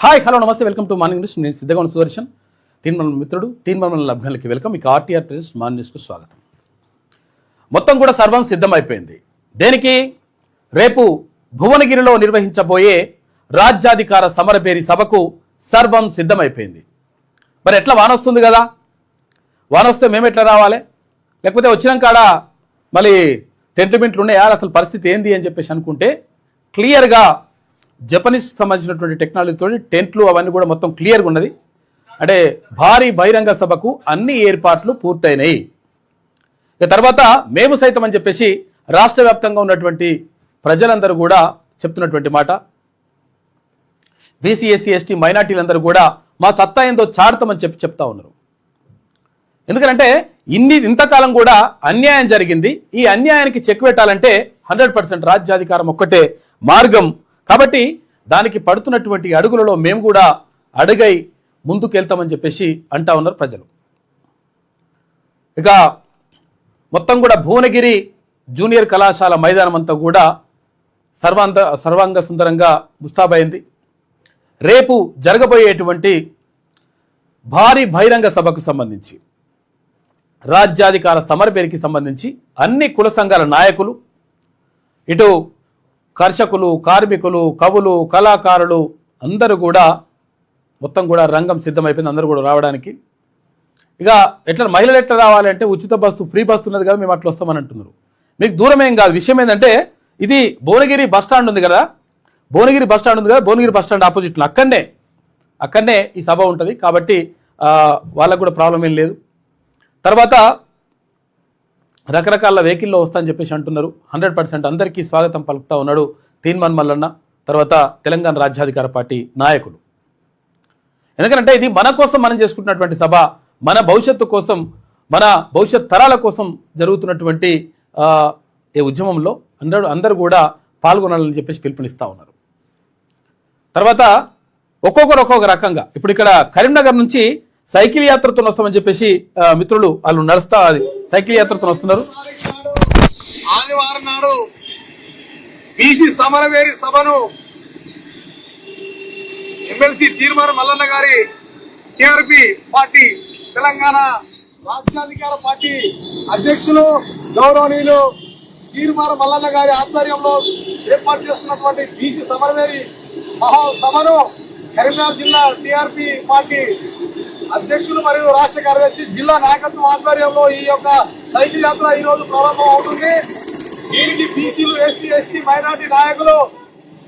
Hi hello నమస్తే, welcome to morning news. నేను సిద్ధగౌన సుదర్శన్, తీన్మల మిత్రుడు. తీన్మల అభ్యర్థులకి వెల్కమ్. ఇక ఆర్టీఆర్ ప్రెస్ మార్నింగ్ న్యూస్కు స్వాగతం. మొత్తం కూడా సర్వం సిద్ధమైపోయింది. దేనికి? రేపు భువనగిరిలో నిర్వహించబోయే రాజ్యాధికార సమరభేరి సభకు సర్వం సిద్ధమైపోయింది. మరి ఎట్లా వానొస్తుంది కదా, వానొస్తే మేము ఎట్లా రావాలి? లేకపోతే వచ్చినాక కాడ మళ్ళీ టెంట్లు మింట్లు ఉన్నాయా, అసలు పరిస్థితి ఏంది అని చెప్పేసి అనుకుంటే క్లియర్గా జపనీస్ సంబంధించినటువంటి టెక్నాలజీతో టెంట్లు అవన్నీ కూడా మొత్తం క్లియర్గా ఉన్నది. అంటే భారీ బహిరంగ సభకు అన్ని ఏర్పాట్లు పూర్తయినాయి. ఇక తర్వాత మేము సైతం అని చెప్పేసి రాష్ట్ర వ్యాప్తంగా ఉన్నటువంటి ప్రజలందరూ కూడా చెప్తున్నటువంటి మాట. బీసీ, ఎస్సీ, ఎస్టీ, మైనార్టీలందరూ కూడా మా సత్తా ఏందో చాడతామని చెప్తా ఉన్నారు. ఎందుకంటే ఇంతకాలం కూడా అన్యాయం జరిగింది. ఈ అన్యాయానికి చెక్ పెట్టాలంటే 100% రాజ్యాధికారం ఒక్కటే మార్గం. కాబట్టి దానికి పడుతున్నటువంటి అడుగులలో మేము కూడా అడుగై ముందుకెళ్తామని చెప్పేసి అంటా ఉన్నారు ప్రజలు. ఇక మొత్తం కూడా భువనగిరి జూనియర్ కళాశాల మైదానం అంతా కూడా సర్వాంగ సుందరంగా ముస్తాబైంది. రేపు జరగబోయేటువంటి భారీ బహిరంగ సభకు సంబంధించి, రాజ్యాధికార సమరభేరికి సంబంధించి అన్ని కుల సంఘాల నాయకులు, ఇటు కర్షకులు, కార్మికులు, కవులు, కళాకారులు అందరూ కూడా మొత్తం కూడా రంగం సిద్ధమైపోయింది. అందరూ కూడా రావడానికి. ఇక ఎట్లా మహిళలు ఎట్లా రావాలంటే ఉచిత బస్సు, ఫ్రీ బస్సు ఉన్నది కదా, మేము అట్లా వస్తామని అంటున్నారు. మీకు దూరం ఏం కాదు. విషయం ఏంటంటే ఇది భువనగిరి బస్ స్టాండ్ ఉంది కదా, భువనగిరి బస్ స్టాండ్ ఆపోజిట్లో అక్కడనే ఈ సభ ఉంటుంది. కాబట్టి వాళ్ళకు కూడా ప్రాబ్లం ఏం లేదు. తర్వాత రకరకాల వెహికల్లో వస్తామని చెప్పేసి అంటున్నారు. 100% అందరికీ స్వాగతం పలుకుతా ఉన్నాడు తీన్మాన్ మల్లన్న, తర్వాత తెలంగాణ రాజ్యాధికార పార్టీ నాయకులు. ఎందుకంటే ఇది మన కోసం మనం చేసుకుంటున్నటువంటి సభ, మన భవిష్యత్తు కోసం, మన భవిష్యత్ తరాల కోసం జరుగుతున్నటువంటి ఈ ఉద్యమంలో అందరూ కూడా పాల్గొనాలని చెప్పేసి పిలుపునిస్తూ ఉన్నారు. తర్వాత ఒక్కొక్క రకంగా ఇప్పుడు ఇక్కడ కరీంనగర్ నుంచి సైకిల్ యాత్రతో వస్తామని చెప్పేసి మిత్రులు వాళ్ళు నడుస్తా సైకిల్ యాత్రతో వస్తున్నారు. ఆదివారం నాడు బీసీ సమరవేరి సభను ఎమ్మెల్సీ తీర్మాన మల్లన్న గారి టీఆర్పీ పార్టీ తెలంగాణ రాజ్యాధికార పార్టీ అధ్యక్షులు గౌరవనీయులు తీర్మాన మల్లన్న గారి ఆధ్వర్యంలో ఏర్పాటు చేస్తున్నటువంటి బీసీ సమరవేరి మహాసభను కరీంనగర్ జిల్లా టీఆర్పీ పార్టీ అధ్యక్షులు మరియు రాష్ట్ర కార్యదర్శి జిల్లా నాయకత్వం ఆధ్వర్యంలో ఈ యొక్క సైకిల్ యాత్ర ఈ రోజు ప్రారంభం అవుతుంది. దీనికి బీసీలు, ఎస్సీ, ఎస్టీ, మైనార్టీ నాయకులు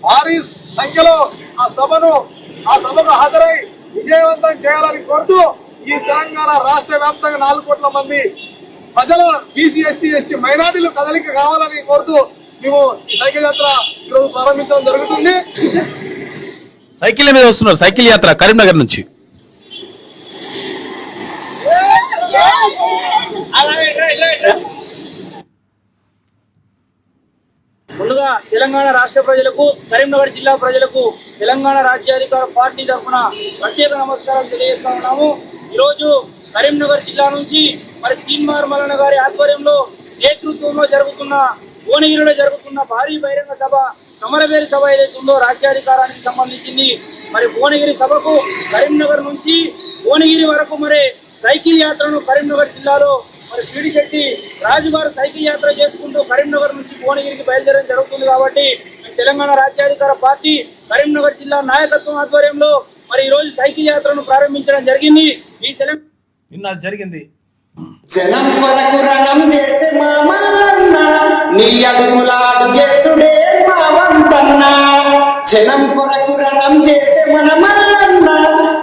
భారీ సంఖ్యలో ఆ సభకు హాజరై విజయవంతం చేయాలని కోరుతూ ఈ తెలంగాణ రాష్ట్ర వ్యాప్తంగా 4 కోట్ల మంది ప్రజల బీసీ, ఎస్టీ, ఎస్టీ, మైనార్టీలు కదలిక కావాలని కోరుతూ మేము ఈ సైకిల్ యాత్ర ఈరోజు ప్రారంభించడం జరుగుతుంది. సైకిల్ మీద వస్తున్నారు సైకిల్ యాత్ర కరీంనగర్ నుంచి. ముందుగా తెలంగాణ రాష్ట్ర ప్రజలకు, కరీంనగర్ జిల్లా ప్రజలకు తెలంగాణ రాజ్యాధికార పార్టీ తరఫున ప్రత్యేక నమస్కారాలు తెలియజేస్తా ఉన్నాము. ఈరోజు కరీంనగర్ జిల్లా నుంచి మరి తీన్మార్ మల్లన్న గారి ఆధ్వర్యంలో నేతృత్వంలో భువనగిరిలో జరుగుతున్న భారీ బహిరంగ సభ, సమరవేరి సభ ఏదైతే ఉందో రాజ్యాధికారానికి సంబంధించింది. మరి భువనగిరి సభకు కరీంనగర్ నుంచి భువనగిరి వరకు మరి సైకిల్ యాత్రను కరీంనగర్ జిల్లాలో మరి పీడిశెట్టి రాజు గారు సైకిల్ యాత్ర చేసుకుంటూ కరీంనగర్ నుంచి భువనగిరికి బయలుదేరడం జరుగుతుంది. కాబట్టి తెలంగాణ రాజ్యాధికార పార్టీ కరీంనగర్ జిల్లా నాయకత్వం ఆధ్వర్యంలో మరి ఈ రోజు సైకిల్ యాత్రను ప్రారంభించడం జరిగింది. ఈ నిన్న జరిగింది. జనం కొరకు రణం చేసే మా మల్లన్న, నీ అడుగులాడు చేసుడే మా వంతన్న. జనం కొరకు రణం చేసే మన మల్లన్న,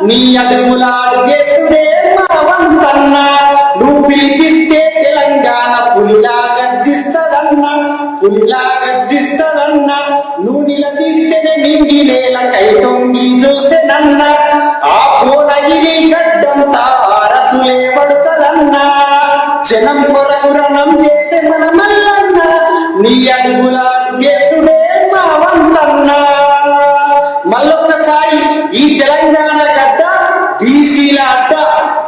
నీ అడుగులాడు చేసుడే మా వంతన్న. నువ్వు పిలిపిస్తే తెలంగాణ పులిలా గర్జిస్తదన్న, నువ్వు నిలదీస్తేనే నిండి నేల కైతొంగి చూసెనన్న. ఆ భువనగిరి గడ్డంతా ఆరతులే పడుతదన్నా. జనం కొరకు రణం చేసే మన మల్లన్న, నీ అడుగులాడు చేసుడే మా వంతన్న. మళ్ళొక్కసారి ఈ తెలంగాణ గడ్డ బీసీల అడ్డ.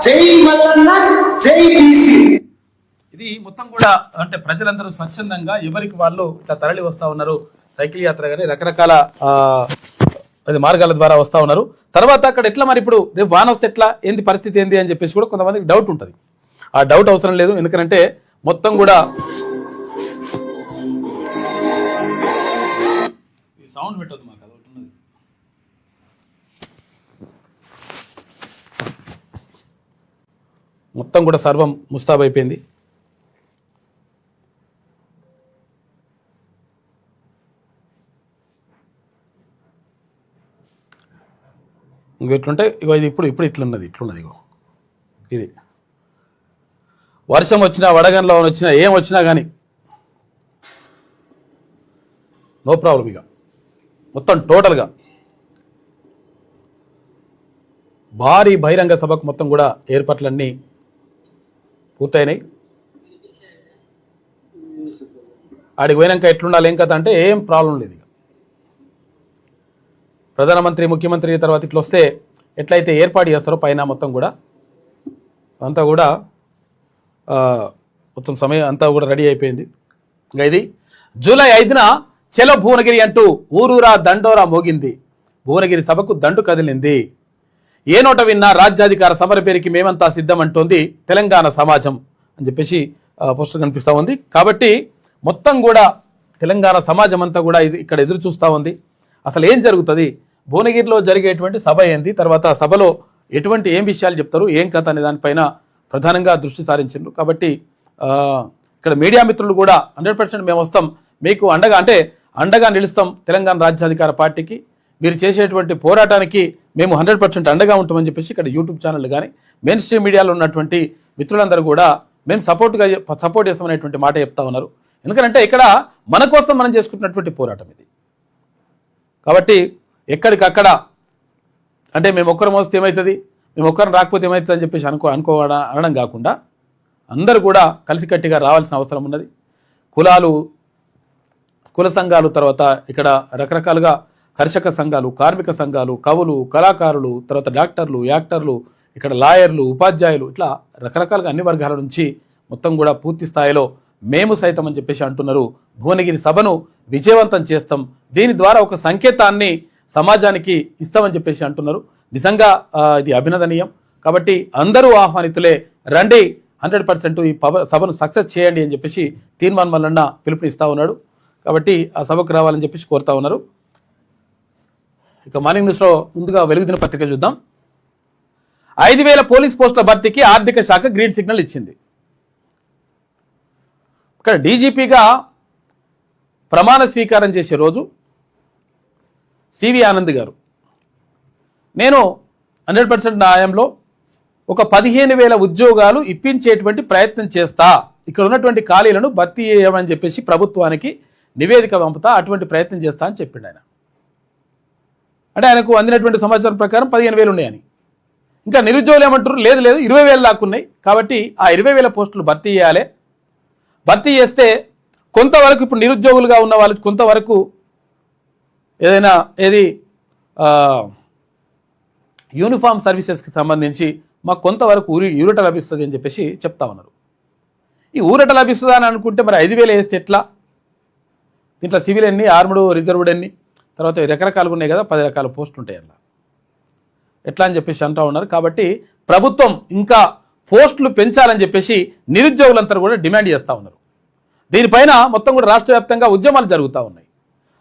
జై మల్లన్న, జై బీసీ. ఇది మొత్తం కూడా అంటే ప్రజలందరూ స్వచ్ఛందంగా ఎవరికి వాళ్ళు ఇట్లా తరలి వస్తా ఉన్నారు. సైకిల్ యాత్ర కానీ రకరకాల అది మార్గాల ద్వారా వస్తూ ఉన్నారు. తర్వాత అక్కడ ఎట్లా మరి ఇప్పుడు రేపు వాన వస్తే ఎట్లా ఏంది పరిస్థితి ఏంది అని చెప్పేసి కూడా కొంతమందికి డౌట్ ఉంటుంది. ఆ డౌట్ అవసరం లేదు, ఎందుకంటే మొత్తం కూడా సౌండ్ పెట్టద్దు మాకు అది ఒకటి ఉన్నది. మొత్తం కూడా సర్వం ముస్తాబ్ అయిపోయింది. ఇంక ఇట్లుంటే ఇగో ఇది ఇప్పుడు ఇట్లున్నది ఇగో ఇది వర్షం వచ్చినా వడగంలో వచ్చినా ఏం వచ్చినా కానీ నో ప్రాబ్లం. ఇక మొత్తం టోటల్గా భారీ బహిరంగ సభకు మొత్తం కూడా ఏర్పాట్లన్నీ పూర్తయినాయి. ఆడికి పోయినాక ఎట్లుండాలి ఏం కథ అంటే ఏం ప్రాబ్లం లేదు. ఇక ప్రధానమంత్రి ముఖ్యమంత్రి తర్వాత ఇట్లా వస్తే ఎట్లయితే ఏర్పాటు చేస్తారో పైన మొత్తం కూడా అంతా కూడా మొత్తం సమయం అంతా కూడా రెడీ అయిపోయింది. ఇంకా ఇది జూలై 5న చెలో భువనగిరి అంటూ ఊరూరా దండోరా మోగింది. భువనగిరి సభకు దండు కదిలింది. ఏ నోట విన్నా రాజ్యాధికార సమర పేరుకి మేమంతా సిద్ధం అంటోంది తెలంగాణ సమాజం అని చెప్పేసి పోస్టర్ కనిపిస్తూ ఉంది. కాబట్టి మొత్తం కూడా తెలంగాణ సమాజం అంతా కూడా ఇక్కడ ఎదురు చూస్తూ ఉంది. అసలు ఏం జరుగుతుంది, భువనగిరిలో జరిగేటువంటి సభ ఏంది, తర్వాత సభలో ఎటువంటి ఏం విషయాలు చెప్తారు, ఏం కథ అనే దానిపైన ప్రధానంగా దృష్టి సారించారు. కాబట్టి ఇక్కడ మీడియా మిత్రులు కూడా 100% మేము వస్తాం, మీకు అండగా నిలుస్తాం తెలంగాణ రాజ్యాధికార పార్టీకి, మీరు చేసేటువంటి పోరాటానికి మేము 100% అండగా ఉంటామని చెప్పేసి ఇక్కడ యూట్యూబ్ ఛానల్ కానీ మెయిన్ స్ట్రీమ్ మీడియాలో ఉన్నటువంటి మిత్రులందరూ కూడా మేము సపోర్ట్ చేస్తామనేటువంటి మాట చెప్తా ఉన్నారు. ఎందుకంటే ఇక్కడ మన కోసం మనం చేసుకుంటున్నటువంటి పోరాటం ఇది. కాబట్టి ఎక్కడికక్కడ అంటే మేము ఒక్కరు మోస్తే ఏమవుతుంది, మేము ఒక్కరిని రాకపోతే ఏమవుతుంది అని చెప్పేసి అనడం కాకుండా అందరూ కూడా కలిసికట్టిగా రావాల్సిన అవసరం ఉన్నది. కుల సంఘాలు, తర్వాత ఇక్కడ రకరకాలుగా కర్షక సంఘాలు, కార్మిక సంఘాలు, కవులు, కళాకారులు, తర్వాత డాక్టర్లు, యాక్టర్లు, ఇక్కడ లాయర్లు, ఉపాధ్యాయులు, ఇట్లా రకరకాలుగా అన్ని వర్గాల నుంచి మొత్తం కూడా పూర్తి స్థాయిలో మేము సైతం అని చెప్పేసి అంటున్నారు. భువనగిరి సభను విజయవంతం చేస్తాం, దీని ద్వారా ఒక సంకేతాన్ని సమాజానికి ఇస్తామని చెప్పేసి అంటున్నారు. నిజంగా ఇది అభినందనీయం. కాబట్టి అందరూ ఆహ్వానితులే, రండి 100% ఈ సభను సక్సెస్ చేయండి అని చెప్పేసి తీర్మాన్ మల్లన్న పిలుపునిస్తా ఉన్నాడు. కాబట్టి ఆ సభకు రావాలని చెప్పేసి కోరుతా ఉన్నారు. ఇక మార్నింగ్ న్యూస్లో ముందుగా వెలుగుదిన పత్రిక చూద్దాం. 5,000 పోలీస్ పోస్టుల భర్తీకి ఆర్థిక శాఖ గ్రీన్ సిగ్నల్ ఇచ్చింది. ఇక్కడ డీజీపీగా ప్రమాణ స్వీకారం చేసే రోజు సివి ఆనంద్ గారు, నేను 100% న్యాయంలో ఒక 15,000 ఉద్యోగాలు ఇప్పించేటువంటి ప్రయత్నం చేస్తా, ఇక్కడ ఉన్నటువంటి ఖాళీలను భర్తీ చేయమని చెప్పేసి ప్రభుత్వానికి నివేదిక పంపుతా, అటువంటి ప్రయత్నం చేస్తా అని చెప్పిండు ఆయన. అంటే ఆయనకు అందినటువంటి సమాచారం ప్రకారం 15,000 ఉన్నాయని. ఇంకా నిరుద్యోగులు ఏమంటారు, లేదు 20,000 దాకున్నాయి, కాబట్టి ఆ 20,000 పోస్టులు భర్తీ చేయాలి. భర్తీ చేస్తే కొంతవరకు ఇప్పుడు నిరుద్యోగులుగా ఉన్న వాళ్ళు కొంతవరకు ఏదైనా యూనిఫామ్ సర్వీసెస్కి సంబంధించి మాకు కొంతవరకు ఊరట లభిస్తుంది అని చెప్పేసి చెప్తా ఉన్నారు. ఈ ఊరట లభిస్తుందా అని అనుకుంటే మరి 5,000 వేస్తే ఎట్లా? దీంట్లో సివిల్ ఎన్ని, ఆర్మ్డ్, రిజర్వ్డ్ ఎన్ని, తర్వాత రకరకాలుగా ఉన్నాయి కదా, 10 రకాల పోస్టులు ఉంటాయి అలా, ఎట్లా అని చెప్పేసి అంటూ ఉన్నారు. కాబట్టి ప్రభుత్వం ఇంకా పోస్టులు పెంచాలని చెప్పేసి నిరుద్యోగులంతా కూడా డిమాండ్ చేస్తూ ఉన్నారు. దీనిపైన మొత్తం కూడా రాష్ట్ర వ్యాప్తంగా ఉద్యమాలు జరుగుతూ ఉన్నాయి.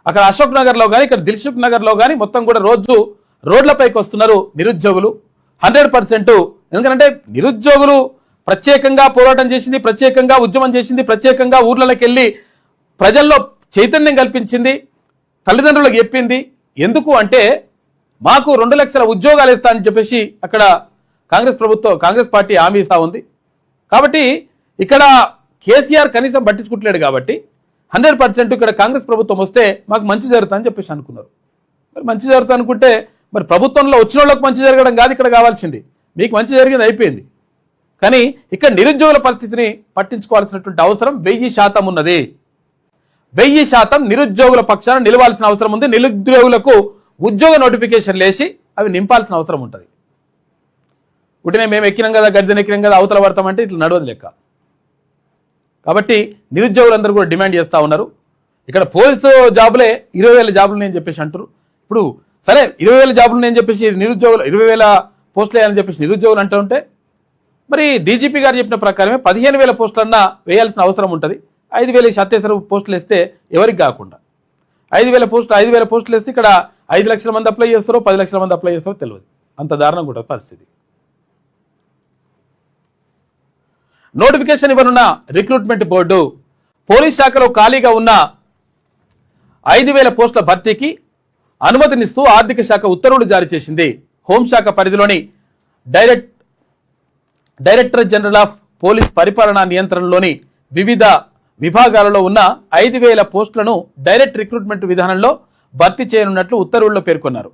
అక్కడ అశోక్ నగర్లో కానీ, ఇక్కడ దిల్సుఖ్ నగర్లో కానీ మొత్తం కూడా రోజు రోడ్లపైకి వస్తున్నారు నిరుద్యోగులు 100%. ఎందుకంటే నిరుద్యోగులు ప్రత్యేకంగా పోరాటం చేసింది, ప్రత్యేకంగా ఉద్యమం చేసింది, ప్రత్యేకంగా ఊర్లలోకి వెళ్ళి ప్రజల్లో చైతన్యం కల్పించింది, తల్లిదండ్రులకు చెప్పింది. ఎందుకు అంటే మాకు 2 లక్షల ఉద్యోగాలు ఇస్తా అని చెప్పేసి అక్కడ కాంగ్రెస్ పార్టీ హామీ ఇస్తా ఉంది. కాబట్టి ఇక్కడ కేసీఆర్ కనీసం పట్టించుకుంటలేడు. కాబట్టి 100% ఇక్కడ కాంగ్రెస్ ప్రభుత్వం వస్తే మాకు మంచి జరుగుతుందని చెప్పేసి అనుకున్నారు. మరి మంచి జరుగుతుంది అనుకుంటే మరి ప్రభుత్వంలో వచ్చిన వాళ్ళకి మంచి జరగడం కాదు ఇక్కడ కావాల్సింది, మీకు మంచి జరిగింది అయిపోయింది. కానీ ఇక్కడ నిరుద్యోగుల పరిస్థితిని పట్టించుకోవాల్సినటువంటి అవసరం 1000% ఉన్నది. 1000% నిరుద్యోగుల పక్షాన నిలవాల్సిన అవసరం ఉంది. నిరుద్యోగులకు ఉద్యోగ నోటిఫికేషన్ లేసి అవి నింపాల్సిన అవసరం ఉంటుంది. ఉటినే మేము ఎక్కినాం కదా, గద్దెని ఎక్కినాం కదా, అవతల పడతామంటే ఇట్లా నడవదు లెక్క. కాబట్టి నిరుద్యోగులందరూ కూడా డిమాండ్ చేస్తూ ఉన్నారు. ఇక్కడ పోలీసు జాబులే 20,000 జాబులు నేను చెప్పేసి అంటారు. ఇప్పుడు సరే 20,000 జాబులు నేను చెప్పేసి నిరుద్యోగులు 20,000 పోస్టులు వేయాలని చెప్పేసి నిరుద్యోగులు అంటూ ఉంటే మరి డీజీపీ గారు చెప్పిన ప్రకారమే 15,000 పోస్టులన్నా వేయాల్సిన అవసరం ఉంటుంది. 5,000 అత్యవసర పోస్టులు వేస్తే ఎవరికి కాకుండా 5,000 పోస్టులు వేస్తే ఇక్కడ 5 లక్షల మంది అప్లై చేస్తారో 10 లక్షల మంది అప్లై చేస్తారో తెలియదు. అంత దారుణంగా ఉంటుంది పరిస్థితి. నోటిఫికేషన్ ఇవ్వనున్న రిక్రూట్మెంట్ బోర్డు పోలీస్ శాఖలో ఖాళీగా ఉన్న 5,000 పోస్టుల భర్తీకి అనుమతినిస్తూ ఆర్థిక శాఖ ఉత్తర్వులు జారీ చేసింది. హోంశాఖ పరిధిలోని డైరెక్టర్ జనరల్ ఆఫ్ పోలీస్ పరిపాలనా నియంత్రణలోని వివిధ విభాగాలలో ఉన్న 5,000 పోస్టులను డైరెక్ట్ రిక్రూట్మెంట్ విధానంలో భర్తీ చేయనున్నట్లు ఉత్తర్వుల్లో పేర్కొన్నారు.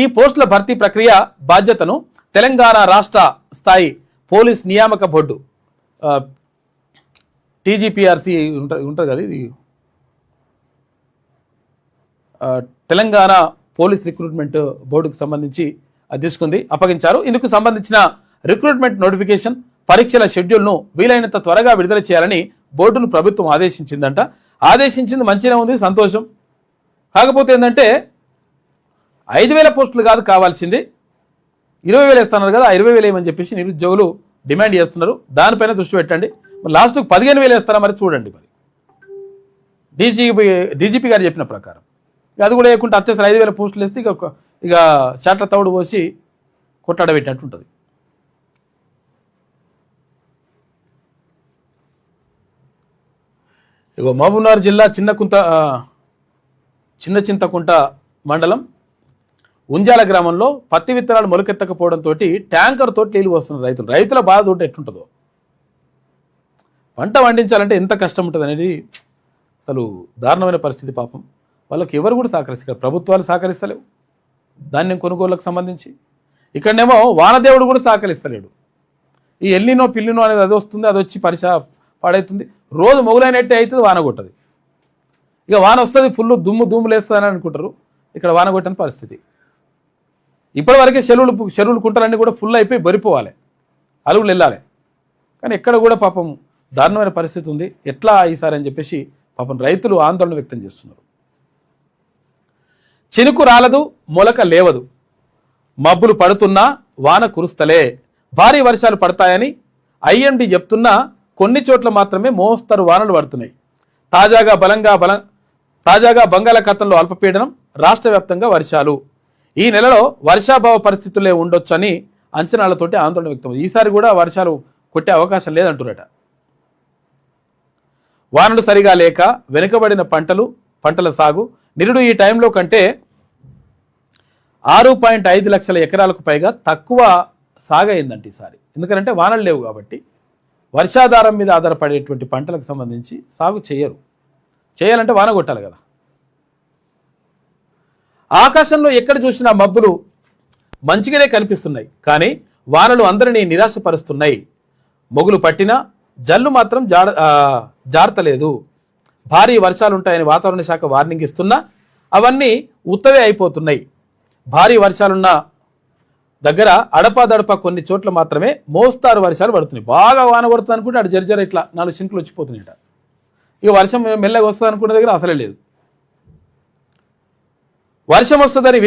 ఈ పోస్టుల భర్తీ ప్రక్రియ బాధ్యతను తెలంగాణ రాష్ట్ర స్థాయి పోలీస్ నియామక బోర్డు టీజీపీఆర్సీ ఉంటుంది కదా, ఇది తెలంగాణ పోలీస్ రిక్రూట్మెంట్ బోర్డుకు సంబంధించి అప్పగించారు. ఇందుకు సంబంధించిన రిక్రూట్మెంట్ నోటిఫికేషన్ పరీక్షల షెడ్యూల్ను వీలైనంత త్వరగా విడుదల చేయాలని బోర్డును ప్రభుత్వం ఆదేశించిందంట. ఆదేశించింది మంచిగా ఉంది, సంతోషం. కాకపోతే ఏంటంటే 5,000 పోస్టులు కాదు కావాల్సింది, 20,000 ఇస్తున్నారు కదా, 20,000 ఏమని చెప్పేసి నిరుద్యోగులు డిమాండ్ చేస్తున్నారు. దానిపైన దృష్టి పెట్టండి. మరి లాస్ట్కు 15,000 వేస్తారా మరి చూడండి. మరి డీజీపీ గారు చెప్పిన ప్రకారం అది కూడా లేకుంటే అత్యవసర 5,000 పోస్టులు వేస్తే ఇక శాట్ల తౌడు పోసి కొట్టాడబెట్టినట్టు ఉంటుంది. ఇగో మహబూబ్నగర్ జిల్లా చిన్న చింతకుంట మండలం ఉంజాల గ్రామంలో పత్తి విత్తనాలు మొలకెత్తకపోవడంతో ట్యాంకర్ తోటి నీళ్ళు వస్తున్నారు రైతుల బాధ తోటి ఎట్లుంటుందో. పంట పండించాలంటే ఎంత కష్టం ఉంటుంది అనేది అసలు దారుణమైన పరిస్థితి. పాపం వాళ్ళకి ఎవరు కూడా సహకరిస్తారు, ప్రభుత్వాలు సహకరిస్తలేవు ధాన్యం కొనుగోళ్లకు సంబంధించి. ఇక్కడనేమో వానదేవుడు కూడా సహకరిస్తలేడు. ఈ ఎల్లినో పిల్లినో అనేది అది వస్తుంది, అది వచ్చి పాడవుతుంది. రోజు మొగులైనట్టే అవుతుంది, వాన కొట్టదు. ఇక వాన వస్తుంది, ఫుల్ దుమ్ము లేస్తుందని అనుకుంటారు. ఇక్కడ వాన కొట్టని పరిస్థితి. ఇప్పటివరకే చెరువులు కుంటలన్నీ కూడా ఫుల్ అయిపోయి బరిపోవాలి, అలుగులు వెళ్ళాలి. కానీ ఎక్కడ కూడా పాపం దారుణమైన పరిస్థితి ఉంది. ఎట్లా ఈసారి అని చెప్పేసి పాపం రైతులు ఆందోళన వ్యక్తం చేస్తున్నారు. చినుకు రాలదు, మొలక లేవదు, మబ్బులు పడుతున్నా వాన కురుస్తలే. భారీ వర్షాలు పడతాయని ఐఎండీ చెప్తున్నా కొన్ని చోట్ల మాత్రమే మోస్తరు వానలు పడుతున్నాయి. తాజాగా బంగాళాఖాతంలో అల్పపీడనం, రాష్ట్ర వ్యాప్తంగా వర్షాలు. ఈ నెలలో వర్షాభావ పరిస్థితులే ఉండొచ్చని అంచనాలతోటి ఆందోళన వ్యక్తం. ఈసారి కూడా వర్షాలు కొట్టే అవకాశం లేదంటున్నట. వానలు సరిగా లేక వెనుకబడిన పంటల సాగు నిరుడు ఈ టైంలో కంటే 6.5 లక్షల ఎకరాలకు పైగా తక్కువ సాగైందంట ఈసారి. ఎందుకంటే వానలు లేవు కాబట్టి వర్షాధారం మీద ఆధారపడేటువంటి పంటలకు సంబంధించి సాగు చేయాలంటే వాన కొట్టాలి కదా. ఆకాశంలో ఎక్కడ చూసినా మబ్బులు మంచిగానే కనిపిస్తున్నాయి, కానీ వానలు అందరినీ నిరాశపరుస్తున్నాయి. మొగులు పట్టినా జల్లు మాత్రం జారతలేదు. భారీ వర్షాలుంటాయని వాతావరణ శాఖ వార్నింగ్ ఇస్తున్నా అవన్నీ ఉత్తవే అయిపోతున్నాయి. భారీ వర్షాలున్న దగ్గర అడపాదడపా కొన్ని చోట్ల మాత్రమే మోస్తారు వర్షాలు పడుతున్నాయి. బాగా వాన పడుతుంది అనుకుంటే అటు జర ఇట్లా 4 చినుకులు వచ్చిపోతున్నాయట. ఇక వర్షం మెల్లగా వస్తుంది అనుకునే దగ్గర అసలే లేదు. వర్షం వస్తుందని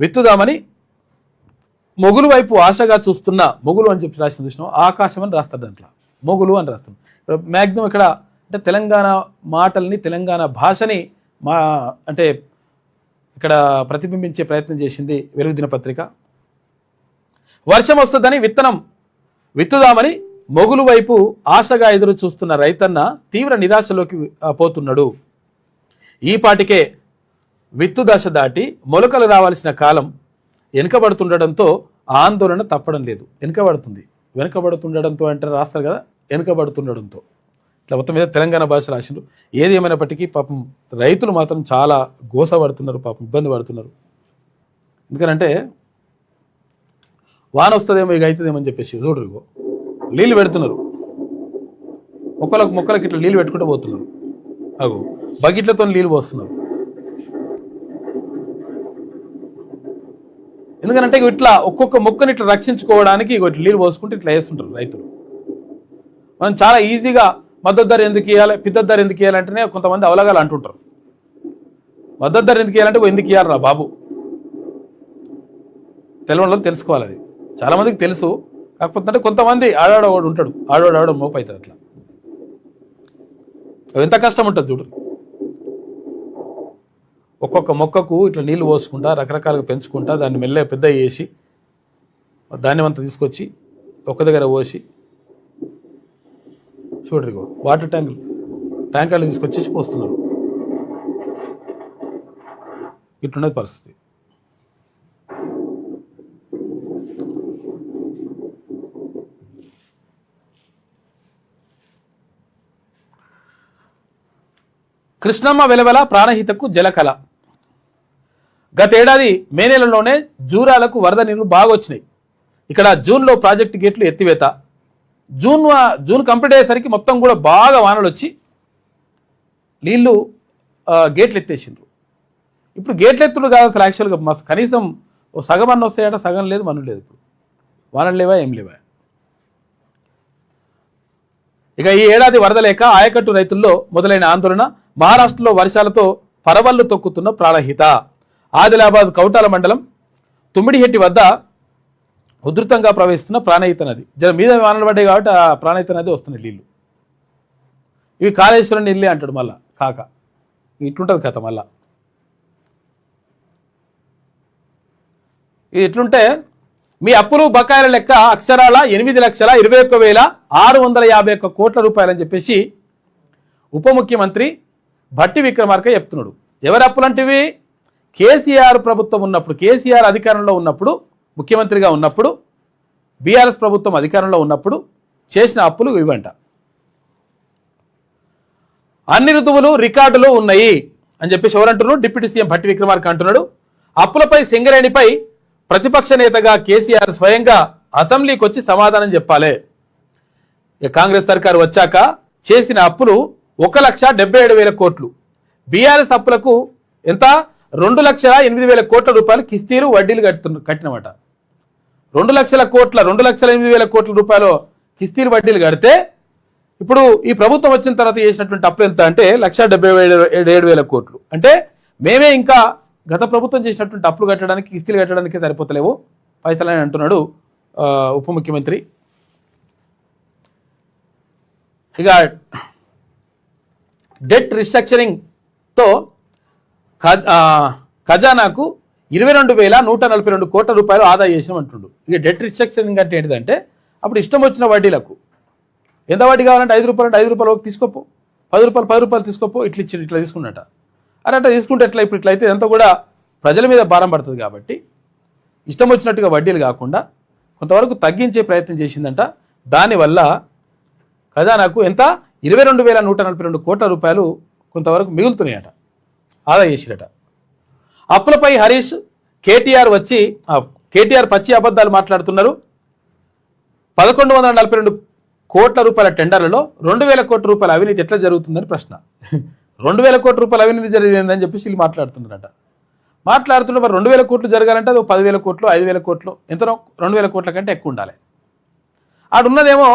విత్తుదామని మొగులు వైపు ఆశగా చూస్తున్న, మొగులు అని చెప్పి రాసిన చూసినాం, ఆకాశం అని రాస్తారు, దాంట్లో మొగులు అని రాస్తాం. మ్యాక్సిమం ఇక్కడ అంటే తెలంగాణ మాటల్ని, తెలంగాణ భాషని అంటే ఇక్కడ ప్రతిబింబించే ప్రయత్నం చేసింది వెలుగు దినపత్రిక. వర్షం వస్తుందని విత్తుదామని మొగులు వైపు ఆశగా ఎదురు చూస్తున్న రైతన్న తీవ్ర నిరాశలోకి పోతున్నాడు. ఈ పాటికే విత్తు దశ దాటి మొలకలు రావాల్సిన కాలం వెనుకబడుతుండడంతో ఆందోళన తప్పడం లేదు. వెనుకబడుతుండడంతో అంటే రాస్తారు కదా, వెనుకబడుతుండడంతో ఇట్లా మొత్తం మీద తెలంగాణ భాష రాసిండు. ఏది ఏమైనప్పటికీ పాపం రైతులు మాత్రం చాలా గోసపడుతున్నారు, పాపం ఇబ్బంది పడుతున్నారు. ఎందుకంటే వాన వస్తుందేమో ఇక అవుతుందేమో అని చెప్పేసి చూడరు, నీళ్ళు పెడుతున్నారు, మొక్కలకు ఇట్లా నీళ్ళు పెట్టుకుంటూ పోతున్నారు, అగో బకెట్లతో నీళ్ళు పోస్తున్నారు. ఎందుకంటే ఇట్లా ఒక్కొక్క మొక్కని ఇట్లా రక్షించుకోవడానికి ఇట్లా నీళ్ళు పోసుకుంటే ఇట్లా వేస్తుంటారు రైతులు. మనం చాలా ఈజీగా మద్దతు ధర ఎందుకు ఇవ్వాలి, పిద్దతు ధర ఎందుకు ఇవ్వాలంటేనే కొంతమంది అవలగాలు అంటుంటారు. మద్దతు ధర ఎందుకు ఇవ్వాలంటే ఎందుకు ఇవ్వాలరా బాబు, తెలియని తెలుసుకోవాలి. అది చాలామందికి తెలుసు, కాకపోతే అంటే కొంతమంది ఆడాడవాడు ఉంటాడు, ఆడవాడు మోపు అవుతాడు. అట్లా ఎంత కష్టం ఉంటుంది చూడు. ఒక్కొక్క మొక్కకు ఇట్లా నీళ్లు పోసుకుంటా రకరకాలుగా పెంచుకుంటా దాన్ని మెల్లగా పెద్ద చేసి ధాన్యం అంతా తీసుకొచ్చి ఒక్క దగ్గర పోసి చూడరు వాటర్ ట్యాంకర్లు తీసుకొచ్చేసి పోస్తున్నారు. ఇట్లున్నది పరిస్థితి. కృష్ణమ్మ వెలవెల ప్రాణహితకు జలకళ. గతేడాది మే నెలలోనే జూరాలకు వరద నీళ్లు బాగా వచ్చినాయి. ఇక్కడ జూన్లో ప్రాజెక్టు గేట్లు ఎత్తివేత. జూన్ కంప్లీట్ అయ్యేసరికి మొత్తం కూడా బాగా వానలు వచ్చి నీళ్లు గేట్లు ఎత్తేసిండ్రు. ఇప్పుడు గేట్లు ఎత్తుడు కాదు అసలు యాక్చువల్గా కనీసం ఓ సగం అన్న వస్తాయట, సగం లేదు, మనం లేదు. ఇప్పుడు వానలు లేవా, ఏం లేవా. ఇక ఈ ఏడాది వరద లేక ఆయకట్టు రైతుల్లో మొదలైన ఆందోళన. మహారాష్ట్రలో వర్షాలతో పరవళ్లు తొక్కుతున్న ప్రాణహిత. ఆదిలాబాద్ కౌటాల మండలం తుమ్మిడిహెట్టి వద్ద ఉధృతంగా ప్రవహిస్తున్న ప్రాణహిత నది. మీద వానలు పడ్డాయి కాబట్టి ఆ ప్రాణహిత నది వస్తున్నాయి నీళ్ళు. ఇవి కాళేశ్వరం నీళ్ళే అంటాడు మళ్ళా కాక. ఇట్లుంటుంది కథ. మళ్ళా ఇది ఎట్లుంటే మీ అప్పులు బకాయిల లెక్క అక్షరాల 8,21,651 కోట్ల రూపాయలని చెప్పేసి ఉప ముఖ్యమంత్రి భట్టి విక్రమార్క చెప్తున్నాడు. ఎవరి అప్పులంటివి? కేసీఆర్ ప్రభుత్వం ఉన్నప్పుడు, కేసీఆర్ అధికారంలో ఉన్నప్పుడు, ముఖ్యమంత్రిగా ఉన్నప్పుడు, బీఆర్ఎస్ ప్రభుత్వం అధికారంలో ఉన్నప్పుడు చేసిన అప్పులు ఇవంట. అన్ని ఋతువులు రికార్డులు ఉన్నాయి అని చెప్పేసి ఎవరంటున్నాడు? డిప్యూటీ సీఎం భట్టి విక్రమార్క అంటున్నాడు. అప్పులపై సింగరేణిపై ప్రతిపక్ష నేతగా కేసీఆర్ స్వయంగా అసెంబ్లీకి వచ్చి సమాధానం చెప్పాలి. కాంగ్రెస్ సర్కారు వచ్చాక చేసిన అప్పులు 1,77,000 కోట్లు. బీఆర్ఎస్ అప్పులకు ఎంత? 2,08,000 కోట్ల రూపాయలు కిస్తీలు వడ్డీలు కట్టినమాట. 2,08,000 కోట్ల రూపాయలు కిస్తీలు వడ్డీలు కడితే ఇప్పుడు ఈ ప్రభుత్వం వచ్చిన తర్వాత చేసినటువంటి అప్పులు ఎంత అంటే 1,77,000 కోట్లు. అంటే మేమే ఇంకా గత ప్రభుత్వం చేసినటువంటి అప్పులు కట్టడానికి, కిస్తీలు కట్టడానికి సరిపోతలేవు పైసలని అంటున్నాడు ఉప ముఖ్యమంత్రి. ఇక డెట్ రిస్ట్రక్చరింగ్తో ఖజానాకు 22,142 కోట్ల రూపాయలు ఆదా చేసినాం అంటుండు. ఇక డెట్ రిస్ట్రక్చరింగ్ అంటే ఏంటిదంటే అప్పుడు ఇష్టం వచ్చిన వడ్డీలకు ఎంత వడ్డీ కావాలంటే 5 రూపాయలు అంటే 5 రూపాయలు తీసుకోపో, 10 రూపాయలు తీసుకోపో, ఇట్లా తీసుకున్నట. అని అంటే తీసుకుంటే ఎట్లా? ఇప్పుడు ఇట్లయితే ఎంత కూడా ప్రజల మీద భారం పడుతుంది. కాబట్టి ఇష్టం వచ్చినట్టుగా వడ్డీలు కాకుండా కొంతవరకు తగ్గించే ప్రయత్నం చేసిందంట. దానివల్ల ఖజానాకు ఎంత? 22,142 కోట్ల రూపాయలు కొంతవరకు మిగులుతున్నాయట, ఆదా చేసిరట. అప్పులపై హరీష్ కేటీఆర్ పచ్చి అబద్ధాలు మాట్లాడుతున్నారు. 1,142 కోట్ల రూపాయల టెండర్లలో 2,000 కోట్ల రూపాయల అవినీతి ఎట్లా జరుగుతుందని ప్రశ్న. 2,000 కోట్ల రూపాయల అవినీతి జరిగిందని చెప్పేసి వీళ్ళు మాట్లాడుతున్నారట. మరి 2,000 కోట్లు జరగాలంటే అది 10,000 కోట్లు, 5,000 కోట్లు, ఎంతనో 2,000 కోట్ల కంటే ఎక్కువ ఉండాలి. ఆడున్నదేమో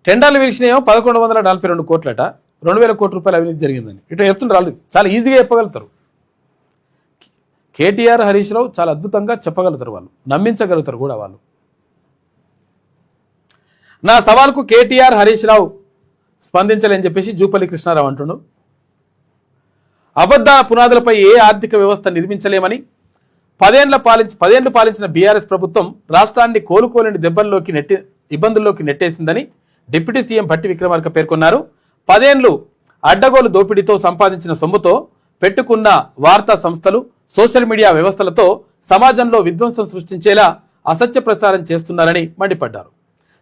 టెండర్లు పిలిచినేమో 1,142 కోట్లట, 2,000 కోట్ల రూపాయల అవినీతి జరిగిందని ఇట్లా చెప్తుండ్రు. వాళ్ళు చాలా ఈజీగా చెప్పగలుగుతారు. కేటీఆర్, హరీష్ రావు చాలా అద్భుతంగా చెప్పగలుగుతారు, వాళ్ళు నమ్మించగలుగుతారు కూడా. వాళ్ళు నా సవాల్కు కేటీఆర్, హరీష్ రావు స్పందించలేని చెప్పేసి జూపల్లి కృష్ణారావు అంటున్నాడు. అబద్ధ పునాదులపై ఏ ఆర్థిక వ్యవస్థ నిర్మించలేమని 10 ఏళ్లు పాలించిన బీఆర్ఎస్ ప్రభుత్వం రాష్ట్రాన్ని కోలుకోలేని ఇబ్బందుల్లోకి నెట్టేసిందని డిప్యూటీ సీఎం భట్టి విక్రమార్క పేర్కొన్నారు. 10 ఏళ్లు అడ్డగోలు దోపిడీతో సంపాదించిన సొమ్ముతో పెట్టుకున్న వార్తా సంస్థలు, సోషల్ మీడియా వ్యవస్థలతో సమాజంలో విధ్వంసం సృష్టించేలా అసత్య ప్రచారం చేస్తున్నారని మండిపడ్డారు.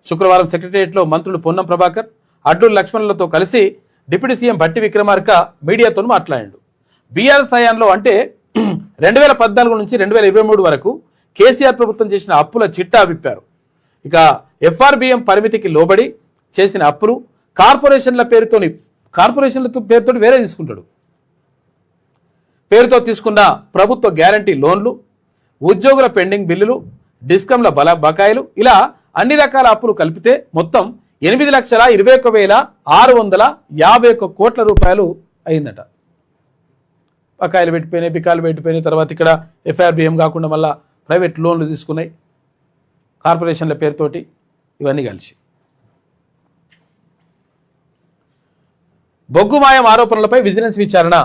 శుక్రవారం సెక్రటేరియట్లో మంత్రులు పొన్నం ప్రభాకర్, అడ్లూరి లక్ష్మణులతో కలిసి డిప్యూటీ సీఎం భట్టి విక్రమార్క మీడియాతో మాట్లాడాడు. బీఆర్ఎస్ హయాంలో అంటే 2014 నుంచి 2023 వరకు కేసీఆర్ ప్రభుత్వం చేసిన అప్పుల చిట్టా విప్పారు. ఇక ఎఫ్ఆర్బిఎం పరిమితికి లోబడి చేసిన అప్పులు, కార్పొరేషన్ల పేరుతో వేరే తీసుకుంటాడు. పేరుతో తీసుకున్న ప్రభుత్వ గ్యారంటీ లోన్లు, ఉద్యోగుల పెండింగ్ బిల్లులు, డిస్కంల బకాయిలు, ఇలా అన్ని రకాల అప్పులు కలిపితే మొత్తం 8,21,651 కోట్ల రూపాయలు అయిందట. బకాయిలు పెట్టిపోయినాయి, బికాలు పెట్టిపోయినాయి. తర్వాత ఇక్కడ ఎఫ్ఆర్బిఎం కాకుండా మళ్ళీ ప్రైవేట్ లోన్లు తీసుకున్నాయి కార్పొరేషన్ల పేరుతోటి, ఇవన్నీ కలిసి. బొగ్గు మాయం ఆరోపణలపై విజిలెన్స్ విచారణ.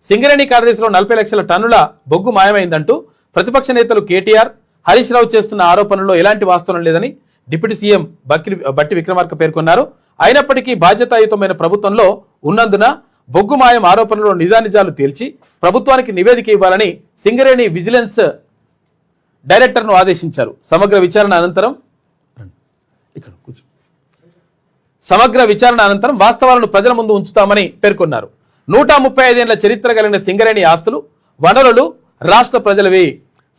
సింగరేణి కార్యదర్శిలో 40 లక్షల టన్నుల బొగ్గు మాయమైందంటూ ప్రతిపక్ష నేతలు కేటీఆర్, హరీష్ రావు చేస్తున్న ఆరోపణల్లో ఎలాంటి వాస్తవం లేదని డిప్యూటీ సీఎం బట్టి విక్రమార్క పేర్కొన్నారు. అయినప్పటికీ బాధ్యతాయుతమైన ప్రభుత్వంలో ఉన్నందున బొగ్గు మాయం ఆరోపణలో నిజానిజాలు తేల్చి ప్రభుత్వానికి నివేదిక ఇవ్వాలని సింగరేణి విజిలెన్స్ డైరెక్టర్ను ఆదేశించారు. సమగ్ర విచారణ అనంతరం వాస్తవాలను ప్రజల ముందు ఉంచుతామని పేర్కొన్నారు. 135 ఏళ్ల చరిత్ర కలిగిన సింగరేణి ఆస్తులు, వనరులు రాష్ట్ర ప్రజలవి.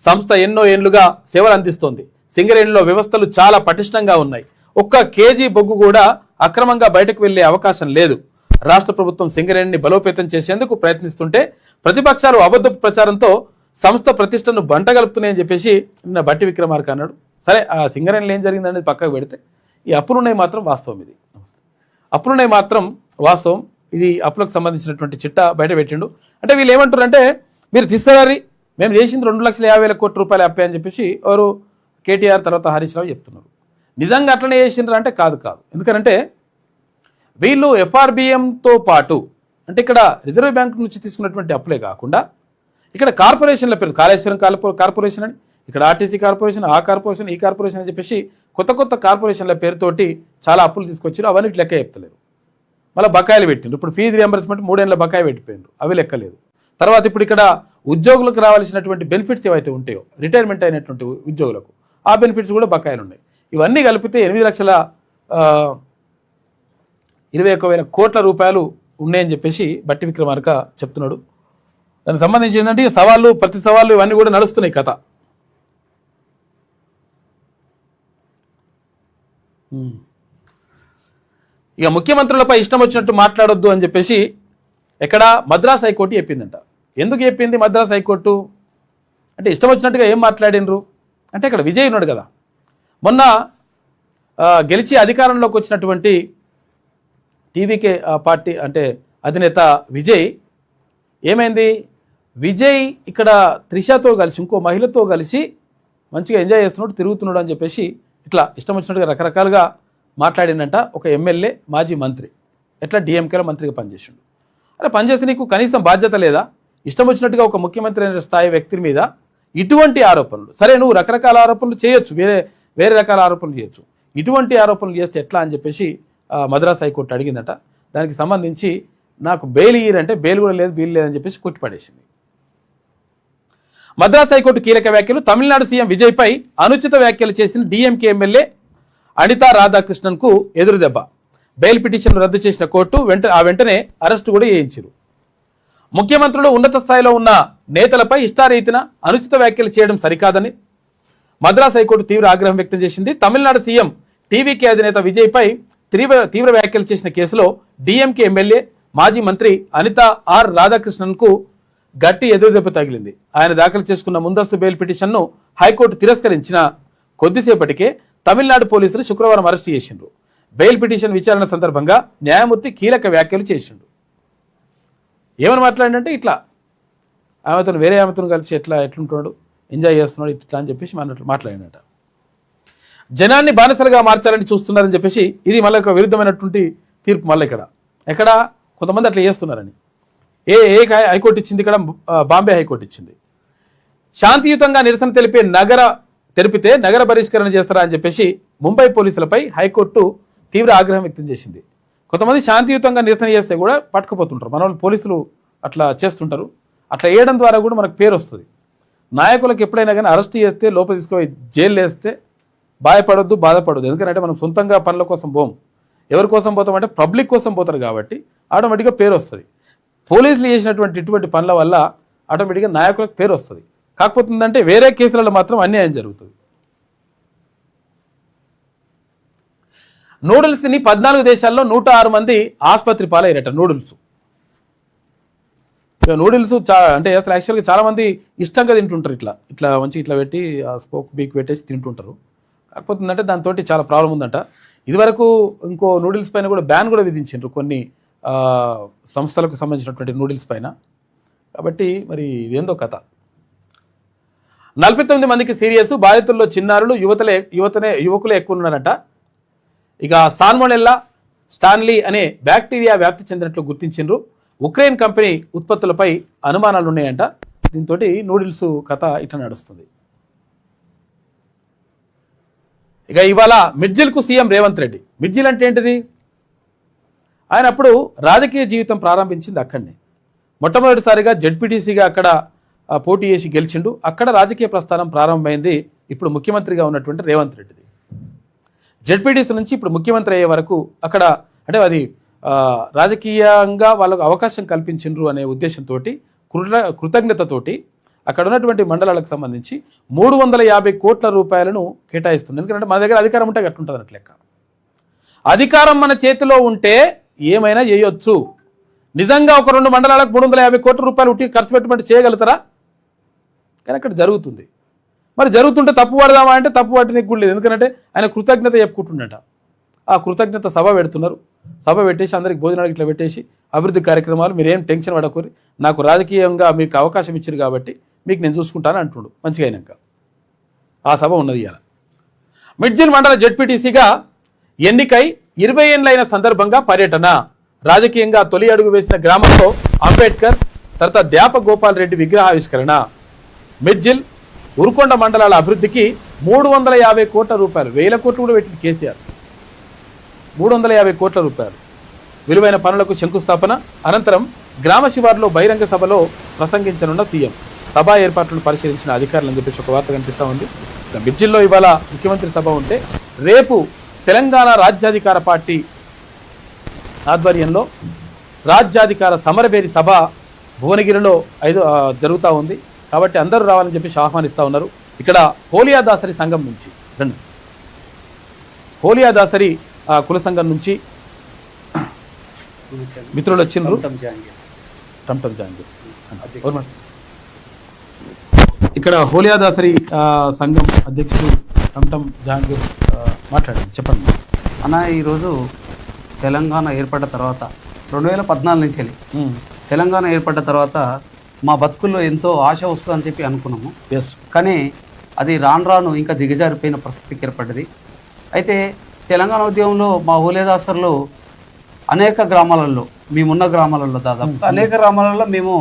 సంస్థ ఎన్నో ఏళ్లుగా సేవలు అందిస్తోంది. సింగరేణిలో వ్యవస్థలు చాలా పటిష్టంగా ఉన్నాయి. ఒక్క కేజీ బొగ్గు కూడా అక్రమంగా బయటకు వెళ్లే అవకాశం లేదు. రాష్ట్ర ప్రభుత్వం సింగరేణిని బలోపేతం చేసేందుకు ప్రయత్నిస్తుంటే ప్రతిపక్షాలు అబద్ధపు ప్రచారంతో సంస్థ ప్రతిష్టను బంటగలుపుతున్నాయని చెప్పేసి నిన్న బట్టి విక్రమార్క అన్నాడు. సరే, ఆ సింగరేణిలో ఏం జరిగిందనేది పక్కకు పెడితే ఈ అప్పులున్నాయి మాత్రం వాస్తవం. ఇది అప్పులకు సంబంధించినటువంటి చిట్టా బయట పెట్టిండు. అంటే వీళ్ళు ఏమంటారంటే, మీరు తీసుకురారి, మేము చేసింది 2,50,000 కోట్ల రూపాయలు అప్పే అని చెప్పేసి ఎవరు కేటీఆర్ తర్వాత హరీష్ రావు చెప్తున్నారు. నిజంగా అట్లనే చేసిండ్రు అంటే కాదు. ఎందుకంటే వీళ్ళు ఎఫ్ఆర్బిఎంతో పాటు, అంటే ఇక్కడ రిజర్వ్ బ్యాంక్ నుంచి తీసుకున్నటువంటి అప్పులే కాకుండా ఇక్కడ కార్పొరేషన్ల పేరు, కాళేశ్వరం కార్పొరేషన్ అని, ఇక్కడ ఆర్టీసీ కార్పొరేషన్, ఆ కార్పొరేషన్, ఈ కార్పొరేషన్ అని చెప్పేసి కొత్త కార్పొరేషన్ల పేరుతోటి చాలా అప్పులు తీసుకొచ్చారు. అవన్నీ లెక్క చెప్తలేరు. మళ్ళీ బకాయిలు పెట్టిండ్రు. ఇప్పుడు ఫీజు రియంబర్స్మెంట్ 3 ఏళ్ళ బకాయి పెట్టిపోయిండ్రు, అవి లెక్కలేదు. తర్వాత ఇప్పుడు ఇక్కడ ఉద్యోగులకు రావాల్సినటువంటి బెనిఫిట్స్ ఏవైతే ఉంటాయో, రిటైర్మెంట్ అయినటువంటి ఉద్యోగులకు, ఆ బెనిఫిట్స్ కూడా బకాయిలు ఉన్నాయి. ఇవన్నీ కలిపితే 8,21,000 కోట్ల రూపాయలు ఉన్నాయని చెప్పేసి బట్టి విక్రమార్క చెప్తున్నాడు. దానికి సంబంధించి ఏంటంటే సవాళ్ళు, ప్రతి సవాళ్ళు ఇవన్నీ కూడా నడుస్తున్నాయి కథ. ఇక ముఖ్యమంత్రులపై ఇష్టం వచ్చినట్టు మాట్లాడొద్దు అని చెప్పేసి ఎక్కడ మద్రాస్ హైకోర్టు చెప్పిందంట. ఎందుకు చెప్పింది మద్రాస్ హైకోర్టు అంటే, ఇష్టం వచ్చినట్టుగా ఏం మాట్లాడినరు అంటే, ఇక్కడ విజయ్ ఉన్నాడు కదా, మొన్న గెలిచి అధికారంలోకి వచ్చినటువంటి టీవీకే పార్టీ అంటే అధినేత విజయ్ ఏమైంది, విజయ్ ఇక్కడ త్రిషతో కలిసి ఇంకో మహిళతో కలిసి మంచిగా ఎంజాయ్ చేస్తున్నాడు, తిరుగుతున్నాడు అని చెప్పేసి ఇట్లా ఇష్టం వచ్చినట్టుగా రకరకాలుగా మాట్లాడినంట ఒక ఎమ్మెల్యే, మాజీ మంత్రి. ఎట్లా డిఎంకేలో మంత్రిగా పనిచేసిండు. అరే పనిచేసి నీకు కనీసం బాధ్యత లేదా? ఇష్టం వచ్చినట్టుగా ఒక ముఖ్యమంత్రి అనే స్థాయి వ్యక్తి మీద ఇటువంటి ఆరోపణలు, సరే నువ్వు రకరకాల ఆరోపణలు చేయొచ్చు, వేరే రకాల ఆరోపణలు చేయొచ్చు, ఇటువంటి ఆరోపణలు చేస్తే ఎట్లా అని చెప్పేసి మద్రాస్ హైకోర్టు అడిగిందట. దానికి సంబంధించి నాకు బెయిల్ ఇయ్యరంటే బెయిల్ కూడా లేదు, బెయిల్ లేదని చెప్పేసి కొట్టిపడేసింది. మద్రాస్ హైకోర్టు కీలక వ్యాఖ్యలు. తమిళనాడు సీఎం విజయ్పై అనుచిత వ్యాఖ్యలు చేసిన డిఎంకే ఎమ్మెల్యే అనితా రాధాకృష్ణన్కు ఎదురు దెబ్బ. బెయిల్ పిటిషన్ రద్దు చేసిన కోర్టు వెంటనే అరెస్టు కూడా చేయించారు. ముఖ్యమంత్రులు ఉన్నత స్థాయిలో ఉన్న నేతలపై ఇష్టారీతిన అనుచిత వ్యాఖ్యలు చేయడం సరికాదని మద్రాస్ హైకోర్టు తీవ్ర ఆగ్రహం వ్యక్తం చేసింది. తమిళనాడు సీఎం టీవీకే అధినేత విజయ్పై తీవ్ర వ్యాఖ్యలు చేసిన కేసులో డిఎంకే ఎమ్మెల్యే మాజీ మంత్రి అనితా ఆర్ రాధాకృష్ణన్కు గట్టి ఎదురుదెబ్బ తగిలింది. ఆయన దాఖలు చేసుకున్న ముందస్తు బెయిల్ పిటిషన్ను హైకోర్టు తిరస్కరించిన కొద్దిసేపటికే తమిళనాడు పోలీసులు శుక్రవారం అరెస్టు చేసిండ్రు. బెయిల్ పిటిషన్ విచారణ సందర్భంగా న్యాయమూర్తి కీలక వ్యాఖ్యలు చేసిండు. ఏమని మాట్లాడినంటే, ఇట్లా వేరే ఆమెతో కలిసి ఎట్లుంటున్నాడు, ఎంజాయ్ చేస్తున్నాడు ఇట్లా అని చెప్పేసి మాట్లాడినట. జనాన్ని బానిసలుగా మార్చాలని చూస్తున్నారని చెప్పేసి ఇది మళ్ళీ ఒక విరుద్ధమైనటువంటి తీర్పు. మళ్ళీ ఎక్కడ కొంతమంది అట్లా చేస్తున్నారని ఏ హైకోర్టు ఇచ్చింది, ఇక్కడ బాంబే హైకోర్టు ఇచ్చింది. శాంతియుతంగా నిరసన తెలిపితే నగర బహిష్కరణ చేస్తారా అని చెప్పేసి ముంబై పోలీసులపై హైకోర్టు తీవ్ర ఆగ్రహం వ్యక్తం చేసింది. కొంతమంది శాంతియుతంగా నిరసన చేస్తే కూడా పట్టుకుపోతుంటారు, మన వాళ్ళు పోలీసులు అట్లా చేస్తుంటారు. అట్లా వేయడం ద్వారా కూడా మనకు పేరు వస్తుంది. నాయకులకు ఎప్పుడైనా కానీ అరెస్ట్ చేస్తే లోపల తీసుకుపోయి జైలు వేస్తే బాధపడొద్దు, ఎందుకంటే మనం సొంతంగా పనుల కోసం పోం. ఎవరి కోసం పోతామంటే పబ్లిక్ కోసం పోతారు కాబట్టి ఆటోమేటిక్గా పేరు వస్తుంది. పోలీసులు చేసినటువంటి ఇటువంటి పనుల వల్ల ఆటోమేటిక్గా నాయకులకు పేరు వస్తుంది. కాకపోతుందంటే వేరే కేసులలో మాత్రం అన్యాయం జరుగుతుంది. నూడిల్స్ని 14 దేశాల్లో 106 మంది ఆసుపత్రి పాలయ్యారట. నూడిల్స్ అంటే అసలు యాక్చువల్గా చాలా మంది ఇష్టంగా తింటుంటారు. ఇట్లా మంచి ఇట్లా పెట్టి స్పోక్ బీక్ పెట్టేసి తింటుంటారు. కాకపోతుందంటే దాంతో చాలా ప్రాబ్లం ఉందంట. ఇదివరకు ఇంకో నూడిల్స్ పైన కూడా బ్యాన్ కూడా విధించారు కొన్ని సంస్థలకు సంబంధించినటువంటి నూడిల్స్ పైన. కాబట్టి మరి ఇదేందో కథ. 49 మందికి సీరియస్, బాధితుల్లో చిన్నారులు, యువకులే ఎక్కువ ఉన్నారట. ఇక సాల్మొనెల్లా స్టాన్లీ అనే బ్యాక్టీరియా వ్యాప్తి చెందినట్లు గుర్తించిండ్రు. ఉక్రెయిన్ కంపెనీ ఉత్పత్తులపై అనుమానాలు ఉన్నాయంట. దీంతో నూడిల్స్ కథ ఇట్లా నడుస్తుంది. ఇక ఇవాళ మిడ్జిల్కు సీఎం రేవంత్ రెడ్డి. మిడ్జిల్ అంటే ఏంటిది? ఆయన అప్పుడు రాజకీయ జీవితం ప్రారంభించింది అక్కడనే. మొట్టమొదటిసారిగా జెడ్పీటీసీగా అక్కడ పోటీ చేసి గెలిచిండు. అక్కడ రాజకీయ ప్రస్థానం ప్రారంభమైంది ఇప్పుడు ముఖ్యమంత్రిగా ఉన్నటువంటి రేవంత్ రెడ్డిది. జెడ్పీటీసీ నుంచి ఇప్పుడు ముఖ్యమంత్రి అయ్యే వరకు అక్కడ అంటే అది రాజకీయంగా వాళ్ళకు అవకాశం కల్పించిండ్రు అనే ఉద్దేశంతో కృతజ్ఞతతోటి అక్కడ ఉన్నటువంటి మండలాలకు సంబంధించి 350 కోట్ల రూపాయలను కేటాయిస్తుంది. ఎందుకంటే మన దగ్గర అధికారం ఉంటే అట్లుంటుంది అన్నట్లు లెక్క. అధికారం మన చేతిలో ఉంటే ఏమైనా చేయొచ్చు. నిజంగా ఒక 2 మండలాలకు 350 కోట్ల రూపాయలు ఉట్టి ఖర్చు పెట్టమంటే చేయగలుగుతారా? కానీ అక్కడ జరుగుతుంది. మరి జరుగుతుంటే తప్పు పడదామా అంటే తప్పు పట్టడానికి కూడా లేదు. ఎందుకంటే ఆయన కృతజ్ఞత చెప్పుకుంటుండట. ఆ కృతజ్ఞత సభ పెడుతున్నారు. సభ పెట్టేసి అందరికి భోజనాలు ఇట్లా పెట్టేసి అభివృద్ధి కార్యక్రమాలు మీరేం టెన్షన్ పడకూరి, నాకు రాజకీయంగా మీకు అవకాశం ఇచ్చారు కాబట్టి మీకు నేను చూసుకుంటాను అంటుండు. మంచిగా అయినాక ఆ సభ ఉన్నది ఇవాళ. మిడ్జిల్ మండల జెడ్పీటీసీగా ఎన్నికై 20 ఏళ్లైన సందర్భంగా పర్యటన. రాజకీయంగా తొలి అడుగు వేసిన గ్రామంలో అంబేద్కర్ తర్వాత ద్యాప గోపాల్ రెడ్డి విగ్రహావిష్కరణ. మిడ్జిల్ ఉరుకొండ మండలాల అభివృద్ధికి 350 కోట్ల రూపాయలు, 1000 కోట్లు కూడా పెట్టింది కేసీఆర్. 350 కోట్ల రూపాయలు విలువైన పనులకు శంకుస్థాపన. అనంతరం గ్రామ శివార్లో బహిరంగ సభలో ప్రసంగించనున్న సీఎం. సభా ఏర్పాట్లను పరిశీలించిన అధికారులు అని చెప్పేసి ఒక వార్త కనిపిస్తూ ఉంది. మిడ్జిల్లో ఇవాళ ముఖ్యమంత్రి సభ ఉంటే రేపు తెలంగాణ రాజ్యాధికార పార్టీ ఆధ్వర్యంలో రాజ్యాధికార సమరభేరి సభ భువనగిరిలో జరుగుతూ ఉంది. కాబట్టి అందరూ రావాలని చెప్పేసి ఆహ్వానిస్తూ ఉన్నారు. ఇక్కడ హోలియా దాసరి సంఘం నుంచి హోలియా దాసరి కుల సంఘం నుంచి మిత్రులు వచ్చిండ్రు. టంటం జాంగీర్ ఇక్కడ హోలియా దాసరి సంఘం అధ్యక్షుడు టంటం జాంగీర్ మాట్లాడండి, చెప్పండి అన్న. ఈరోజు తెలంగాణ ఏర్పడ్డ తర్వాత 2014 నుంచి వెళ్ళి తెలంగాణ ఏర్పడ్డ తర్వాత మా బతుకుల్లో ఎంతో ఆశ వస్తుందని చెప్పి అనుకున్నాము. కానీ అది రాను రాను ఇంకా దిగజారిపోయిన పరిస్థితికి ఏర్పడ్డది. అయితే తెలంగాణ ఉద్యమంలో మా హోలేదాసర్లో అనేక గ్రామాలలో, మేమున్న గ్రామాలలో దాదాపు అనేక గ్రామాలలో మేము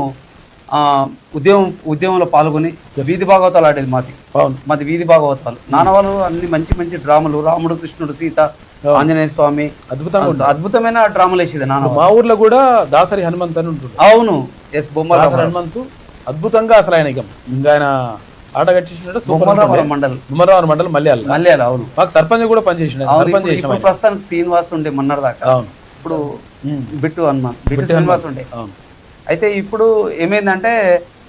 ఉద్యమంలో పాల్గొని వీధి భాగవతాలు ఆడేది. మాది వీధి భాగవతాలు. నాన్నవాళ్ళు అన్ని మంచి మంచి డ్రామాలు, రాముడు, కృష్ణుడు, సీత, ఆంజనేయ స్వామి, అద్భుతమైన డ్రామాలు వేసేది నాన్న. మా ఊర్లో కూడా దాసరి హనుమంత్ అని ఉంటుంది. అవును, ఎస్ బొమ్మల హనుమంతు అద్భుతంగా అసలు ఆయన ఆయన ఆట కట్టించినట్టు మండలం మల్యాల. అవును, మాకు సర్పంచ్ కూడా పనిచేసిన. ప్రస్తుతానికి శ్రీనివాస్ ఉండే మన్నర్ దాకా. ఇప్పుడు బిట్టు శ్రీనివాస్ ఉండే. అయితే ఇప్పుడు ఏమైందంటే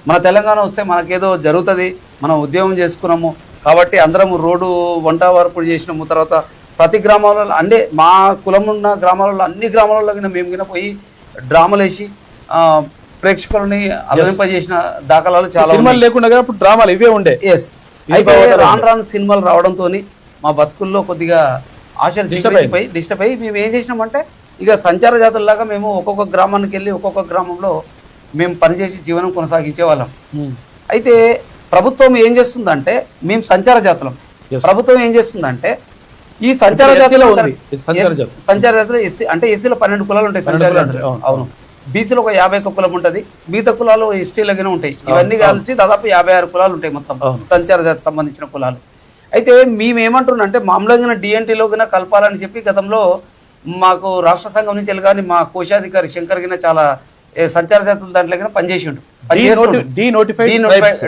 మన తెలంగాణ వస్తే మనకేదో జరుగుతుంది, మనం ఉద్యమం చేసుకున్నాము కాబట్టి అందరం రోడ్డు వంట వరకు చేసినాము. తర్వాత ప్రతి గ్రామాలలో అంటే మా కులం ఉన్న గ్రామాలలో అన్ని గ్రామాలలో మేము కింద పోయి డ్రామాలు వేసి ప్రేక్షకులని అలరింపజేసిన దాఖలాలు చాలా. సినిమాలు లేకుండా డ్రామాలు ఇవే ఉండే. ఎస్. అయితే రాను సినిమాలు రావడంతో మా బతుకుల్లో కొద్దిగా ఆశలు డిస్టర్బ్ అయ్యి మేము ఏం చేసినామంటే ఇక సంచార జాతుల్లాగా మేము ఒక్కొక్క గ్రామానికి వెళ్ళి ఒక్కొక్క గ్రామంలో మేము పనిచేసి జీవనం కొనసాగించే వాళ్ళం. అయితే ప్రభుత్వం ఏం చేస్తుందంటే మేము సంచార జాతులం. ప్రభుత్వం ఏం చేస్తుందంటే ఈ సంచార జాతులు ఎస్సీ అంటే ఎస్సీలో 12 కులాలు ఉంటాయి సంచార జాతులు. అవును, బీసీలో ఒక 51 కులం ఉంటుంది, మిగతా కులాలు ఎస్టీలగానే ఉంటాయి. ఇవన్నీ కలిసి దాదాపు 56 కులాలు ఉంటాయి మొత్తం సంచార జాతి సంబంధించిన కులాలు. అయితే మేమేమంటున్నాం మామూలుగా డిఎన్టీలో గిన కలపాలని చెప్పి గతంలో మాకు రాష్ట్ర సంఘం నుంచి వెళ్ళి కానీ మా కోశాధికారి శంకర్ గిన చాలా సంచార జాతుల దాంట్లో పనిచేసిండు.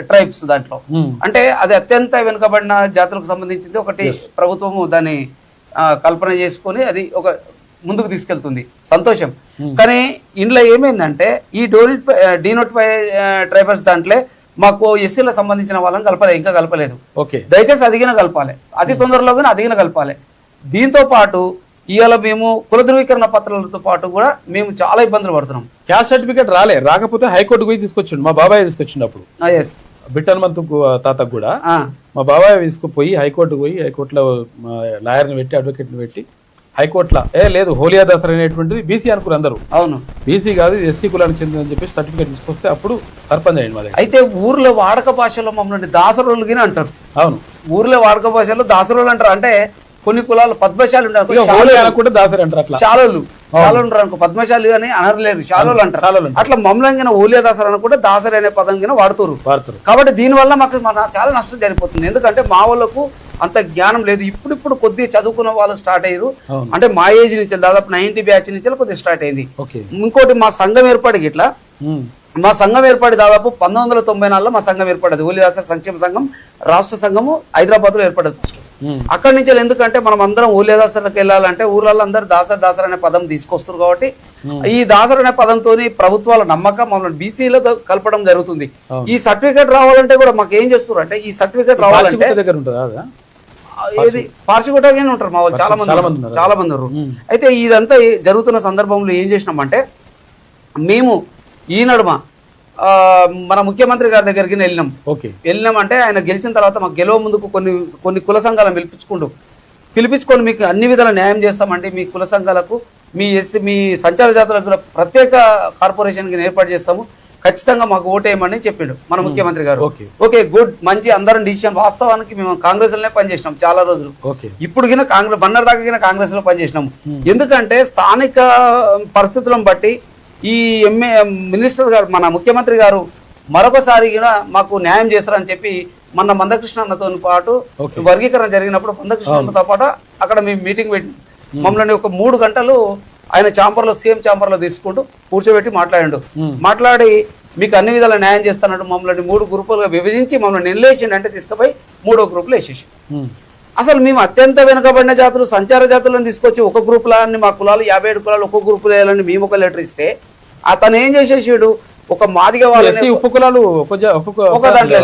ట్రైబ్స్ దాంట్లో అంటే అది అత్యంత వెనుకబడిన జాతులకు సంబంధించింది. ఒకటి ప్రభుత్వము దాన్ని కల్పన చేసుకొని అది ఒక ముందుకు తీసుకెళ్తుంది, సంతోషం. కానీ ఇంట్లో ఏమైందంటే ఈ డీనోటిఫై ట్రైబర్స్ దాంట్లో మాకు ఎస్సీలకు సంబంధించిన వాళ్ళని ఇంకా కలపలేదు. దయచేసి అదిగిన కలపాలి, అతి తొందరలో అదిగిన కలపాలి. దీంతో పాటు ఇవాళ మేము కుల ధృవీకరణ పత్రాలతో పాటు కూడా మేము చాలా ఇబ్బందులు పడుతున్నాం. క్యాస్ట్ సర్టిఫికేట్ రాకపోతే హైకోర్టు పోయి తీసుకొచ్చిండు. మా బాబాయ్ తీసుకొచ్చినప్పుడు బిట్ హనుమంతు తాతకు కూడా మా బాబాయ్ తీసుకుపోయి హైకోర్టుకు పోయి హైకోర్టులో లాయర్ని పెట్టి అడ్వకేట్ని పెట్టి హైకోర్టులో లేదు హోలియా దసరా అనేటువంటిది బీసీ అనుకుని అందరూ అవును బీసీ కాదు ఎస్సీ కులానికి చెందిందని చెప్పి సర్టిఫికేట్ తీసుకొస్తే అప్పుడు సర్పంచ్ అయ్యింది మా దగ్గర. అయితే ఊర్లో వాడక భాషలో మమ్మల్ని దాసరోళ్ళుగిన అంటారు. అవును ఊర్లో వాడక భాషలో దాసరోళ్ళు అంటారు. అంటే కొన్ని కులాలు పద్మశాలి ఇక హోలీ అనుకుంటే దాసరి అంటారు అట్లా. శాలోళ్ళు ఉంటారు అనుకో, పద్మశాలి అని అనర్లేరు, శాలోళ్ళు అంటారు. అట్లా మమ్మల్ని ఓలియా దాసరి అనుకుంటే దాసరి అనే పదం కింద వాడుతారు. కాబట్టి దీనివల్ల మాకు చాలా నష్టం జరిగిపోతుంది. ఎందుకంటే మా వాళ్ళకు అంత జ్ఞానం లేదు. ఇప్పుడు కొద్దిగా చదువుకున్న వాళ్ళు స్టార్ట్ అయ్యారు. అంటే మా ఏజ్ నుంచి దాదాపు 90 బ్యాచ్ నుంచి కొద్దిగా స్టార్ట్ అయింది. ఇంకోటి మా సంఘం ఏర్పాటుకి ఇట్లా మా సంఘం ఏర్పాటు దాదాపు 1994లో మా సంఘం ఏర్పడదు. ఓలిదాసర్ సంక్షేమ సంఘం రాష్ట్ర సంఘము హైదరాబాద్ లో ఏర్పడదు ఫస్ట్. అక్కడి నుంచి ఎందుకంటే మనం అందరం ఓలిదాసర్లకు వెళ్ళాలంటే ఊర్లలో అందరూ దాసర్ అనే పదం తీసుకొస్తారు. కాబట్టి ఈ దాసర్ అనే పదంతో ప్రభుత్వాల నమ్మకం మమ్మల్ని బీసీలో కలపడం జరుగుతుంది. ఈ సర్టిఫికేట్ రావాలంటే కూడా మాకు ఏం చేస్తారు అంటే ఈ సర్టిఫికేట్ రావాలంటే ఏది పార్షికోటగానే ఉంటారు మా వాళ్ళు చాలా మంది ఉన్నారు. అయితే ఇదంతా జరుగుతున్న సందర్భంలో ఏం చేసినామంటే మేము ఈ నడుమ మన ముఖ్యమంత్రి గారి దగ్గరికి వెళ్ళినాం. అంటే ఆయన గెలిచిన తర్వాత మాకు గెలవ ముందుకు కొన్ని కుల సంఘాలను పిలిపించుకొని మీకు అన్ని విధాల న్యాయం చేస్తామండి. మీ కుల సంఘాలకు మీ సంచార జాతులకు ప్రత్యేక కార్పొరేషన్ ఏర్పాటు చేస్తాము, ఖచ్చితంగా మాకు ఓటేయమని చెప్పిండు మన ముఖ్యమంత్రి గారు. ఓకే గుడ్, మంచి అందరం డిసిషన్. వాస్తవానికి మేము కాంగ్రెస్ లోనే పనిచేసినాం చాలా రోజులు. ఇప్పుడు గిన కాంగ్రెస్ బన్నర్ దాకా కాంగ్రెస్ లో పనిచేసినాము. ఎందుకంటే స్థానిక పరిస్థితులను బట్టి ఈ మినిస్టర్ గారు మన ముఖ్యమంత్రి గారు మరొకసారి కూడా మాకు న్యాయం చేస్తారని చెప్పి మన మందకృష్ణ అన్నతో పాటు వర్గీకరణ జరిగినప్పుడు మందకృష్ణ అన్నతో పాటు అక్కడ మేము మీటింగ్ పెట్టి మమ్మల్ని ఒక 3 గంటలు ఆయన ఛాంబర్లో సీఎం ఛాంబర్లో తీసుకుంటూ కూర్చోబెట్టి మాట్లాడి మీకు అన్ని విధాల న్యాయం చేస్తానంటూ మమ్మల్ని 3 గ్రూపులుగా విభజించి మమ్మల్ని నిలేషన్ అంటే తీసుకుపోయి 3వ గ్రూపులో వేసేసి అసలు మేము అత్యంత వెనుకబడిన జాతులు సంచార జాతులను తీసుకొచ్చి ఒక గ్రూపులా మా కులాలు 57 కులాలు ఒక గ్రూపులో వేయాలని మేము ఒక లెటర్ ఇస్తే అతను ఏం చేసేసాడు, ఒక మాదిగ వాళ్ళని ఉపకులాలు ఒక దాంట్లో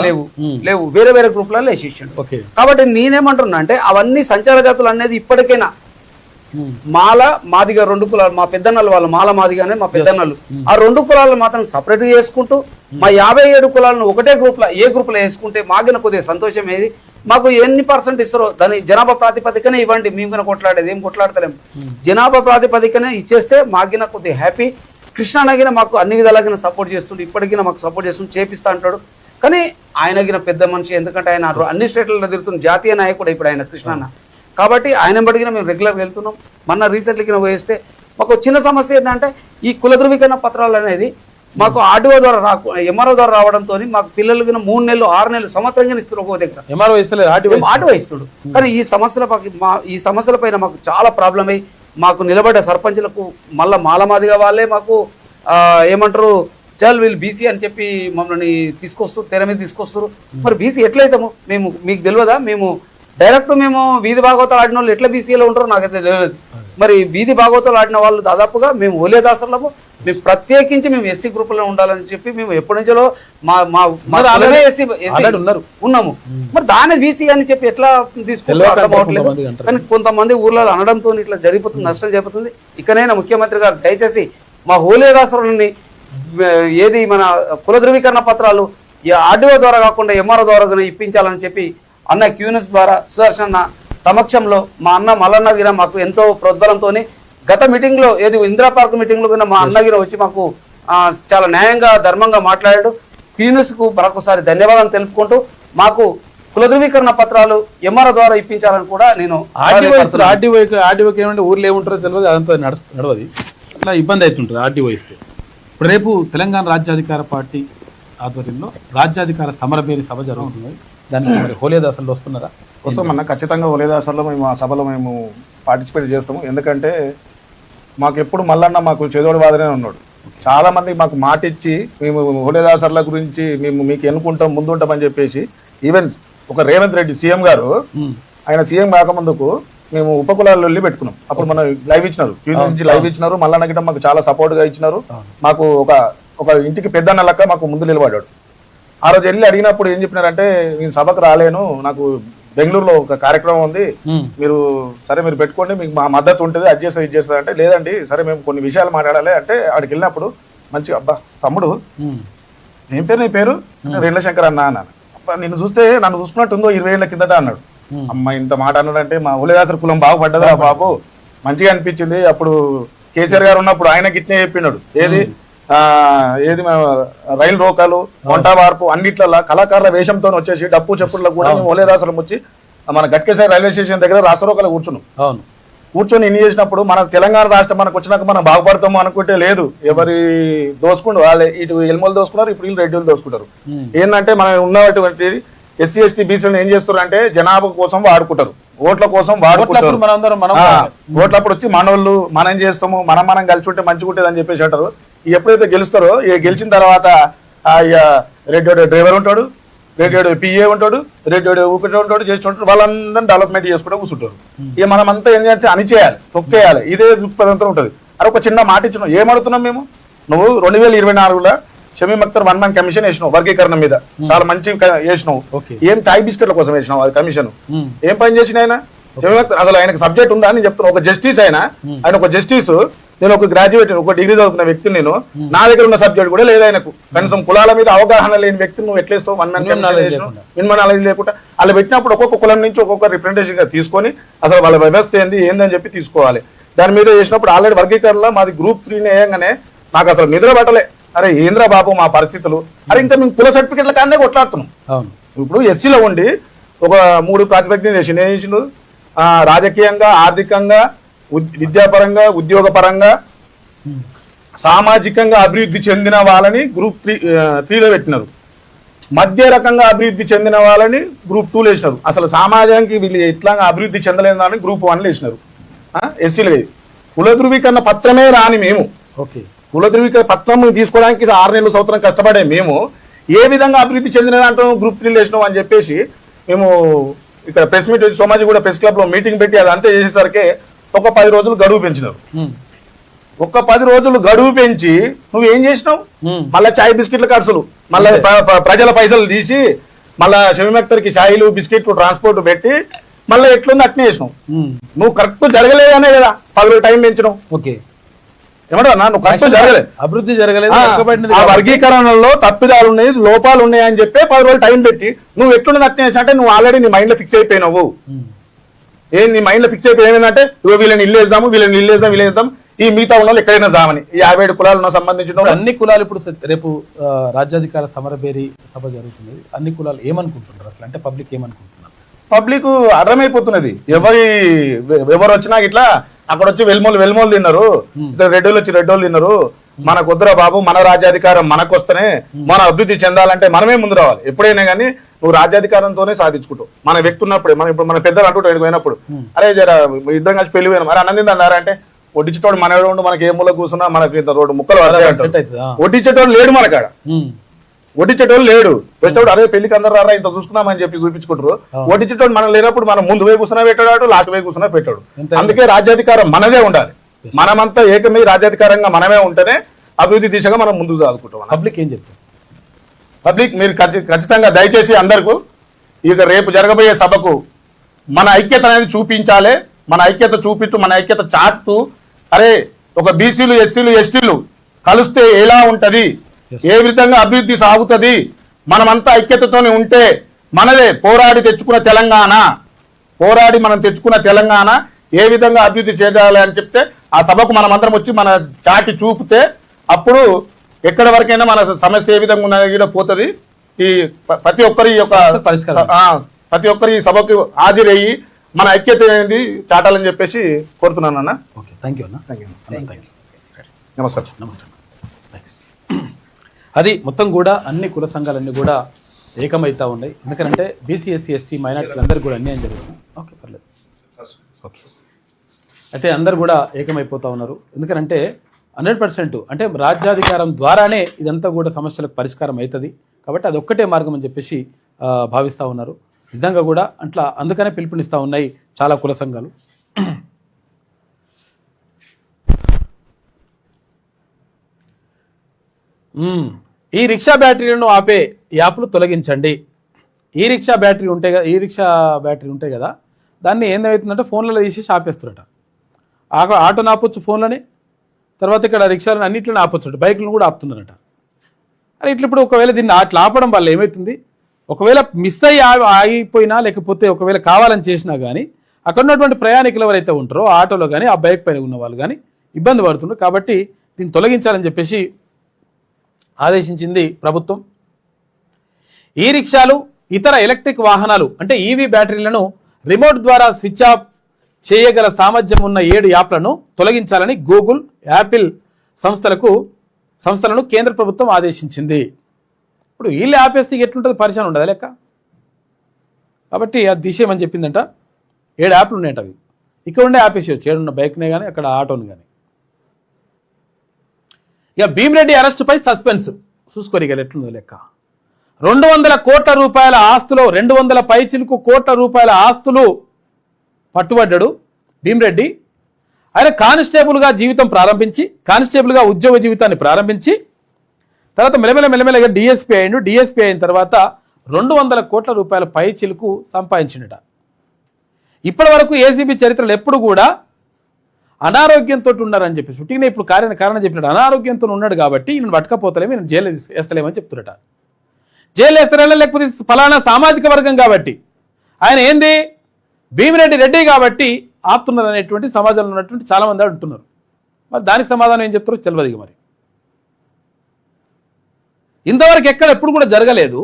లేవు వేరే గ్రూపులలో వేసేసాడు. కాబట్టి నేనేమంటున్నా అంటే అవన్నీ సంచార జాతులు అనేది ఇప్పటికైనా మాదిగ 2 కులాలు మా పెద్దన్నలు వాళ్ళు మాదిగానే మా పెద్దన్నలు ఆ 2 కులాలను మాత్రం సపరేట్ చేసుకుంటూ మా 57 కులాలను ఒకటే గ్రూప్లో ఏ గ్రూప్లో వేసుకుంటే మాగిన కొద్దిగా సంతోషం ఏది. మాకు ఎన్ని % ఇస్తారో దాని జనాభా ప్రాతిపదికనే ఇవ్వండి, మేము కన్నా కొట్లాడేది ఏం కొట్లాడతలేము. జనాభా ప్రాతిపదికనే ఇచ్చేస్తే మాగిన కొద్దిగా హ్యాపీ. కృష్ణానగిన మాకు అన్ని విధాలుగా సపోర్ట్ చేస్తుంటే ఇప్పటికీ మాకు సపోర్ట్ చేస్తుంటే చేపిస్తా అంటాడు. కానీ ఆయనగిన పెద్ద మనిషి, ఎందుకంటే ఆయన అన్ని స్టేట్లలో తిరుగుతున్న జాతీయ నాయకుడు ఇప్పుడు ఆయన కృష్ణన్న. కాబట్టి ఆయన బడిగిన మేము రెగ్యులర్గా వెళ్తున్నాం. మొన్న రీసెంట్లీగా పోయిస్తే మాకు చిన్న సమస్య ఏంటంటే ఈ కుల ధృవీకరణ పత్రాలు అనేది మాకు ఆర్డీఓ ద్వారా ఎంఆర్ఓ ద్వారా రావడంతో మాకు పిల్లలు 3 నెలలు 6 నెలలు సంవత్సరంగా ఇస్తారు. ఒక్కో దగ్గర ఆర్డీఓ ఇస్తాడు. కానీ ఈ సమస్యల పైన మాకు చాలా ప్రాబ్లం అయ్యి మాకు నిలబడ్డ సర్పంచ్లకు మళ్ళీ మాలమాదిగా వాళ్ళే మాకు ఏమంటారు చాలు వీళ్ళు బీసీ అని చెప్పి మమ్మల్ని తెర మీద తీసుకొస్తారు. మరి బీసీ ఎట్లయితాము మేము మీకు తెలియదా? మేము డైరెక్ట్ మేము వీధి భాగవతాలు ఆడిన వాళ్ళు ఎట్లా బీసీలో ఉంటారో నాకైతే తెలియదు. మరి వీధి భాగవతాలు ఆడిన వాళ్ళు దాదాపుగా మేము ఓలిదాసర్లము మేము ప్రత్యేకించి మేము ఎస్సీ గ్రూపులో ఉండాలని చెప్పి మేము ఎప్పటి నుంచో ఉన్నాము. మరి దాన్ని బీసీ అని చెప్పి ఎట్లా తీసుకుంటారు అర్థం అవ్వట్లేదు. కానీ కొంతమంది ఊర్లలో అనడంతో ఇట్లా జరిగిపోతుంది, నష్టం జరుగుతుంది. ఇకనైనా ముఖ్యమంత్రి గారు దయచేసి మా ఓలిదాసరులని ఏది మన కుల ధృవీకరణ పత్రాలు ఆర్డీఓ ద్వారా కాకుండా ఎంఆర్ఓ ద్వారా ఇప్పించాలని చెప్పి అన్న క్యూనెస్ ద్వారా సుదర్శన్ సమక్షంలో మా అన్న మల్లన్నగిర మాకు ఎంతో ప్రోద్బలంతో గత మీటింగ్లో ఏది ఇందిరా పార్క్ మీటింగ్లో కూడా మా అన్నగిర వచ్చి మాకు చాలా న్యాయంగా ధర్మంగా మాట్లాడాడు. క్యూనెస్కు మరొకసారి ధన్యవాదాలు తెలుపుకుంటూ మాకు కుల ధృవీకరణ పత్రాలు ఎంఆర్ఓ ద్వారా ఇప్పించాలని కూడా నేను ఆర్డీఓకి ఏమంటే ఊర్లో ఏముంటారో తెలియదు, అదంతా నడవది, అట్లా ఇబ్బంది అవుతుంటుంది ఆర్డీఓ ఇస్తే. ఇప్పుడు రేపు తెలంగాణ రాజ్యాధికార పార్టీ ఆధ్వర్యంలో రాజ్యాధికార సమరభేరి సభ జరుగుతుంది. దానికి మరి హోలిదాసర్లు వస్తున్నారా? వస్తామన్నా, ఖచ్చితంగా హోలిదాసర్లో మేము ఆ సభలో మేము పార్టిసిపేట్ చేస్తాము. ఎందుకంటే మాకు ఎప్పుడు మల్లన్న మాకు చేదోడు వాదనే ఉన్నాడు. చాలామంది మాకు మాట ఇచ్చి మేము హోలిదాసర్ల గురించి మీకు ఎన్నుకుంటాం ముందుంటామని చెప్పేసి ఈవెన్ ఒక రేవంత్ రెడ్డి సీఎం గారు ఆయన సీఎం కాకముందుకు మేము ఉపకులాల్లో వెళ్ళి పెట్టుకున్నాం. అప్పుడు మనం లైవ్ ఇచ్చినారు, యూనియన్ నుంచి లైవ్ ఇచ్చినారు. మల్లన్న గిట్ట మాకు చాలా సపోర్ట్గా ఇచ్చినారు. మాకు ఒక ఇంటికి పెద్దన్న లెక్క మాకు ముందు నిలబడ్డాడు. ఆ రోజు వెళ్ళి అడిగినప్పుడు ఏం చెప్పినారంటే నేను సభకు రాలేను, నాకు బెంగళూరులో ఒక కార్యక్రమం ఉంది, మీరు పెట్టుకోండి, మీకు మా మద్దతు ఉంటుంది, అది చేస్తారు ఇది చేస్తారు అంటే లేదండి సరే మేము కొన్ని విషయాలు మాట్లాడాలి అంటే అక్కడికి వెళ్ళినప్పుడు మంచిగా అబ్బా తమ్ముడు ఏం పేరు నీ పేరు రేణుల శంకర్ అన్నాను. నిన్ను చూస్తే నన్ను చూసుకున్నట్టుందో 20 ఏళ్ల కిందట అన్నాడు. అమ్మ ఇంత మాట అన్నాడంటే మా హోలిదాసర్ కులం బాగుపడ్డదా బాబు, మంచిగా అనిపించింది. అప్పుడు కేసీఆర్ గారు ఉన్నప్పుడు ఆయన గిట్నే చెప్పినాడు, ఏది రైలు రోకాలు, వంట వార్పు అన్నిట్లలో కళాకారుల వేషంతో వచ్చేసి డప్పు చెప్పులకు కూడా మేము ఓలేదాసరం వచ్చి మన గట్కేసారి రైల్వే స్టేషన్ దగ్గర రాష్ట్రోకాలు కూర్చున్నాం. అవును, కూర్చొని ఇన్ని చేసినప్పుడు మన తెలంగాణ రాష్ట్రం మనకు వచ్చినాక మనం బాగుపడతాము అనుకుంటే లేదు, ఎవరి దోసుకుంటూ వాళ్ళే, ఇటు ఎల్మోలు దోసుకున్నారు, ఇప్పుడు వీళ్ళు రెడ్డిలు దోసుకుంటారు. ఏంటంటే మనం ఉన్నటువంటి ఎస్సీ ఎస్టీ బీసీలను ఏం చేస్తారు అంటే జనాభా కోసం వాడుకుంటారు, ఓట్ల కోసం వాడుకుంటారు. ఓట్లప్పుడు వచ్చి మనోళ్ళు మనం చేస్తాము, మనం కలిసి ఉంటే మంచిగా ఉంటుంది అని చెప్పేసి అంటారు. ఎప్పుడైతే గెలుస్తారో గెలిచిన తర్వాత ఇక రెడ్డి డ్రైవర్ ఉంటాడు, రెడ్డి పిఏ ఉంటాడు, రెడ్డి ఊపిరి ఉంటాడు, చేసి ఉంటాడు, వాళ్ళందరినీ డెవలప్మెంట్ చేసుకుంటూ కూర్చుంటారు. ఇక మనం అంతా ఏం చేయాలి, అని చేయాలి, తొక్కేయాలి, ఇదే దృక్పథంతో ఉంటుంది. అది ఒక చిన్న మాట ఇచ్చినాం, ఏమడుతున్నాం మేము, నువ్వు 2024లో షమీమ్ అఖ్తర్ 1 man కమిషన్ వేసినావు వర్గీకరణ మీద, చాలా మంచి వేసినావు. ఏం తాయి బిస్కెట్ల కోసం వేసినావు అది కమిషన్, ఏం పని చేసిన ఆయన షమీమ్ అఖ్తర్? అసలు ఆయనకు సబ్జెక్ట్ ఉందా అని చెప్తున్నా. ఒక జస్టిస్ ఆయన ఒక జస్టిస్, నేను ఒక గ్రాడ్యుయేట్, ఒక డిగ్రీ చదువుకున్న వ్యక్తిని, నేను నా దగ్గర ఉన్న సబ్జెక్ట్ కూడా లేదు ఆయనకు. కనీసం కులాల మీద అవగాహన లేని వ్యక్తిని నువ్వు ఎట్లేస్తావు 1 man కమిషన్ వేసినావు? మినిమం నాలెడ్జ్ లేకుండా అలా పెట్టినప్పుడు ఒక్కొక్క కులం నుంచి ఒక్కొక్క రిప్రజెంటేషన్ గా తీసుకొని అసలు వాళ్ళ వ్యవస్థ ఏందని చెప్పి తీసుకోవాలి. దాని మీద చేసినప్పుడు ఆల్రెడీ వర్గీకరణలో మాది Group 3 వేయంగానే నాకు అసలు నిద్ర పట్టలే. అరే ఏంద్రా బాబు మా పరిస్థితులు, అరే ఇంకా మేము కుల సర్టిఫికెట్ల కానీ కొట్లాడుతున్నాం. ఇప్పుడు ఎస్సీలో ఉండి ఒక 3 ప్రాతిపదికన చేసిండు, రాజకీయంగా, ఆర్థికంగా, విద్యాపరంగా, ఉద్యోగపరంగా, సామాజికంగా అభివృద్ధి చెందిన వాళ్ళని Group 3లో పెట్టినారు. మధ్య రకంగా అభివృద్ధి చెందిన వాళ్ళని Group 2లో వేసినారు. అసలు సమాజానికి వీళ్ళు ఎట్లా అభివృద్ధి చెందలేదని Group 1లో వేసినారు. ఎస్సీలు కుల ధృవీకరణ పత్రమే రాని మేము, కుల ధృవీకరణ పత్రం తీసుకోవడానికి 6 నెలలు సంవత్సరం కష్టపడే మేము ఏ విధంగా అభివృద్ధి చెందిన దాంట్లో Group 3లో వేసినాం అని చెప్పేసి మేము ఇక్కడ press meet Somajiguda press club లో మీటింగ్ పెట్టి అది అంతా చేసేసరికి ఒక 10 రోజులు గడువు పెంచినారు. ఒక 10 రోజులు గడువు పెంచి నువ్వు ఏం చేసినావు, మళ్ళీ చాయ్ బిస్కెట్ల ఖర్చులు, మళ్ళీ ప్రజల పైసలు తీసి మళ్ళా షమీమ్ అఖ్తర్కి చాయ్లు బిస్కెట్లు ట్రాన్స్పోర్ట్ పెట్టి మళ్ళీ ఎట్లుంది అట్నే చేసినావు. నువ్వు కరెక్ట్ జరగలేదనే కదా 10 రోజులు టైం పెంచినావు. ఏమంటా నువ్వు కరెక్ట్ జరగలేదు, అభివృద్ధి జరగలేదు. ఆ వర్గీకరణలో తప్పిదాలు ఉన్నాయి, లోపాలు ఉన్నాయి అని చెప్పి 10 రోజులు టైం పెట్టి నువ్వు ఎట్లున్నది అట్నే చేసినా అంటే నువ్వు ఆల్రెడీ నీ మైండ్ లో ఫిక్స్ అయిపోయినావు. నీ మైండ్ లో ఫిక్స్ అయిపోయి ఏమైందంటే వీళ్ళని ఇల్లు వేద్దాము, వీళ్ళని ఇల్లు వేద్దాం, ఈ మిగతా ఉన్న ఎక్కడైనా జామని. ఈ 57 కులాలు సంబంధించిన అన్ని కులాలు ఇప్పుడు రేపు రాజ్యాధికార సమరభేరి సభ జరుగుతుంది. అన్ని కులాలు ఏమనుకుంటున్నారు అసలు, అంటే పబ్లిక్ ఏమనుకుంటున్నారు? పబ్లిక్ అర్థమైపోతున్నది. ఎవరు వచ్చినా ఇట్లా అక్కడ వచ్చి వెల్మోలు తిన్నారు, రెడ్డోళ్ళు వచ్చి రెడ్డోళ్ళు తిన్నారు, మన కుద్ర బాబు మన రాజ్యాధికారం మనకు వస్తేనే మన అభివృద్ధి చెందాలంటే మనమే ముందు రావాలి. ఎప్పుడైనా కానీ నువ్వు రాజ్యాధికారంతోనే సాధించుకుంటావు. మన వ్యక్తి ఉన్నప్పుడే ఇప్పుడు మన పెద్దలు అంటుంటాడు పోయినప్పుడు, అరే జరా ఇద్దరం కలిసి పెళ్లి పోయినాం, అరే అన్నది అన్నారా అంటే వడ్డించేటోడు మన ఉండి మనకి ఏ మూల కూర్చున్నా మనకి రోడ్డు ముక్కలు వడ్డించేటోడు లేడు, మనకాడ వడ్డించేటోళ్ళు లేడు. వచ్చేటప్పుడు అదే పెళ్లికి అందరు రారా ఇంత చూసుకుందామని చెప్పి చూపించుకుంటారు. వడ్డించేటోడు మనం లేనప్పుడు మనం ముందు వే కూర్చున్నా పెట్టాడు, లాస్ట్ వే కూర్చున్నా పెట్టాడు. అందుకే రాజ్యాధికారం మనదే ఉండాలి. మనమంతా ఏకమై రాజ్యాధికారంగా మనమే ఉంటేనే అభివృద్ధి దిశగా మనం ముందుకు సాగుకుంటాం. పబ్లిక్ ఏం చెప్తారు? పబ్లిక్ మీరు ఖచ్చితంగా దయచేసి అందరికీ ఇక రేపు జరగబోయే సభకు మన ఐక్యత అనేది చూపించాలి. మన ఐక్యత చూపించు, మన ఐక్యత చాటుతూ అరే ఒక బీసీలు ఎస్సీలు ఎస్టీలు కలిస్తే ఎలా ఉంటది, ఏ విధంగా అభివృద్ధి సాగుతుంది, మనమంతా ఐక్యతతోనే ఉంటే మనదే పోరాడి తెచ్చుకున్న తెలంగాణ, పోరాడి మనం తెచ్చుకున్న తెలంగాణ ఏ విధంగా అభివృద్ధి చేయాలి అని చెప్తే ఆ సభకు మనమందరం వచ్చి మన చాటి చూపితే అప్పుడు ఎక్కడి వరకైనా మన సమస్య ఏ విధంగా ఉన్నది పోతుంది. ఈ ప్రతి ఒక్కరి ప్రతి ఒక్కరి ఈ సభకు హాజరయ్యి మన ఐక్యత అనేది చాటాలని చెప్పేసి కోరుతున్నాను అన్న. థ్యాంక్ యూ అన్న. నమస్కారం. నమస్కారం. అది మొత్తం కూడా అన్ని కుల సంఘాలన్నీ కూడా ఏకమైతా ఉన్నాయి. ఎందుకంటే బీసీ ఎస్సీ ఎస్టీ మైనార్టీలందరూ కూడా అన్యాయం జరుగుతుంది. ఓకే పర్లేదు, ఓకే. అయితే అందరు కూడా ఏకమైపోతా ఉన్నారు. ఎందుకంటే 100% అంటే రాజ్యాధికారం ద్వారానే ఇదంతా కూడా సమస్యలకు పరిష్కారం అవుతుంది. కాబట్టి అది ఒక్కటే మార్గం అని చెప్పేసి భావిస్తూ ఉన్నారు. నిజంగా కూడా అట్లా అందుకనే పిలుపునిస్తూ ఉన్నాయి చాలా కుల సంఘాలు. ఈ రిక్షా బ్యాటరీలను ఆపే యాప్లు తొలగించండి. ఈ రిక్షా బ్యాటరీ ఉంటాయి కదా దాన్ని ఏమవుతుందంటే ఫోన్లలో తీసేసి ఆపేస్తున్నట. ఆటోని ఆపొచ్చు ఫోన్లని, తర్వాత ఇక్కడ రిక్షాలను అన్నింటిని ఆపొచ్చు, బైక్లను కూడా ఆపుతున్నారట. అని ఇట్లా ఇప్పుడు ఒకవేళ దీన్ని అట్లా ఆపడం వల్ల ఏమవుతుంది, ఒకవేళ మిస్ అయ్యి ఆగిపోయినా లేకపోతే ఒకవేళ కావాలని చేసినా కానీ అక్కడ ఉన్నటువంటి ప్రయాణికులు ఎవరైతే ఉంటారో ఆటోలో కానీ ఆ బైక్ పైన ఉన్న వాళ్ళు కానీ ఇబ్బంది పడుతున్నారు. కాబట్టి దీన్ని తొలగించాలని చెప్పేసి ఆదేశించింది ప్రభుత్వం. ఈ రిక్షాలు ఇతర ఎలక్ట్రిక్ వాహనాలు అంటే ఈవీ బ్యాటరీలను రిమోట్ ద్వారా స్విచ్ ఆఫ్ చేయగల సామర్థ్యం ఉన్న 7 యాప్లను తొలగించాలని గూగుల్, యాపిల్ సంస్థలను కేంద్ర ప్రభుత్వం ఆదేశించింది. ఇప్పుడు వీళ్ళు ఆపేస్తే ఎట్లుంటుంది, పరిచయం ఉండదు లెక్క. కాబట్టి అది తీసేయమని చెప్పిందంట. 7 యాప్లు ఉన్నాయంట. అవి ఇక్కడ ఉండే ఆపేసేయచ్చు, ఏడున్న బైక్నే కానీ అక్కడ ఆటోని కానీ. ఇక భీమిరెడ్డి అరెస్టుపై సస్పెన్స్ చూసుకోరిగ ఎట్లుందో లెక్క. 200 కోట్ల రూపాయల ఆస్తులు 200 పైచిలకు కోట్ల రూపాయల ఆస్తులు పట్టుబడ్డాడు భీమిరెడ్డి. ఆయన కానిస్టేబుల్గా కానిస్టేబుల్గా ఉద్యోగ జీవితాన్ని ప్రారంభించి తర్వాత మెల్లమెల్లగా డిఎస్పీ అయ్యిండు. డిఎస్పీ అయిన తర్వాత 200 కోట్ల రూపాయల పైచిలకు సంపాదించిండట. ఇప్పటి వరకు ఏసీబీ చరిత్రలో ఎప్పుడు కూడా అనారోగ్యంతో ఉన్నారని చెప్పి షూటింగ్నే ఇప్పుడు కారణం చెప్పినాడు. అనారోగ్యంతో ఉన్నాడు కాబట్టి ఈయన పట్టకపోతలేము, నేను జైలు వేస్తలేమని చెప్తున్నట. జైలు వేస్తారా లేకపోతే ఫలానా సామాజిక వర్గం కాబట్టి ఆయన ఏంది భీమిరెడ్డి రెడ్డి కాబట్టి ఆపుతున్నారు అనేటువంటి సమాజంలో ఉన్నటువంటి చాలా మంది అంటున్నారు. మరి దానికి సమాధానం ఏం చెప్తారో తెలియదు. మరి ఇంతవరకు ఎప్పుడు కూడా జరగలేదు.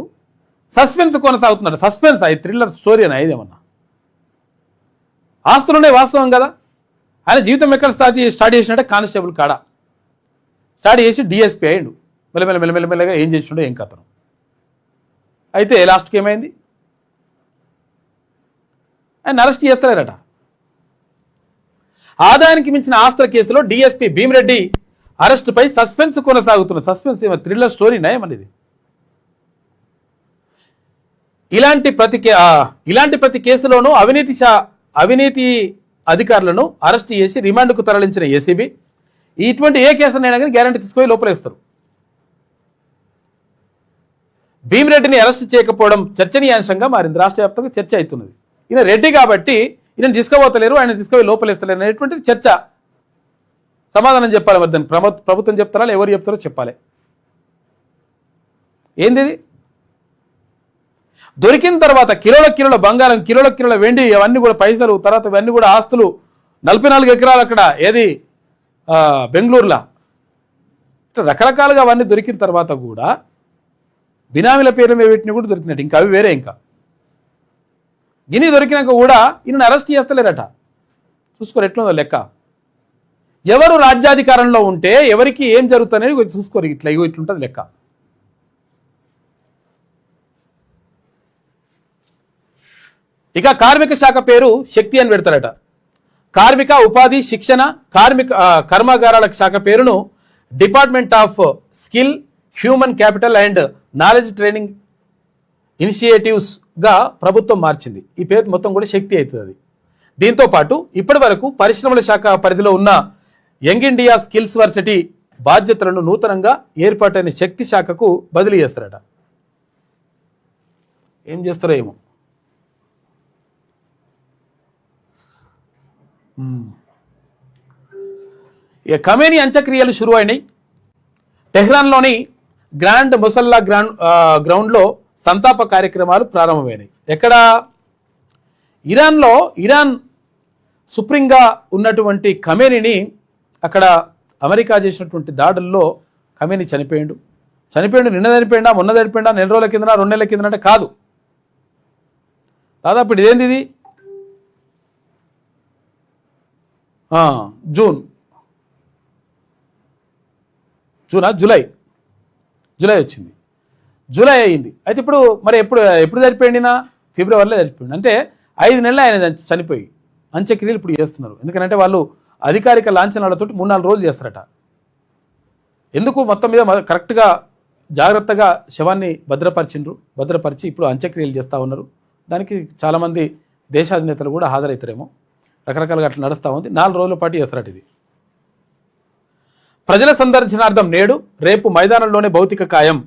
సస్పెన్స్ కొనసాగుతున్నాడు. సస్పెన్స్ అది థ్రిల్లర్ స్టోరీ అని ఏదేమన్నా ఆస్తులుండే వాస్తవం కదా. ఆయన జీవితం ఎక్కడ స్టార్ట్ చేసినట్టే కానిస్టేబుల్ కాడ స్టార్ట్ చేసి డిఎస్పీ అయ్యిండు. మెల్లమెల్లగా ఏం చేసిండో ఏం కథను. అయితే లాస్ట్కి ఏమైంది, ఆయన అరెస్ట్ చేస్తలేరట. ఆదాయానికి మించిన ఆస్తుల కేసులో డిఎస్పీ భీమిరెడ్డి అరెస్టుపై సస్పెన్స్ కొనసాగుతున్న సస్పెన్స్ థ్రిల్లర్ స్టోరీ నయమనేది. ఇలాంటి ప్రతి కేసులోనూ అవినీతి అధికారులను అరెస్ట్ చేసి రిమాండ్కు తరలించిన ఏసీబీ ఇటువంటి ఏ కేసునైనా కానీ గ్యారంటీ తీసుకొని లోపలేస్తారు. భీమిరెడ్డిని అరెస్ట్ చేయకపోవడం చర్చనీయాంశంగా మారింది. రాష్ట్ర వ్యాప్తంగా చర్చ అవుతున్నది. ఈయన రెడ్డి కాబట్టి ఈయన తీసుకుపోతలేరు, ఆయన తీసుకుపోయి లోపలేస్తలేరు అనేటువంటిది చర్చ. సమాధానం చెప్పాలి. మరి దాన్ని ప్రభుత్వం చెప్తారా ఎవరు చెప్తారో చెప్పాలి. ఏంది దొరికిన తర్వాత కిలోల బంగారం, కిలోల వెండి, అవన్నీ కూడా పైసలు, తర్వాత ఇవన్నీ కూడా ఆస్తులు 44 ఎకరాలు అక్కడ ఏది బెంగళూరులో రకరకాలుగా అవన్నీ దొరికిన తర్వాత కూడా బినామీల పేర్ల మీద వీటిని కూడా దొరికినట్టు ఇంకా అవి వేరే. ఇంకా గిని దొరికినాక కూడా ఈయన అరెస్ట్ చేస్తలేరట. చూసుకోరు ఎట్లుందో లెక్క. ఎవరు రాజ్యాధికారంలో ఉంటే ఎవరికి ఏం జరుగుతుందనేది చూసుకోరు. ఇట్లుంటుంది లెక్క. ఇక కార్మిక శాఖ పేరు శక్తి అని పెడతారట. కార్మిక ఉపాధి శిక్షణ కర్మాగారాల శాఖ పేరును department of skill, human capital and knowledge training initiatives గా ప్రభుత్వం మార్చింది. ఈ పేరు మొత్తం కూడా శక్తి అవుతుంది. దీంతో పాటు ఇప్పటి వరకు పరిశ్రమల శాఖ పరిధిలో ఉన్న యంగ్ ఇండియా స్కిల్స్ వర్సిటీ బాధ్యతలను నూతనంగా ఏర్పాటైన శక్తి శాఖకు బదిలీ చేస్తారట. ఏం చేస్తారో ఏమో. ఇక ఖమేనీ అంత్యక్రియలు షురు అయినాయి. టెహ్రాన్లోని గ్రాండ్ ముసల్లా గ్రౌండ్లో సంతాప కార్యక్రమాలు ప్రారంభమైనాయి. ఎక్కడ? ఇరాన్ సుప్రీంగా ఉన్నటువంటి ఖమేనీని అక్కడ అమెరికా చేసినటువంటి దాడుల్లో ఖమేనీ చనిపోయాడు. నిన్న చనిపోయిందా, మొన్న చనిపోయిందా, 2 రోజుల కింద 2 నెలల కింద అంటే కాదు. దాదాపు ఇదేంది ఇది జూలై వచ్చింది. జూలై అయింది. అయితే ఇప్పుడు మరి ఎప్పుడు చనిపోయిందినా ఫిబ్రవరిలో చనిపోయింది. అంటే 5 నెలలు ఆయన చనిపోయి అంత్యక్రియలు ఇప్పుడు చేస్తున్నారు. ఎందుకంటే వాళ్ళు అధికారిక లాంఛనాలతో 3-4 రోజులు చేస్తారట. ఎందుకు మొత్తం మీద కరెక్ట్గా జాగ్రత్తగా శవాన్ని భద్రపరిచి ఇప్పుడు అంత్యక్రియలు చేస్తూ ఉన్నారు. దానికి చాలామంది దేశాధినేతలు కూడా హాజరవుతారేమో. రకరకాలుగా అట్లా నడుస్తూ ఉంది. 4 రోజుల పాటు చేస్తారట. ఇది ప్రజల సందర్శనార్థం రేపు మైదానంలోనే భౌతిక కాయం.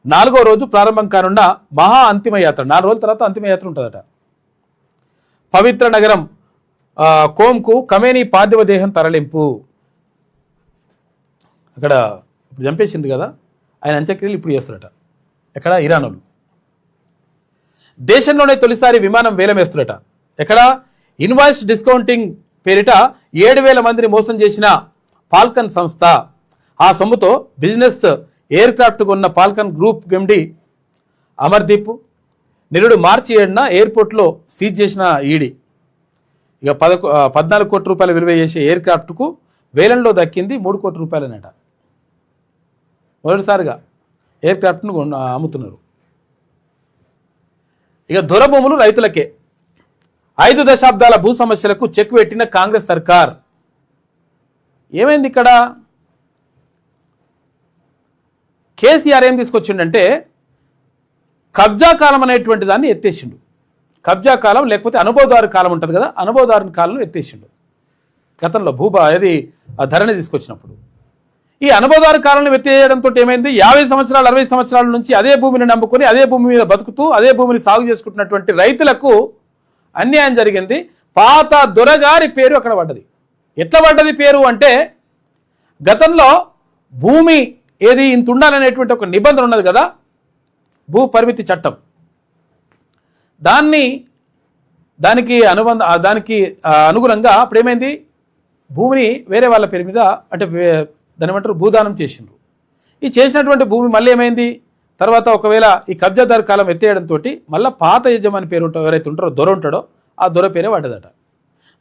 4వ రోజు ప్రారంభం కానున్న మహా అంతిమయాత్ర. 4 రోజుల తర్వాత అంతిమయాత్ర ఉంటుందట. పవిత్ర నగరం కోమ్కు ఖమేనీ పార్థివ దేహం తరలింపు. అక్కడ చంపేసింది కదా, ఆయన అంత్యక్రియలు ఇప్పుడు చేస్తారట. ఎక్కడ? ఇరాన్. దేశంలోనే తొలిసారి విమానం వేలం వేస్తున్నట. ఎక్కడ? ఇన్వాయిస్ డిస్కౌంటింగ్ పేరిట 7,000 మందిని మోసం చేసిన ఫాల్కన్ సంస్థ. ఆ సొమ్ముతో బిజినెస్ ఎయిర్ క్రాఫ్ట్ కొన్న ఫాల్కన్ గ్రూప్ ఎండి అమర్దీప్ నిరుడు మార్చి 7న ఎయిర్పోర్ట్లో సీజ్ చేసిన ఈడీ. ఇక 14 కోట్ల రూపాయల విలువ చేసే ఎయిర్ క్రాఫ్ట్కు వేలంలో దక్కింది 3 కోట్ల రూపాయలనట. మొదటిసారిగా ఎయిర్ క్రాఫ్ట్ను అమ్ముతున్నారు. ఇక దొరభూములు రైతులకే 5 దశాబ్దాల భూ సమస్యలకు చెక్ పెట్టిన కాంగ్రెస్ సర్కార్. ఏమైంది ఇక్కడ? కేసీఆర్ ఏం తీసుకొచ్చిండంటే కబ్జా కాలం అనేటువంటి దాన్ని ఎత్తేసిండు. కబ్జా కాలం లేకపోతే అనుభవదారు కాలం ఉంటుంది కదా, అనుభవదారు కాలం ఎత్తేసిండు గతంలో ధరణి తీసుకొచ్చినప్పుడు. ఈ అనుభవదారు కాలాన్ని ఎత్తేయడంతో ఏమైంది? 50 సంవత్సరాలు 60 సంవత్సరాల నుంచి అదే భూమిని నమ్ముకొని అదే భూమి మీద బతుకుతూ అదే భూమిని సాగు చేసుకుంటున్నటువంటి రైతులకు అన్యాయం జరిగింది. పాత దొరగారి పేరు అక్కడ పడ్డది. ఎట్లా పడ్డది పేరు అంటే, గతంలో భూమి ఏది ఇంత ఉండాలనేటువంటి ఒక నిబంధన ఉన్నది కదా, భూ పరిమితి చట్టం. దానికి అనుగుణంగా అప్పుడు ఏమైంది? భూమిని వేరే వాళ్ళ పేరు మీద అంటే దాని ఏమంటారు భూదానం చేసిండ్రు. ఈ చేసినటువంటి భూమి మళ్ళీ ఏమైంది? తర్వాత ఒకవేళ ఈ కబ్జాదారు కాలం ఎత్తేయడంతో మళ్ళీ పాత యజమాని పేరు ఎవరైతే ఉంటారో దొర ఉంటాడో ఆ దొర పేరే పడ్డదట.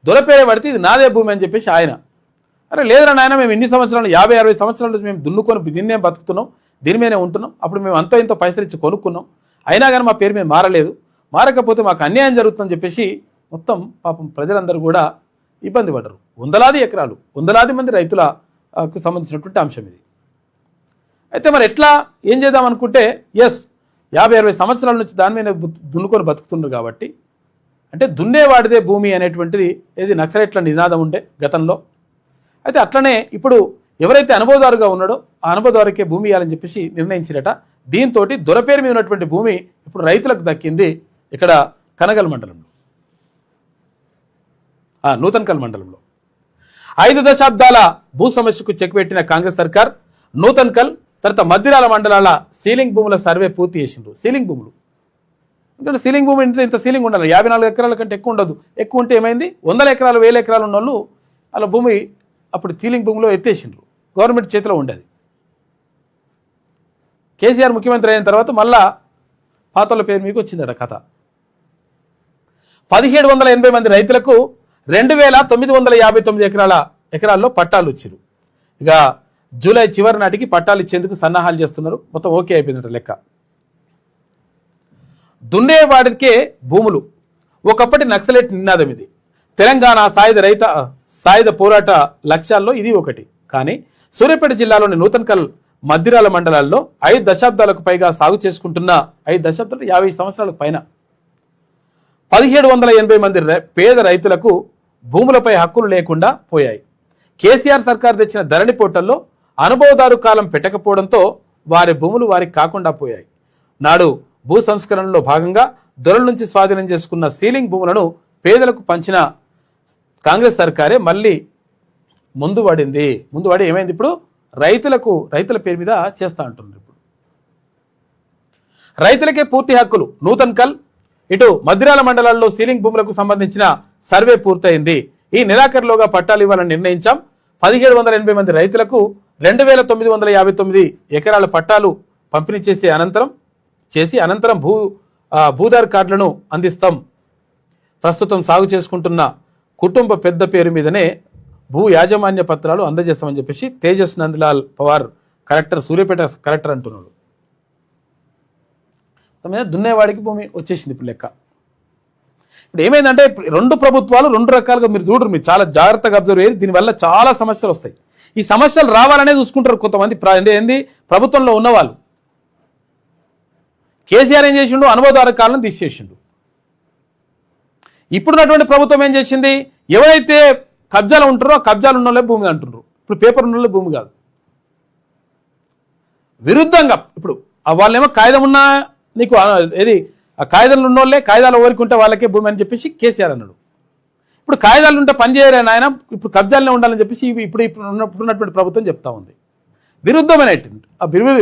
దొర పేరే పడితే ఇది నాదే భూమి అని చెప్పేసి ఆయన, అరే లేదురా నాయన, మేము ఇన్ని సంవత్సరాలు 50-60 సంవత్సరాల నుంచి మేము దున్నుకొని దీన్నే బతుకుతున్నాం, దీని మీదనే ఉంటున్నాం, అప్పుడు మేము అంతో ఇంతో పైసలు ఇచ్చి కొనుక్కున్నాం, అయినా కానీ మా పేరు మీద మారలేదు, మారకపోతే మాకు అన్యాయం జరుగుతుందని చెప్పేసి మొత్తం పాపం ప్రజలందరూ కూడా ఇబ్బంది పడ్డరు. వందలాది ఎకరాలు, వందలాది మంది రైతులకు సంబంధించినటువంటి అంశం ఇది. అయితే మరి ఎట్లా ఏం చేద్దాం అనుకుంటే, 50-60 సంవత్సరాల నుంచి దాని మీద దున్నుకొని బతుకుతున్నారు కాబట్టి, అంటే దున్నేవాడిదే భూమి అనేటువంటిది ఏది నక్సలైట్ల నినాదం ఉండే గతంలో. అయితే అట్లనే ఇప్పుడు ఎవరైతే అనుభవదారుగా ఉన్నాడో ఆ అనుభవదారుకే భూమి ఇవ్వాలని చెప్పేసి నిర్ణయించినట. దీంతో దొర పేరు మీద ఉన్నటువంటి భూమి ఇప్పుడు రైతులకు దక్కింది. ఇక్కడ కనగల్ మండలంలో, నూతన్కల్ మండలంలో 5 దశాబ్దాల భూ సమస్యకు చెక్ పెట్టిన కాంగ్రెస్ సర్కార్ నూతన్కల్ తర్వాత మద్దిరాల మండలాల సీలింగ్ భూముల సర్వే పూర్తి చేసిండ్రు. సీలింగ్ భూములు ఎందుకంటే సీలింగ్ భూమి ఇంత సీలింగ్ ఉండాలి, 54 ఎకరాల కంటే ఎక్కువ ఉండదు. ఎక్కువ ఉంటే ఏమైంది? 100 ఎకరాలు 1000 ఎకరాలు ఉన్న వాళ్ళు అలా భూమి అప్పుడు సీలింగ్ భూమిలో ఎత్తేసిండ్రు. గవర్నమెంట్ చేతిలో ఉండేది. కేసీఆర్ ముఖ్యమంత్రి అయిన తర్వాత మళ్ళా పాతల పేరు మీకు వచ్చిందట కథ. 1780 మంది రైతులకు 2959 ఎకరాల్లో పట్టాలు ఇచ్చారు. ఇక జూలై చివరి నాటికి పట్టాలు ఇచ్చేందుకు సన్నాహాలు చేస్తున్నారు. మొత్తం ఓకే అయిపోయిందట లెక్క. దున్నేవాడికే భూములు ఒకప్పటి నక్సలైట్ నినాదం ఇది. తెలంగాణ సాయుధ పోరాట లక్ష్యాల్లో ఇది ఒకటి. కానీ సూర్యాపేట జిల్లాలోని నూతన్కల్ మద్దిరాల మండలాల్లో 5 దశాబ్దాలకు పైగా సాగు చేసుకుంటున్న 5 దశాబ్దాలు 50 సంవత్సరాలకు పైన 1780 మంది పేద రైతులకు భూములపై హక్కులు లేకుండా పోయాయి. కేసీఆర్ సర్కార్ తెచ్చిన ధరణి పోర్టల్లో అనుభవదారు కాలం పెట్టకపోవడంతో వారి భూములు వారికి కాకుండా పోయాయి. నాడు భూ సంస్కరణలో భాగంగా దొరల నుంచి స్వాధీనం చేసుకున్న సీలింగ్ భూములను పేదలకు పంచిన కాంగ్రెస్ సర్కారే మళ్ళీ ముందు పడి ఏమైంది? ఇప్పుడు రైతుల పేరు మీద చేస్తా అంటున్నారు. ఇప్పుడు రైతులకే పూర్తి హక్కులు. నూతన్కల్ ఇటు మద్దిరాల మండలాల్లో సీలింగ్ భూములకు సంబంధించిన సర్వే పూర్తయింది. ఈ నెలాఖరులోగా పట్టాలు ఇవ్వాలని నిర్ణయించాం. 1780 మంది రైతులకు 2959 ఎకరాల పట్టాలు పంపిణీ చేసి అనంతరం భూదార్ కార్డులను అందిస్తాం. ప్రస్తుతం సాగు చేసుకుంటున్న కుటుంబ పెద్ద పేరు మీదనే భూ యాజమాన్య పత్రాలు అందజేస్తామని చెప్పేసి తేజస్ నందలాల్ పవార్ కలెక్టర్, సూర్యాపేట కలెక్టర్ అంటున్నాడు. దున్నేవాడికి భూమి వచ్చేసింది ఇప్పుడు లెక్క. ఇప్పుడు ఏమైందంటే 2 ప్రభుత్వాలు 2 రకాలుగా మీరు చూడరు, మీరు చాలా జాగ్రత్తగా అబ్జర్వ్ అయ్యారు. దీనివల్ల చాలా సమస్యలు వస్తాయి. ఈ సమస్యలు రావాలనే చూసుకుంటారు కొంతమంది ప్రభుత్వంలో ఉన్నవాళ్ళు. కేసీఆర్ ఏం చేసిండు? అనుభవదారు కాలం తీసేసిండు. ఇప్పుడున్నటువంటి ప్రభుత్వం ఏం చేసింది? ఎవరైతే కబ్జాలు ఉంటారో ఆ కబ్జాలు ఉన్న వాళ్ళే భూమి అంటున్నారు. ఇప్పుడు పేపర్ ఉన్న వాళ్ళే భూమి కాదు. విరుద్ధంగా ఇప్పుడు వాళ్ళేమో కాగితం ఉన్నా నీకు ఏది ఆ కాగితాలు ఉన్నోళ్ళే, కాగితాలు ఓరుకుంటే వాళ్ళకే భూమి అని చెప్పేసి కేసీఆర్ అన్నాడు. ఇప్పుడు కాగితాలు ఉంటే పని చేయరని ఆయన ఇప్పుడు కబ్జాలనే ఉండాలని చెప్పేసి ఇప్పుడున్నటువంటి ప్రభుత్వం చెప్తా ఉంది.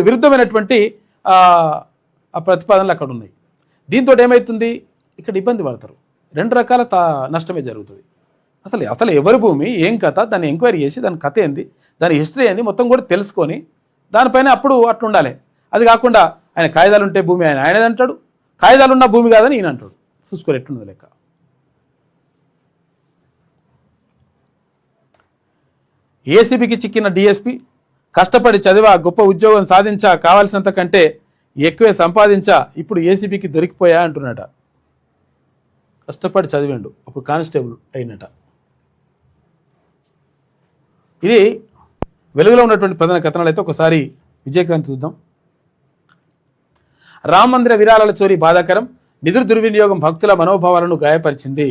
విరుద్ధమైనటువంటి ఆ ప్రతిపాదనలు అక్కడ ఉన్నాయి. దీంతో ఏమవుతుంది? ఇక్కడ ఇబ్బంది పడతారు. రెండు రకాల నష్టమే జరుగుతుంది. అసలు ఎవరి భూమి ఏం కథ, దాన్ని ఎంక్వైరీ చేసి దాని కథ ఏంది, దాని హిస్టరీ ఏంది మొత్తం కూడా తెలుసుకొని దానిపైన అప్పుడు అట్లా ఉండాలి. అది కాకుండా ఆయన కాయిదాలు ఉంటే భూమి ఆయనది అంటాడు, కాయిదాలు ఉన్న భూమి కాదని ఈయన అంటాడు. చూసుకోరు ఎట్లున్నది లెక్క. ఏసీబీకి చిక్కిన డిఎస్పీ కష్టపడి చదివా, గొప్ప ఉద్యోగం సాధించా, కావాల్సినంత కంటే ఎక్కువే సంపాదించా, ఇప్పుడు ఏసీబీకి దొరికిపోయా అంటున్నట. కష్టపడి చదివిండు, అప్పుడు కానిస్టేబుల్ అయినట. ఇది వెలుగులో ఉన్నటువంటి ప్రధాన కథనాలు. అయితే ఒకసారి విజయకాంత్ చూద్దాం. రామ మందిర విరాళాల చోరీ బాధాకరం, నిధుల దుర్వినియోగం భక్తుల మనోభావాలను గాయపరిచింది.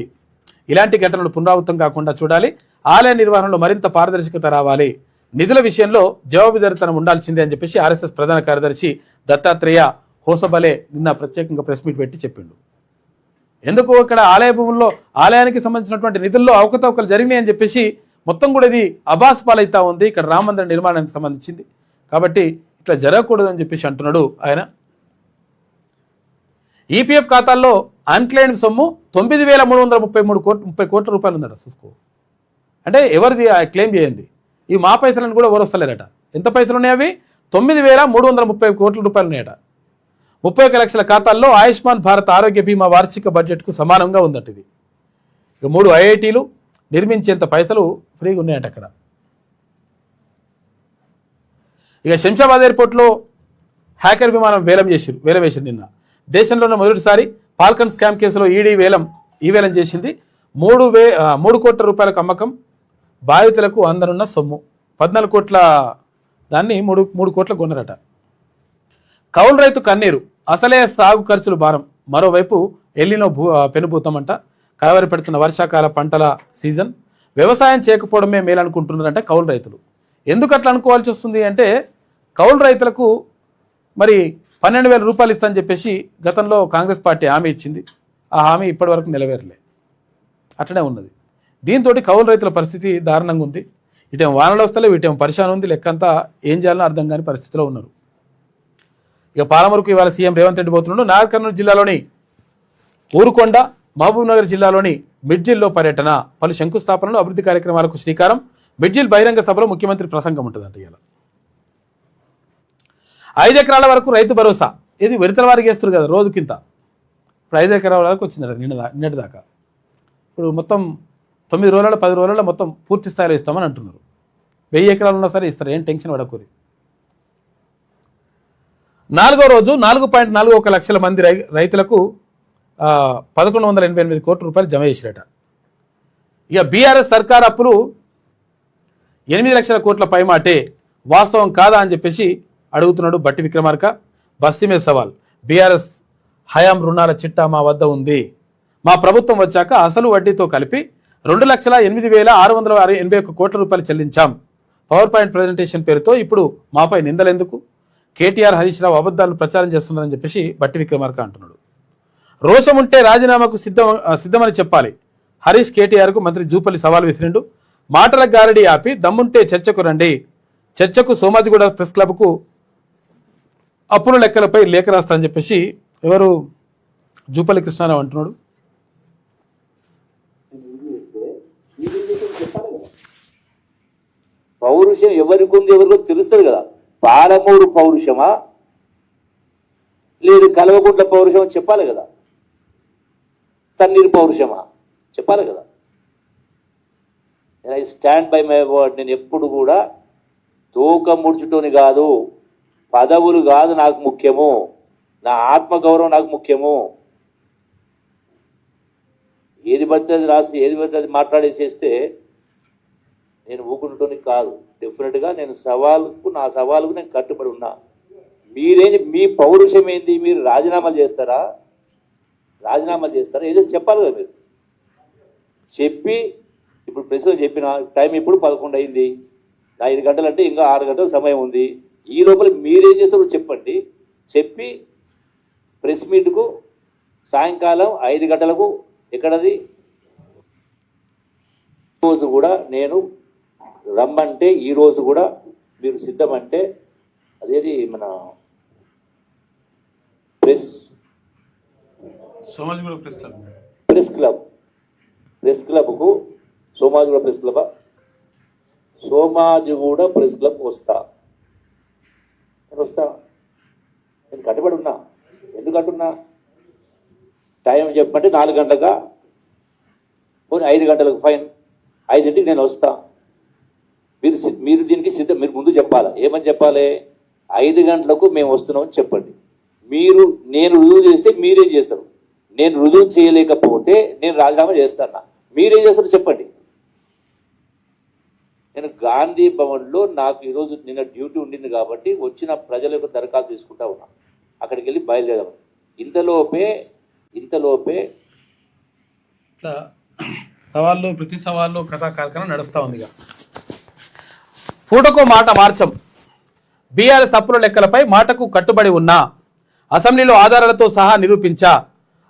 ఇలాంటి ఘటనలు పునరావృతం కాకుండా చూడాలి. ఆలయ నిర్వహణలో మరింత పారదర్శకత రావాలి. నిధుల విషయంలో జవాబుదారీతనం ఉండాల్సిందే అని చెప్పేసి ఆర్ఎస్ఎస్ ప్రధాన కార్యదర్శి దత్తాత్రేయ హోసబలే నిన్న ప్రత్యేకంగా ప్రెస్ మీట్ పెట్టి చెప్పిండు. ఎందుకు ఇక్కడ ఆలయ భూముల్లో ఆలయానికి సంబంధించినటువంటి నిధుల్లో అవకతవకలు జరిగినాయని చెప్పేసి మొత్తం కూడా ఇది అబాస్ పాలైతా ఉంది ఇక్కడ రామ మందిర నిర్మాణానికి సంబంధించింది. కాబట్టి ఇట్లా జరగకూడదు అని చెప్పేసి అంటున్నాడు ఆయన. ఈపీఎఫ్ ఖాతాల్లో అన్క్లెయిమ్డ్ సొమ్ము 9,330 కోట్ల రూపాయలు ఉందట. చూసుకో, అంటే ఎవరిది క్లెయిమ్ చేయండి, ఇవి మా పైసలను కూడా ఓరొస్తలేరట. ఎంత పైసలు ఉన్నాయి? అవి 9,330 కోట్ల రూపాయలు ఉన్నాయట. 31 లక్షల ఖాతాల్లో ఆయుష్మాన్ భారత్ ఆరోగ్య బీమా వార్షిక బడ్జెట్కు సమానంగా ఉందట. ఇది ఇక 3 ఐఐటీలు నిర్మించేంత పైసలు ఫ్రీగా ఉన్నాయట అక్కడ. ఇక శంషాబాద్ ఎయిర్పోర్ట్లో హ్యాకర్ విమానం వేలం వేశారు నిన్న. దేశంలోనే మొదటిసారి ఫాల్కన్ స్కామ్ కేసులో ఈడీ ఈ వేలం చేసింది. 3 కోట్ల రూపాయలకు అమ్మకం, బాధితులకు అందనున్న సొమ్ము 14 కోట్ల దాన్ని 3 కోట్ల కొన్నారట. కౌలు రైతు కన్నీరు, అసలే సాగు ఖర్చులు భారం. మరోవైపు ఎల్లినో పెనుభూతమంట. కలవరి పెడుతున్న వర్షాకాల పంటల సీజన్, వ్యవసాయం చేయకపోవడమే మేలనుకుంటున్నారంట కౌలు రైతులు. ఎందుకు అట్లా అనుకోవాల్సి వస్తుంది అంటే, కౌలు రైతులకు మరి 12,000 రూపాయలు ఇస్తానని చెప్పేసి గతంలో కాంగ్రెస్ పార్టీ హామీ ఇచ్చింది. ఆ హామీ ఇప్పటి వరకు నెరవేరలే, అట్లనే ఉన్నది. దీంతో కౌలు రైతుల పరిస్థితి దారుణంగా ఉంది. ఇటేం వానలు వస్తలేవు, ఇటేం పరిశాన్ ఉంది. లెక్కంతా ఏం చేయాలో అర్థం కాని పరిస్థితిలో ఉన్నారు. ఇక పాలమూరుకు ఇవాళ సీఎం రేవంత్ రెడ్డి పోతున్నాడు. నాగర్ కర్నూలు జిల్లాలోని ఊరుకొండ, మహబూబ్ నగర్ జిల్లాలోని మిడ్జిల్లో పర్యటన, పలు శంకుస్థాపనలు, అభివృద్ధి కార్యక్రమాలకు శ్రీకారం. మిడ్జిల్ బహిరంగ సభలో ముఖ్యమంత్రి ప్రసంగం ఉంటుందంట. ఇలా 5 ఎకరాల వరకు రైతు భరోసా, ఇది విడతల వారికి వేస్తారు కదా రోజుకింత. ఇప్పుడు 5 ఎకరాల వరకు వచ్చిందట నిన్నటి దాకా. ఇప్పుడు మొత్తం 9 రోజుల 10 రోజుల్లో మొత్తం పూర్తి స్థాయిలో ఇస్తామని అంటున్నారు. 1000 ఎకరాలు ఉన్నా సరే ఇస్తారు, ఏం టెన్షన్ పడకూరి. 4వ రోజు 4.41 లక్షల మంది రైతులకు 1,188 కోట్ల రూపాయలు జమ చేసిరట. ఇక బీఆర్ఎస్ సర్కార్ అప్పులు 8 లక్షల కోట్ల పైమాటే, వాస్తవం కాదా అని చెప్పేసి అడుగుతున్నాడు బట్టి విక్రమార్క. బస్తీ మీద సవాల్, బీఆర్ఎస్ హయాం రుణాల చిట్టా మా వద్ద ఉంది. మా ప్రభుత్వం వచ్చాక అసలు వడ్డీతో కలిపి 2,08,681 కోట్ల రూపాయలు చెల్లించాం. పవర్ పాయింట్ ప్రజెంటేషన్ పేరుతో ఇప్పుడు మాపై నిందలెందుకు? కేటీఆర్, హరీష్ రావు అబద్ధాలను ప్రచారం చేస్తున్నారని చెప్పేసి బట్టి విక్రమార్క అంటున్నాడు. రోషం ఉంటే రాజీనామాకు సిద్ధమని చెప్పాలి. హరీష్ కేటీఆర్కు మంత్రి జూపల్లి సవాల్ విసిరిండు. మాటల గారడి ఆపి దమ్ముంటే చర్చకు రండి. చర్చకు సోమాజిగూడ ప్రెస్ క్లబ్కు అప్పుల లెక్కలపై లేఖ రాస్తా అని చెప్పేసి ఎవరు జూపల్లి కృష్ణారావు అంటున్నాడు. పౌరుషం ఎవరికి ఉంది ఎవరికో తెలుస్తుంది కదా. పాలమూరు పౌరుషమా లేదు కల్వకుంట్ల పౌరుషమా చెప్పాలి కదా. తన్నీరు పౌరుషమా చెప్పాలి కదా. I stand by my word. నేను ఎప్పుడు కూడా తోక ముడుచుటోని కాదు, పదవులు కాదు నాకు ముఖ్యము, నా ఆత్మగౌరవం నాకు ముఖ్యము. ఏది పడితే అది రాసి ఏది పడితే అది మాట్లాడేసేస్తే నేను ఊకుంటోని కాదు. డెఫినెట్గా నేను నా సవాలుకు నేను కట్టుబడి ఉన్నా. మీరేంటి, మీ పౌరుషం ఏంది? మీరు రాజీనామాలు చేస్తారా ఏదో చెప్పాలి కదా. మీరు చెప్పి ఇప్పుడు ప్రశ్న చెప్పిన టైం ఇప్పుడు 11 అయింది. 5 గంటలు అంటే ఇంకా 6 గంటల సమయం ఉంది. ఈ లోపల మీరేం చేస్తారో చెప్పండి. చెప్పి ప్రెస్ మీట్కు సాయంకాలం 5 గంటలకు ఎక్కడది రోజు కూడా నేను రమ్మంటే, ఈరోజు కూడా మీరు సిద్ధమంటే అదేది మన ప్రెస్ క్లబ్ ప్రెస్ క్లబ్కు Somajiguda press club Somajiguda press club వస్తా. నేను కట్టుబడి ఉన్నా. ఎందుకు అంటున్నా? టైం చెప్పమంటే 4 గంటలుగా, పోనీ 5 గంటలకు ఫైన్, 5ంటికి నేను వస్తా. మీరు దీనికి మీరు ముందు చెప్పాలి. ఏమని చెప్పాలి? 5 గంటలకు మేము వస్తున్నామని చెప్పండి. నేను రుజువు చేస్తే మీరేం చేస్తారు? నేను రుజువు చేయలేకపోతే నేను రాజీనామా చేస్తాను. మీరేం చేస్తారో చెప్పండి. నేను గాంధీ భవన్లో నాకు ఈరోజు నిన్న డ్యూటీ ఉండింది కాబట్టి వచ్చిన ప్రజల యొక్క దరఖాస్తు తీసుకుంటా ఉన్నా. అక్కడికి వెళ్ళి బయలుదేరాం. ఇంతలోపే ఇట్లా సవాళ్ళు ప్రతి సవాళ్ళు కథా కార్యక్రమం నడుస్తూ ఉందిగా. పూటకో మాట మార్చం. బీఆర్ఎస్ తప్పుల లెక్కలపై మాటకు కట్టుబడి ఉన్నా, అసెంబ్లీలో ఆధారాలతో సహా నిరూపించా,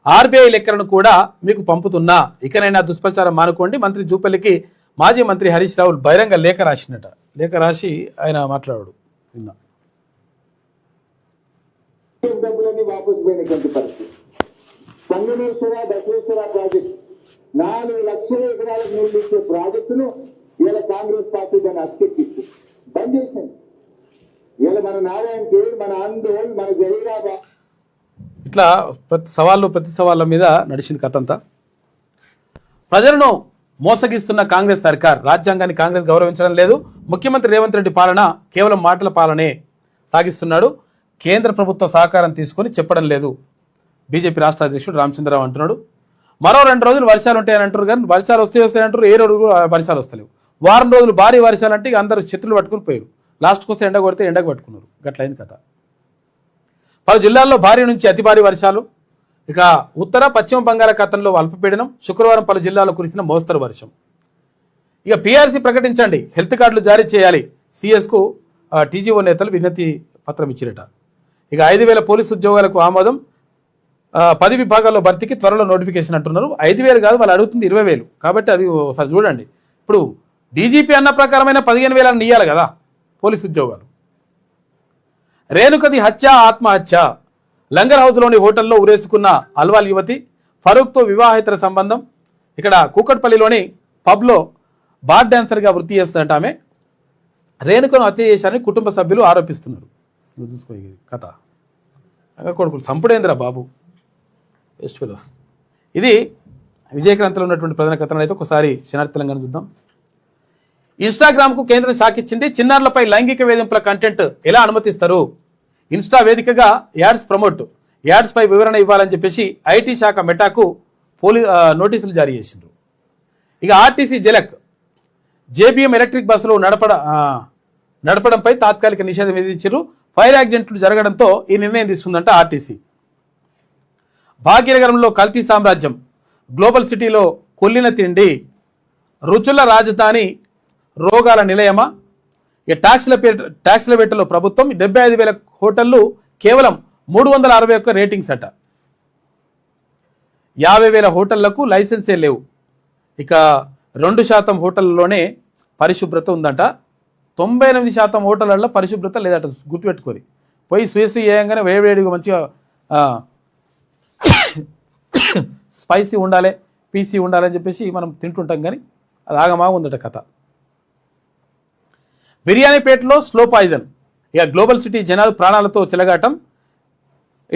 ఆర్బీఐ లెక్కలను కూడా మీకు పంపుతున్నా, ఇకనైనా దుష్ప్రచారం మానుకోండి. మంత్రి జూపల్లికి మాజీ మంత్రి హరీష్ రావు బహిరంగ లేఖ రాసినట. లేఖ రాసి ఆయన మాట్లాడాడు. విన్నా. డబ్బులన్నీ వాపసు పోయినటువంటి పరిస్థితి. సంగమేశ్వర బసవేశ్వర ప్రాజెక్టు 4 లక్షల ఎకరాలకు నీళ్లు ఇచ్చే ప్రాజెక్టును ఇలా కాంగ్రెస్ పార్టీ దాన్ని అతికెక్కించి బంద్ చేసింది. ఇలా మన నారాయణ ఖేడ్, మన ఆందోళ్, మన జహీరాబాద్ ఇట్లా ప్రతి సవాళ్ళ మీద నడిచింది కథ అంతా. ప్రజలను మోసగిస్తున్న కాంగ్రెస్ సర్కార్, రాజ్యాంగాన్ని కాంగ్రెస్ గౌరవించడం లేదు. ముఖ్యమంత్రి రేవంత్ రెడ్డి పాలన కేవలం మాటల పాలనే సాగిస్తున్నాడు. కేంద్ర ప్రభుత్వ సహకారం తీసుకొని చెప్పడం లేదు. బీజేపీ రాష్ట్ర అధ్యక్షుడు రామచంద్రరావు అంటున్నాడు. మరో 2 రోజులు వర్షాలు ఉంటాయని అంటారు, కానీ వర్షాలు వస్తాయంటారు. ఏ రోజు వర్షాలు వస్తలేవు. వారం రోజులు భారీ వర్షాలు అంటే ఇక అందరూ చేతులు పట్టుకుని పోయారు. లాస్ట్కి వస్తే ఎండ కొడితే ఎండకు పట్టుకున్నారు. గట్లయింది కథ. పలు జిల్లాల్లో భారీ నుంచి అతి భారీ వర్షాలు. ఇక ఉత్తర పశ్చిమ బంగాళాఖాతంలో అల్పపీడనం. శుక్రవారం పలు జిల్లాల్లో కురిసిన మోస్తరు వర్షం. ఇక పీఆర్సీ ప్రకటించండి, హెల్త్ కార్డులు జారీ చేయాలి. సిఎస్కు టీజీఓ నేతలు వినతి పత్రం ఇచ్చిరట. ఇక 5,000 పోలీసు ఉద్యోగాలకు ఆమోదం. 10 విభాగాల్లో భర్తీకి త్వరలో నోటిఫికేషన్ అంటున్నారు. 5,000 కాదు, వాళ్ళు అడుగుతుంది 20,000. కాబట్టి అది ఒకసారి చూడండి. ఇప్పుడు డీజీపీ అన్న ప్రకారమైన 15,000 ఇయ్యాలి కదా పోలీసు ఉద్యోగాలు. రేణుకది హత్య ఆత్మహత్య. లంగర్ హౌస్లోని హోటల్లో ఉరేసుకున్న అల్వాల్ యువతి. ఫరూక్తో వివాహేతర సంబంధం. ఇక్కడ కూకట్పల్లిలోని పబ్లో బార్ డాన్సర్గా వృత్తి చేస్తుందంట ఆమె. రేణుకను హత్య చేశారని కుటుంబ సభ్యులు ఆరోపిస్తున్నారు. చూసుకో కథ. కొడుకులు చంపుడేంద్రా బాబు, బెస్ట్ ఫెలోస్. ఇది విజయక్రాంతిలో ఉన్నటువంటి ప్రధాన కథనం. అయితే ఒకసారి శనార్థి తెలంగాణ చూద్దాం. ఇన్స్టాగ్రామ్కు కేంద్రం షాకిచ్చింది. చిన్నారులపై లైంగిక వేధింపుల కంటెంట్ ఎలా అనుమతిస్తారు? ఇన్స్టా వేదికగా యాడ్స్ ప్రమోట్, యాడ్స్పై వివరణ ఇవ్వాలని చెప్పేసి ఐటీ శాఖ మెటాకు నోటీసులు జారీ చేసిండ్రు. ఇక ఆర్టీసీ జలక్ జేబీఎం ఎలక్ట్రిక్ బస్సులు నడపడంపై తాత్కాలిక నిషేధం విధించారు. ఫైర్ యాక్సిడెంట్లు జరగడంతో ఈ నిర్ణయం తీసుకుందంట ఆర్టీసీ. భాగ్యనగరంలో కల్తీ సామ్రాజ్యం. గ్లోబల్ సిటీలో కొల్లిన తిండి. రుచుల రాజధాని రోగాల నిలయమా? ఇక ట్యాక్స్ల వేటలో ప్రభుత్వం. 75,000 హోటళ్లు కేవలం 361 రేటింగ్స్ అట. 50,000 హోటళ్లకు లైసెన్సే లేవు. ఇక 2% హోటళ్లలోనే పరిశుభ్రత ఉందంట. 98% హోటళ్లలో పరిశుభ్రత లేదట. గుర్తుపెట్టుకోరి. పోయి స్వేసి వేయంగానే వేడివేడిగా మంచిగా స్పైసీ ఉండాలి, పీసీ ఉండాలని చెప్పేసి మనం తింటుంటాం, కానీ అది ఆగమాగా ఉందట కథ. బిర్యానీపేటలో స్లో పాయిజన్. ఇక గ్లోబల్ సిటీ జనాలు ప్రాణాలతో చెలగాటం.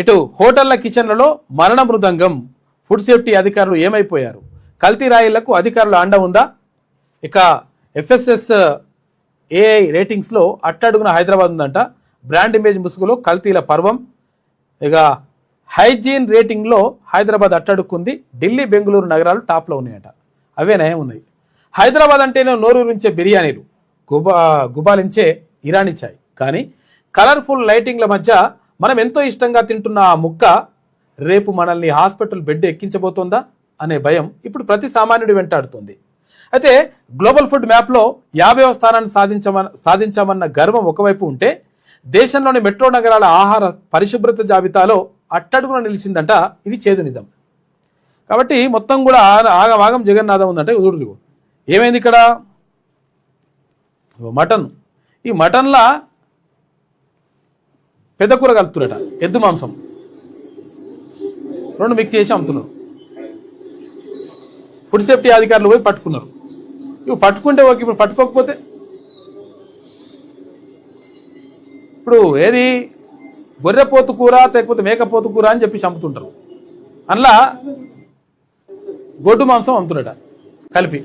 ఇటు హోటళ్ల కిచెన్లలో మరణ మృదంగం. ఫుడ్ సేఫ్టీ అధికారులు ఏమైపోయారు? కల్తీ రాయిళ్లకు అధికారుల అండ ఉందా? ఇక ఎఫ్ఎస్ఎస్ ఏఐ రేటింగ్స్లో అట్టడుగున హైదరాబాద్ ఉందంట. బ్రాండ్ ఇమేజ్ ముసుగులో కల్తీల పర్వం. ఇక హైజీన్ రేటింగ్లో హైదరాబాద్ అట్టడుక్కుంది. ఢిల్లీ, బెంగళూరు నగరాలు టాప్లో ఉన్నాయట. అవే నయం ఉన్నాయి. హైదరాబాద్ అంటేనే నోరూరించే బిర్యానీలు, గుబాలించే ఇరానీ చాయ్. కానీ కలర్ఫుల్ లైటింగ్ల మధ్య మనం ఎంతో ఇష్టంగా తింటున్న ఆ ముక్క రేపు మనల్ని హాస్పిటల్ బెడ్ ఎక్కించబోతోందా అనే భయం ఇప్పుడు ప్రతి సామాన్యుడి వెంటాడుతుంది. అయితే గ్లోబల్ ఫుడ్ మ్యాప్లో 50వ స్థానాన్ని సాధించామన్న గర్వం ఒకవైపు ఉంటే, దేశంలోని మెట్రో నగరాల ఆహార పరిశుభ్రత జాబితాలో అట్టడుగున నిలిచిందంట. ఇది చేదు నిజం. కాబట్టి మొత్తం కూడా ఆగమాగం జగన్నాథం ఉందంటే చూడు. ఏమైంది ఇక్కడ? మటన్. ఈ మటన్లా పెద్ద కూర కలుపుతున్నట, ఎద్దు మాంసం 2 మిక్స్ చేసి అమ్ముతున్నారు. ఫుడ్ సేఫ్టీ అధికారులు పోయి పట్టుకున్నారు. ఇవి పట్టుకుంటే ఓకే, ఇప్పుడు పట్టుకోకపోతే ఇప్పుడు ఏది గొర్రెపోతు కూర లేకపోతే మేకపోతు కూర అని చెప్పి చంపుతుంటారు. అందులో గొడ్డు మాంసం అమ్ముతున్నాడ కలిపి.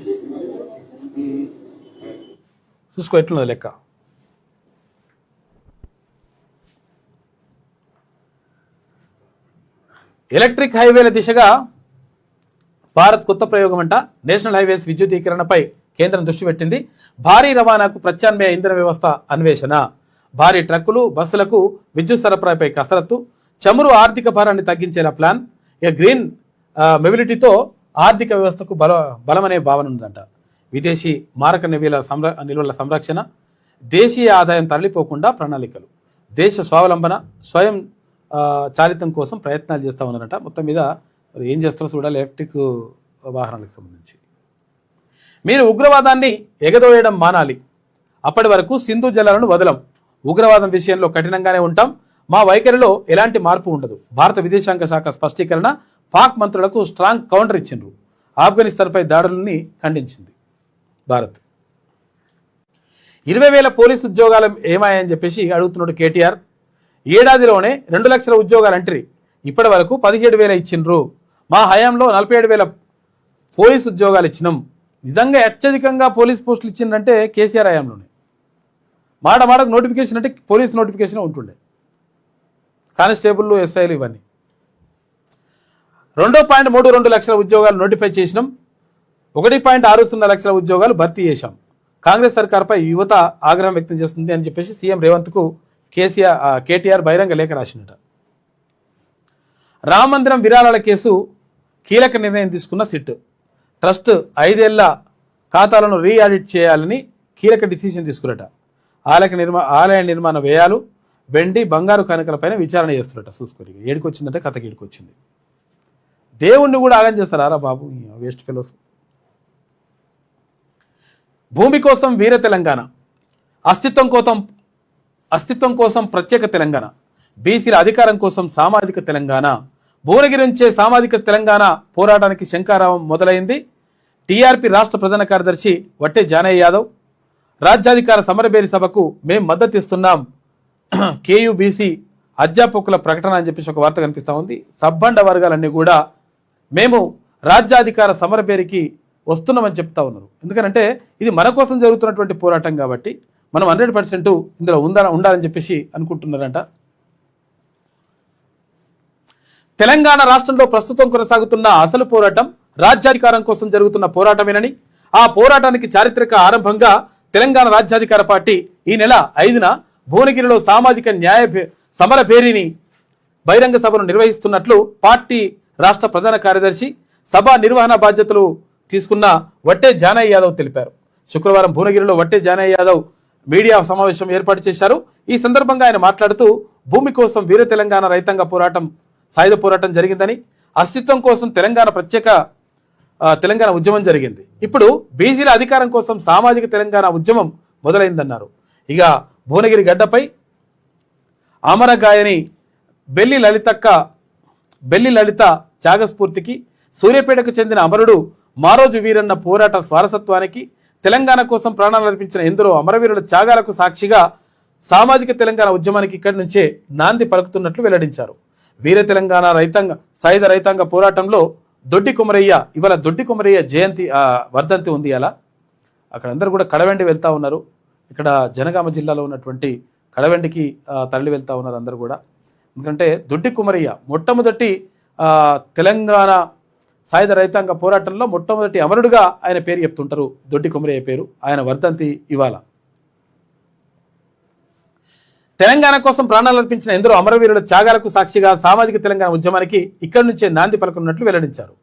చూసుకో ఎట్లున్నది లెక్క. ఎలక్ట్రిక్ హైవేల దిశగా భారత్ కొత్త ప్రయోగం అంట. నేషనల్ హైవేస్ విద్యుదీకరణపై కేంద్రం దృష్టి పెట్టింది. భారీ రవాణాకు ప్రత్యామ్నాయ ఇంధన వ్యవస్థ అన్వేషణ. భారీ ట్రక్కులు, బస్సులకు విద్యుత్ సరఫరాపై కసరత్తు. చమురు ఆర్థిక భారాన్ని తగ్గించేలా ప్లాన్. ఇక గ్రీన్ మొబిలిటీతో ఆర్థిక వ్యవస్థకు బలమనే భావన ఉందంట. విదేశీ మారక నిల్వల సంరక్షణ, దేశీయ ఆదాయం తరలిపోకుండా ప్రణాళికలు, దేశ స్వావలంబన, స్వయం చాలితం కోసం ప్రయత్నాలు చేస్తూ ఉన్నారట. మొత్తం మీద మరి ఏం చేస్తారో చూడాలి ఎలక్ట్రిక్ వాహనాలకు సంబంధించి. మీరు ఉగ్రవాదాన్ని ఎగదోయడం మానాలి. అప్పటి వరకు సింధు జలాలను వదలం. ఉగ్రవాదం విషయంలో కఠినంగానే ఉంటాం. మా వైఖరిలో ఎలాంటి మార్పు ఉండదు. భారత విదేశాంగ శాఖ స్పష్టీకరణ. పాక్ మంత్రులకు స్ట్రాంగ్ కౌంటర్ ఇచ్చిండ్రు. ఆఫ్ఘనిస్తాన్పై దాడులని ఖండించింది భారత్. 20,000 పోలీసు ఉద్యోగాలు ఏమాయని చెప్పేసి అడుగుతున్నాడు కేటీఆర్. ఏడాదిలోనే 2 లక్షల ఉద్యోగాలు అంటారు. ఇప్పటి వరకు 17,000 ఇచ్చిండ్రు. మా హయాంలో 47,000 పోలీసు ఉద్యోగాలు ఇచ్చినాం. నిజంగా అత్యధికంగా పోలీస్ పోస్టులు ఇచ్చిందంటే కేసీఆర్ హయాంలోనే. మాటకు నోటిఫికేషన్ అంటే పోలీస్ నోటిఫికేషన్ ఉంటుండే, కానిస్టేబుల్లు, ఎస్ఐలు ఇవన్నీ. 2.32 లక్షల ఉద్యోగాలు నోటిఫై చేసినాం. 1.60 లక్షల ఉద్యోగాలు భర్తీ చేశాం. కాంగ్రెస్ సర్కార్పై యువత ఆగ్రహం వ్యక్తం చేస్తుంది అని చెప్పేసి సీఎం రేవంత్కు కేటీఆర్ బహిరంగ లేఖ రాసినట. రామ మందిరం విరాళాల కేసు కీలక నిర్ణయం తీసుకున్న సిట్. ట్రస్ట్ 5 ఏళ్ల ఖాతాలను రీఆడిట్ చేయాలని కీలక డిసిషన్ తీసుకున్నట. ఆలయ నిర్మాణ వ్యయాలు, వెండి, బంగారు కానుకలపైన విచారణ చేస్తున్నట. చూసుకోరు ఏడికొచ్చిందంటే కథకి ఏడికొచ్చింది. దేవుణ్ణి కూడా ఆగం చేస్తారా బాబు, వేస్ట్ ఫెలోస్. భూమి కోసం వీర తెలంగాణ, అస్తిత్వం కోసం ప్రత్యేక తెలంగాణ, బీసీల అధికారం కోసం సామాజిక తెలంగాణ. భువనగిరి నుంచే సామాజిక తెలంగాణ పోరాటానికి శంఖారావం మొదలైంది. టీఆర్పీ రాష్ట్ర ప్రధాన కార్యదర్శి వట్టే జానయ్య యాదవ్ రాజ్యాధికార సమరబేరి సభకు మేం మద్దతు ఇస్తున్నాం. కేయూబీసీ అధ్యాపకుల ప్రకటన అని చెప్పేసి ఒక వార్త కనిపిస్తూ ఉంది. సబ్బండ వర్గాలన్నీ కూడా మేము రాజ్యాధికార సమరబేరికి వస్తున్నామని చెప్తా ఉన్నారు. ఎందుకంటే ఇది మన కోసం జరుగుతున్నటువంటి పోరాటం కాబట్టి మనం 100% ఇందులో ఉండాలని చెప్పేసి అనుకుంటున్నారంట. తెలంగాణ రాష్ట్రంలో ప్రస్తుతం కొనసాగుతున్న అసలు పోరాటం రాజ్యాధికారం కోసం జరుగుతున్న పోరాటమేనని, ఆ పోరాటానికి చారిత్రక ఆరంభంగా తెలంగాణ రాజ్యాధికార పార్టీ ఈ నెల 5న భువనగిరిలో సామాజిక న్యాయ సమర భేరీని బహిరంగ సభను నిర్వహిస్తున్నట్లు పార్టీ రాష్ట్ర ప్రధాన కార్యదర్శి, సభ నిర్వహణ బాధ్యతలు తీసుకున్న వట్టే జానయ్య యాదవ్ తెలిపారు. శుక్రవారం భువనగిరిలో వట్టే జానయ్య యాదవ్ మీడియా సమావేశం ఏర్పాటు చేశారు. ఈ సందర్భంగా ఆయన మాట్లాడుతూ భూమి కోసం వీర తెలంగాణ రైతాంగ పోరాటం, సాయుధ పోరాటం జరిగిందని, అస్తిత్వం కోసం తెలంగాణ ఉద్యమం జరిగింది. ఇప్పుడు బీసీల అధికారం కోసం సామాజిక తెలంగాణ ఉద్యమం మొదలైందన్నారు. ఇక భువనగిరి గడ్డపై అమరగాయని బెల్లి లలిత త్యాగస్ఫూర్తికి, సూర్యాపేటకు చెందిన అమరుడు మారోజు వీరన్న పోరాట స్వారసత్వానికి, తెలంగాణ కోసం ప్రాణాలు అర్పించిన ఎందరో అమరవీరుల త్యాగాలకు సాక్షిగా సామాజిక తెలంగాణ ఉద్యమానికి ఇక్కడి నుంచే నాంది పలుకుతున్నట్లు వెల్లడించారు. వీర తెలంగాణ సాయుధ రైతాంగ పోరాటంలో దొడ్డి కొమరయ్య జయంతి వర్ధంతి ఉంది. అలా అక్కడ అందరూ కూడా కడవెండి వెళ్తూ ఉన్నారు. ఇక్కడ జనగామ జిల్లాలో ఉన్నటువంటి కడవెండికి తరలి వెళ్తూ ఉన్నారు అందరూ కూడా. ఎందుకంటే దొడ్డి కొమరయ్య మొట్టమొదటి తెలంగాణ సాయుధ రైతాంగ పోరాటంలో మొట్టమొదటి అమరుడుగా ఆయన పేరు చెప్తుంటారు. దొడ్డి కొమరయ్య పేరు. ఆయన వర్ధంతి ఇవాళ. తెలంగాణ కోసం ప్రాణాలు అర్పించిన ఎందరో అమరవీరుల త్యాగాలకు సాక్షిగా సామాజిక తెలంగాణ ఉద్యమానికి ఇక్కడి నుంచే నాంది పలుకున్నట్లు వెల్లడించారు.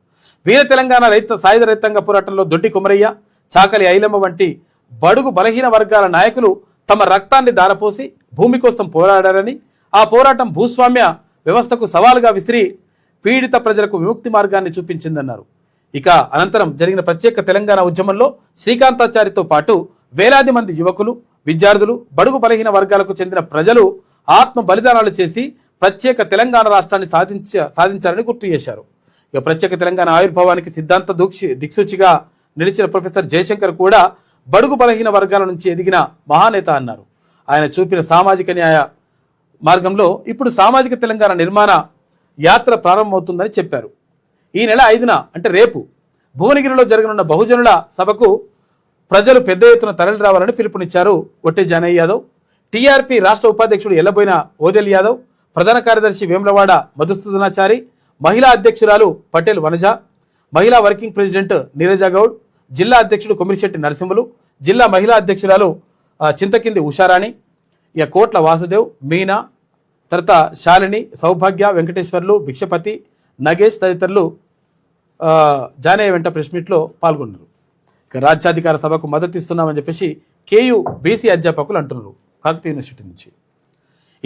వీర తెలంగాణ సాయుధ రైతాంగ పోరాటంలో దొడ్డి కొమరయ్య, చాకలి ఐలమ్మ వంటి బడుగు బలహీన వర్గాల నాయకులు తమ రక్తాన్ని దారపోసి భూమి కోసం పోరాడారని, ఆ పోరాటం భూస్వామ్య వ్యవస్థకు సవాలుగా విసిరి పీడిత ప్రజలకు విముక్తి మార్గాన్ని చూపించిందన్నారు. ఇక అనంతరం జరిగిన ప్రత్యేక తెలంగాణ ఉద్యమంలో శ్రీకాంతాచారితో పాటు వేలాది మంది యువకులు, విద్యార్థులు, బడుగు బలహీన వర్గాలకు చెందిన ప్రజలు ఆత్మ బలిదానాలు చేసి ప్రత్యేక తెలంగాణ రాష్ట్రాన్ని సాధించారని గుర్తు చేశారు. ఇక ప్రత్యేక తెలంగాణ ఆవిర్భావానికి సిద్ధాంత దిక్సూచిగా నిలిచిన ప్రొఫెసర్ జయశంకర్ కూడా బడుగు బలహీన వర్గాల నుంచి ఎదిగిన మహానేత అన్నారు. ఆయన చూపిన సామాజిక న్యాయ మార్గంలో ఇప్పుడు సామాజిక తెలంగాణ నిర్మాణ యాత్ర ప్రారంభమవుతుందని చెప్పారు. ఈ నెల 5న అంటే రేపు భువనగిరిలో జరగనున్న బహుజనుల సభకు ప్రజలు పెద్ద ఎత్తున తరలి రావాలని పిలుపునిచ్చారు ఒట్టి జానయ్య యాదవ్. టీఆర్పీ రాష్ట్ర ఉపాధ్యక్షుడు ఎల్లబోయిన ఓదెల్ యాదవ్, ప్రధాన కార్యదర్శి వేములవాడ మధుసూదనాచారి, మహిళా అధ్యక్షురాలు పటేల్ వనజ, మహిళా వర్కింగ్ ప్రెసిడెంట్ నీరజ గౌడ్, జిల్లా అధ్యక్షుడు కొమిరిశెట్టి నరసింహులు, జిల్లా మహిళా అధ్యక్షురాలు చింతకింది ఉషారాణి, ఇక కోట్ల వాసుదేవ్, మీనా, తర్వాత శాలిని, సౌభాగ్య, వెంకటేశ్వర్లు, భిక్షపతి, నగేష్ తదితరులు జానయ్య వెంట ప్రెస్ మీట్లో పాల్గొన్నారు. ఇక రాజ్యాధికార సభకు మద్దతు ఇస్తున్నామని చెప్పేసి కేయు బీసీ అధ్యాపకులు అంటున్నారు కాకతీయ యూనివర్సిటీ నుంచి.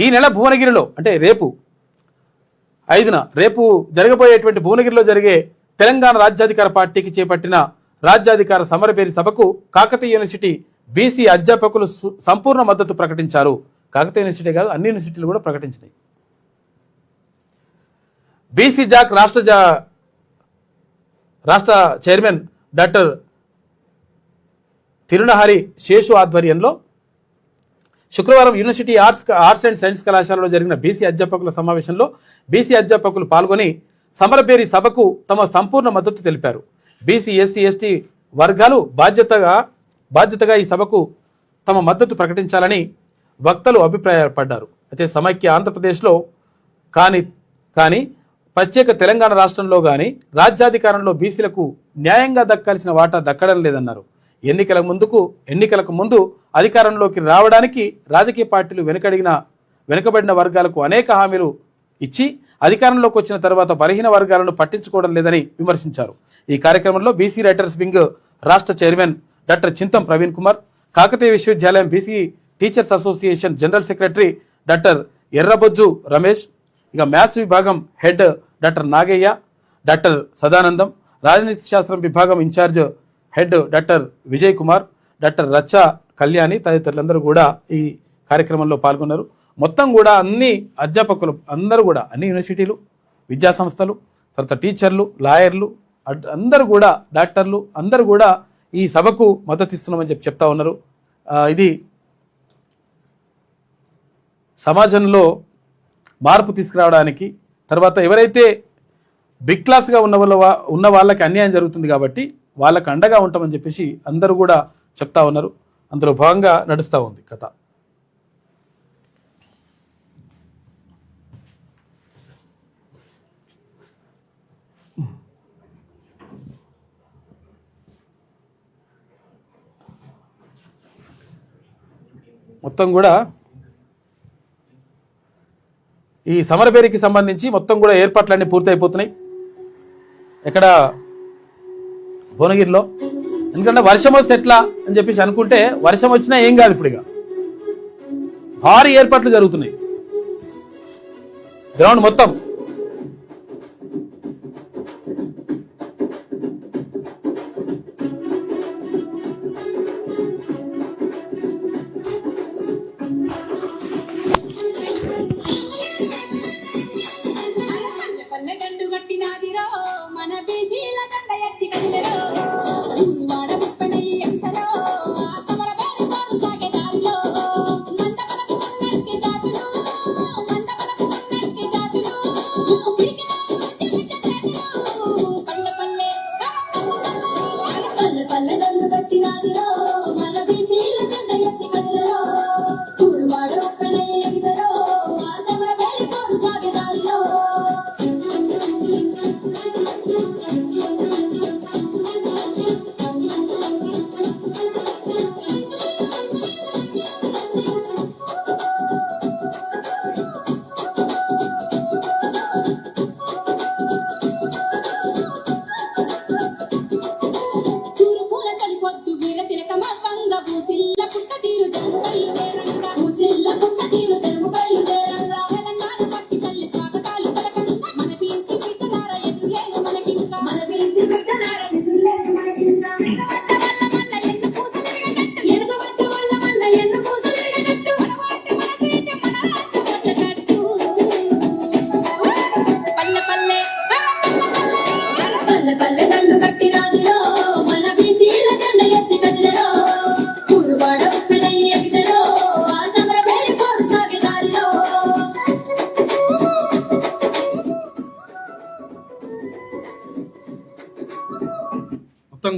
ఈ నెల భువనగిరిలో అంటే రేపు 5న రేపు జరగబోయేటువంటి భువనగిరిలో జరిగే తెలంగాణ రాజ్యాధికార పార్టీకి చేపట్టిన రాజ్యాధికార సమరపేరి సభకు కాకతీయ యూనివర్సిటీ బీసీ అధ్యాపకులు సంపూర్ణ మద్దతు ప్రకటించారు. కాకతీయ యూనివర్సిటీ కాదు, అన్ని యూనివర్సిటీలు కూడా ప్రకటించినాయి. బీసీ జాక్ రాష్ట్ర చైర్మన్ డాక్టర్ తిరునహరి శేషు ఆధ్వర్యంలో శుక్రవారం యూనివర్సిటీ ఆర్ట్స్ అండ్ సైన్స్ కళాశాలలో జరిగిన బీసీ అధ్యాపకుల సమావేశంలో బీసీ అధ్యాపకులు పాల్గొని సమరపేరి సభకు తమ సంపూర్ణ మద్దతు తెలిపారు. బీసీ, ఎస్సీ, ఎస్టీ వర్గాలు బాధ్యతగా ఈ సభకు తమ మద్దతు ప్రకటించాలని వక్తలు అభిప్రాయపడ్డారు. అయితే సమైక్య ఆంధ్రప్రదేశ్లో కానీ ప్రత్యేక తెలంగాణ రాష్ట్రంలో కానీ రాజ్యాధికారంలో బీసీలకు న్యాయంగా దక్కాల్సిన వాటా దక్కడం లేదన్నారు. ఎన్నికలకు ముందు అధికారంలోకి రావడానికి రాజకీయ పార్టీలు వెనుకబడిన వర్గాలకు అనేక హామీలు ఇచ్చి అధికారంలోకి వచ్చిన తర్వాత బలహీన వర్గాలను పట్టించుకోవడం లేదని విమర్శించారు. ఈ కార్యక్రమంలో బీసీ రైటర్స్ వింగ్ రాష్ట్ర చైర్మన్ డాక్టర్ చింతం ప్రవీణ్ కుమార్, కాకతీయ విశ్వవిద్యాలయం BC teachers association general secretary doctor Errabojju Ramesh, ఇక మ్యాథ్స్ విభాగం head doctor Nagaiah, doctor Sadanandam, రాజనీతి శాస్త్రం విభాగం incharge head doctor Vijay Kumar, doctor Racha Kalyani తదితరులందరూ కూడా ఈ కార్యక్రమంలో పాల్గొన్నారు. మొత్తం కూడా అన్ని అధ్యాపకులు అందరూ కూడా అన్ని యూనివర్సిటీలు, విద్యా సంస్థలు, తర్వాత టీచర్లు, లాయర్లు అందరూ కూడా, డాక్టర్లు అందరూ కూడా ఈ సభకు మద్దతు ఇస్తున్నామని చెప్తా ఉన్నారు. ఇది సమాజంలో మార్పు తీసుకురావడానికి, తర్వాత ఎవరైతే బిగ్ క్లాస్గా ఉన్న వాళ్ళకి అన్యాయం జరుగుతుంది కాబట్టి వాళ్ళకి అండగా ఉంటామని చెప్పేసి అందరూ కూడా చెప్తా ఉన్నారు. అందులో భాగంగా నడుస్తూ ఉంది కథ. మొత్తం కూడా ఈ సమరపేరికి సంబంధించి మొత్తం కూడా ఏర్పాట్లన్నీ పూర్తయిపోతున్నాయి ఎక్కడ భువనగిరిలో. ఎందుకంటే వర్షం వస్తే ఎట్లా అని చెప్పేసి అనుకుంటే వర్షం వచ్చినా ఏం కాదు. ఇప్పుడు ఇక భారీ ఏర్పాట్లు జరుగుతున్నాయి గ్రౌండ్ మొత్తం.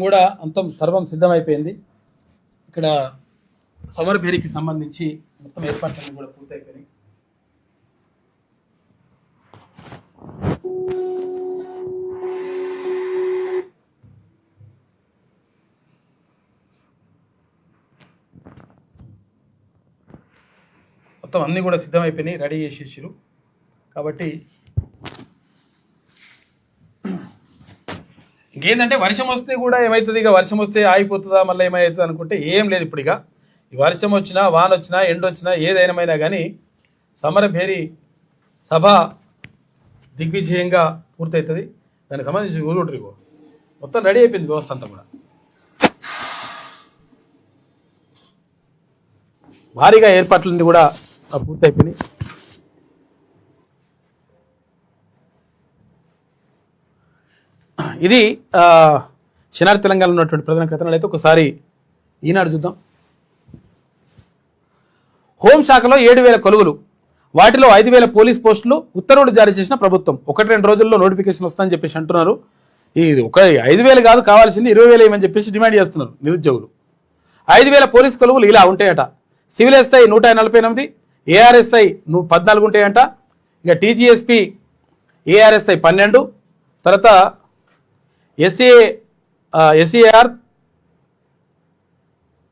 కూడా అంతం సర్వం సిద్ధమైపోయింది. ఇక్కడ సమర్ భేరీకి సంబంధించి మొత్తం ఏర్పాట్లన్నీ కూడా పూర్తయిపోయినాయి. మొత్తం అన్నీ కూడా సిద్ధమైపోయినాయి, రెడీ చేసేసారు. కాబట్టి ఇంకేంటంటే వర్షం వస్తే కూడా ఏమవుతుంది, ఇక వర్షం వస్తే ఆగిపోతుందా మళ్ళీ ఏమవుతుంది అనుకుంటే ఏం లేదు. ఇప్పుడు ఇక ఈ వర్షం వచ్చినా వాన వచ్చినా ఎండ వచ్చినా ఏదైనా కానీ సమరభేరి సభ దిగ్విజయంగా పూర్తవుతుంది. దానికి సంబంధించి ఊరుట్రీ మొత్తం రెడీ అయిపోయింది వ్యవస్థ అంతా కూడా. భారీగా ఏర్పాట్లన్నీ కూడా పూర్తయిపోయినాయి. ఇది శనార్ తెలంగాణలో ఉన్నటువంటి ప్రధాన కథనాలు. అయితే ఒకసారి ఈనాడు చూద్దాం. హోంశాఖలో 7,000 కొలువులు, వాటిలో 5,000 పోలీస్ పోస్టులు ఉత్తర్వులు జారీ చేసిన ప్రభుత్వం. 1-2 రోజుల్లో నోటిఫికేషన్ వస్తుందని చెప్పేసి అంటున్నారు. ఈ 5,000 కాదు, కావాల్సింది 20,000 ఏమని చెప్పేసి డిమాండ్ చేస్తున్నారు నిరుద్యోగులు. 5,000 పోలీస్ కొలువులు ఇలా ఉంటాయట. సివిల్ ఎస్ఐ 148, ఏఆర్ఎస్ఐ 14 ఉంటాయంట. ఇక టీజీఎస్పీ ఏఆర్ఎస్ఐ 12, తర్వాత ఎస్ఏఆర్